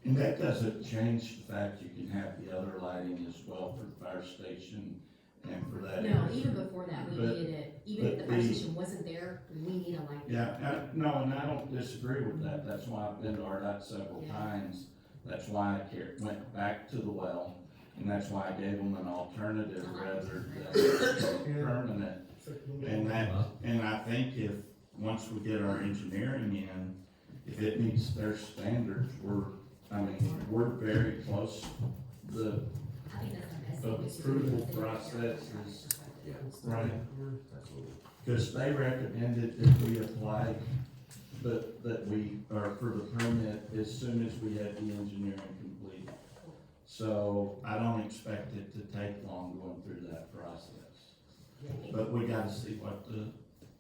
A: And that doesn't change the fact you can have the other lighting as well for the fire station and for that.
F: No,
A: area.
F: even before that, we
A: But-
F: needed it, even if
A: but
F: the fire
A: the-
F: station wasn't there, we need a light.
A: Yeah, no, and I don't disagree with that, that's why I've been to RDOT several
F: Yeah.
A: times. That's why I went back to the well, and that's why I gave them an alternative rather than permanent. And I think once we get our engineering in, if it meets their standards, we're very close. The
F: I think that's the best thing we should do.
A: approval process is,
K: Yeah,
A: right,
K: absolutely.
A: because they recommended that we apply, but that we are for the permit as soon as we had the engineering complete. So I don't expect it to take long going through that process. But we gotta see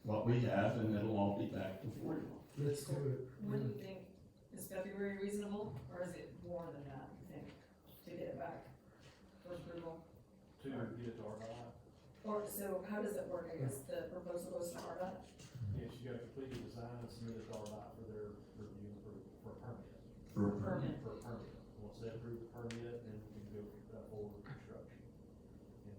A: what we have, and it'll all be back before you.
M: Let's do it.
B: What do you think? Is February reasonable, or is it more than that, you think, to get it back for approval?
J: To get it to RDOT,
B: Or, so how does it work? I guess the proposal goes to RDOT?
J: yes, you gotta complete the design and submit it to RDOT for their review for a permit.
A: For a permit.
J: For a permit. Once they approve the permit, then we can go forward with construction. And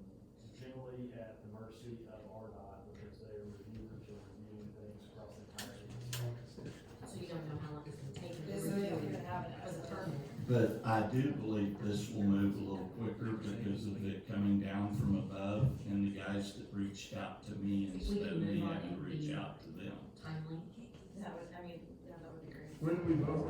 J: generally at the mercy of RDOT, because they are reviewers or reviewing things across the entire state.
F: So you don't know how long it's gonna take them
B: Is
F: to
B: they don't
F: review
B: even have an
F: for the
B: estimate?
F: permit.
A: But I do believe this will move a little quicker because of it coming down from above and the guys that reached out to me instead of me having to reach out to them.
F: Timely.
B: That would, I mean, yeah, that would be great.
M: When do we vote?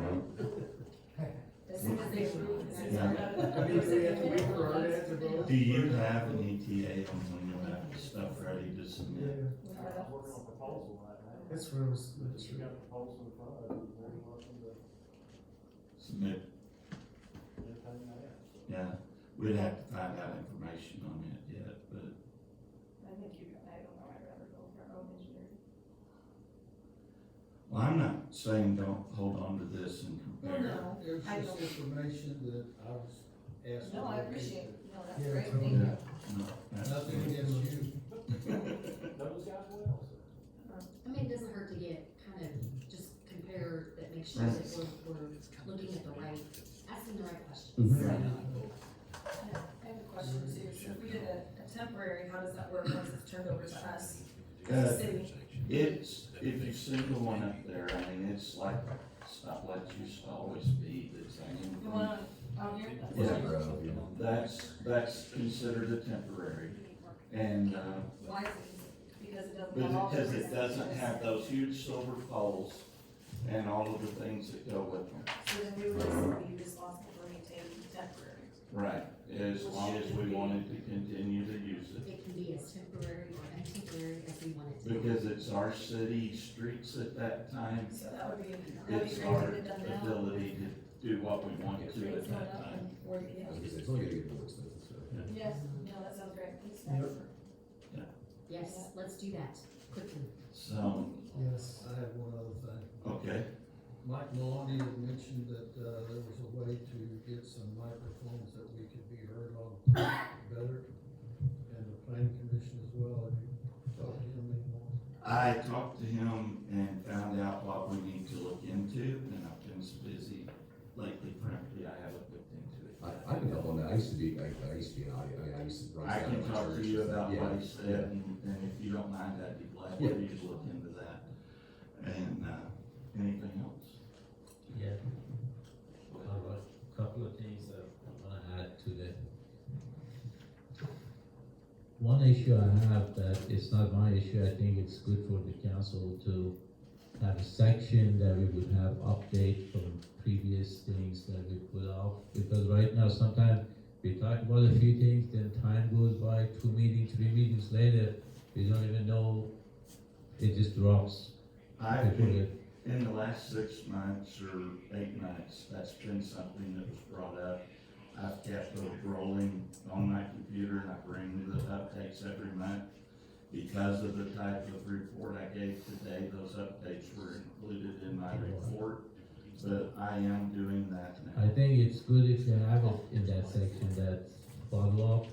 B: As soon as they approve, as soon as
A: Yeah.
B: RDOT.
M: I mean, do we have to wait for RDOT to vote?
A: Do you have an ETA on when you'll have the stuff ready to
M: Yeah,
A: submit.
J: I'm working on a proposal right now.
M: that's what I was,
J: If you got a proposal in front of you, you're very welcome to
A: Submit,
J: entertain that.
A: yeah, we'd have to find out information on it yet, but
B: I think I don't know, I'd rather go for our own engineering.
A: well, I'm not saying don't hold on to this and compare.
B: No,
E: It was
B: I
E: just
B: don't.
E: information that I was asked.
B: No,
E: to
B: I
E: look
B: appreciate,
E: into.
B: no, that's
M: Yeah,
B: great,
M: totally.
B: thank you.
A: Yeah, no, that's-
E: Nothing against you.
J: Those guys well, so.
F: I mean, it doesn't hurt to get kind of just compare that, make sure that we're looking at the right, asking the right questions.
A: Mm-hmm.
B: I have a question too, so if we did a temporary, how does that work once it's turned over to us?
A: Uh,
B: As a city?
A: It's, if you send the one up there, I mean, it's like stoplights used to always be, that's hanging
B: The
A: from.
B: one out here? That's
A: Yeah,
B: fine.
K: Grove, you know.
A: that's considered a temporary, and,
B: Why is it, because it doesn't have all the.
A: because it doesn't have those huge silver poles and all of the things that go with them.
B: So then we would just be responsible for maintaining temporary.
A: Right, as long as we wanted to continue to use it,
F: It can be as temporary or untemporary as we want it to be.
A: because it's our city streets at that time,
B: So that would be, that'd be
A: it's
B: great
A: our
B: to get done now.
A: ability to do what we want to at
B: Rates going
A: that
B: up
A: time.
B: and, or, yeah.
K: I was gonna say, it's only gonna get more expensive, so.
B: Yes, no, that sounds great, thanks.
M: Yep.
F: Yes, let's do that quickly.
A: So,
M: yes.
E: I have one other thing.
A: okay,
E: Mike Maloney had mentioned that, there was a way to get some microphones that we could be heard on better, and the planning commission as well. Have you talked to him anymore?
A: I talked to him and found out what we need to look into, and I've been so busy lately, frankly, I haven't looked into it.
K: I can help on that. I used to be an audio, I used to run.
A: I can
K: sound at
A: talk to
K: church.
A: you about
K: Yeah,
A: what he said,
K: yeah.
A: and if you don't mind, I'd be glad
K: Yeah.
A: for you to look into that. And, anything else?
L: Yeah. All right, couple of things that I wanna add to the. One issue I have that it's not my issue, I think it's good for the council to have a section that we would have update from previous things that we put off. Because right now, sometimes we talk about a few things, then time goes by, 2 meetings, 3 meetings later, we don't even know, it just drops.
A: I've been, in the last 6 months or 8 months, that's been something that was brought up. I've kept those rolling on my computer, and I bring the updates every month. Because of the type of report I gave today, those updates were included in my report, but I am doing that now.
L: I think it's good if you have it in that section, that follow up.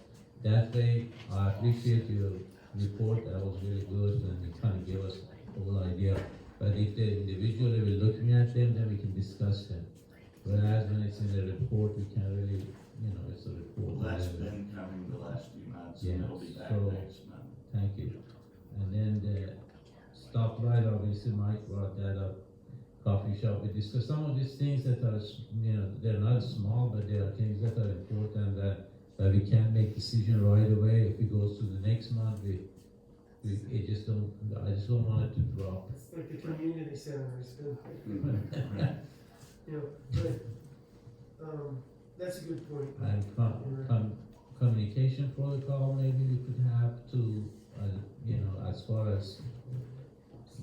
L: That way, I appreciate your report, that was really good, and you kind of give us a whole idea. But if they're individually, we're looking at them, then we can discuss them. Whereas when it's in the report, we can't really, it's a report.
A: Well, that's
L: whatever.
A: been coming the last few months,
L: Yeah,
A: and it'll be back
L: so-
A: next month.
L: Thank you. And then the stoplight, obviously Mike brought that up, coffee shop, we discussed some of these things that are, they're not small, but they are things that are important that we can't make decision right away. If it goes to the next month, I just don't want it to drop.
M: It's like the community center has been,
A: Right.
M: but, that's a good point.
L: And communication protocol, maybe we could have to, as far as,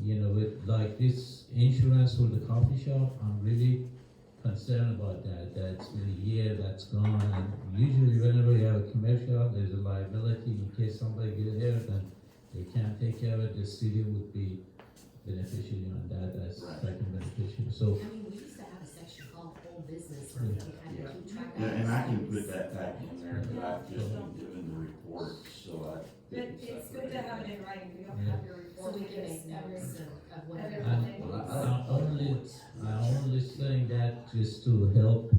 L: with like this insurance for the coffee shop, I'm really concerned about that. That's been a year that's gone, and usually whenever you have a commercial, there's a liability in case somebody gets hurt and they can't take care of it, the city would be beneficiary on that, as
A: Right.
L: second beneficiary, so.
F: I mean, we used to have a section called whole business where we could kind of keep track of.
A: Yeah, and I can
F: things.
A: put that back in there, but I've just been given the report, so I didn't
B: It's good
A: separate
B: to have
A: that.
B: it in writing, we don't
L: Yeah.
B: have your
F: So
B: report,
F: we
B: we
F: can
B: just,
F: make notes of what.
B: everything.
L: I'm only saying that just to help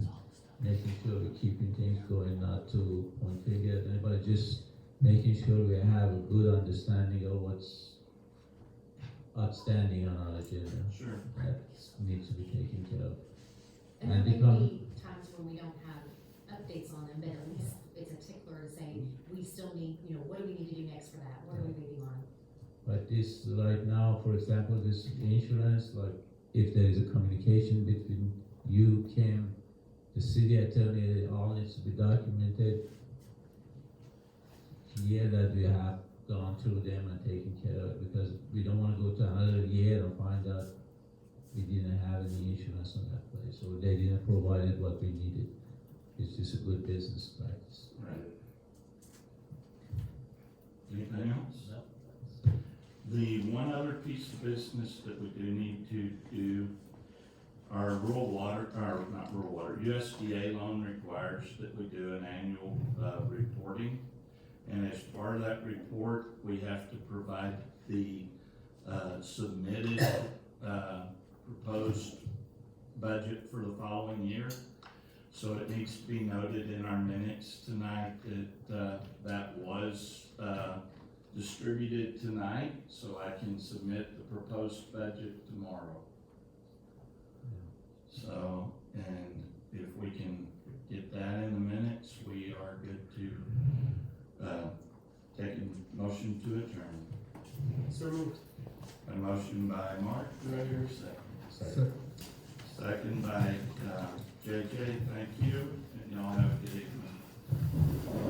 L: making sure we're keeping things going, not to point finger at anybody, just making sure we have a good understanding of what's outstanding on our agenda.
A: Sure.
L: That needs to be taken care of.
F: And
L: And
F: there
L: become-
F: may be times when we don't have updates on them, but at least it's a tickler to say, we still need, what do we need to do next for that? What are we waiting on?
L: But this, right now, for example, this insurance, like, if there is a communication between you, Kim, the city attorney, it all needs to be documented. Here that we have gone through them and taken care of it, because we don't wanna go to another year and find out we didn't have any insurance on that place, or they didn't provide what we needed. It's just a good business practice.
A: Right. Anything else?
J: No.
A: The one other piece of business that we do need to do, our rural water, or not rural water, USDA loan requires that we do an annual, reporting. And as part of that report, we have to provide the, submitted, proposed budget for the following year. So it needs to be noted in our minutes tonight that, that was, distributed tonight, so I can submit the proposed budget tomorrow. So, and if we can get that in the minutes, we are good to, take a motion to adjourn.
M: So moved.
A: A motion by Mark, do I hear a second? Second by, JJ, thank you, and y'all have a good evening.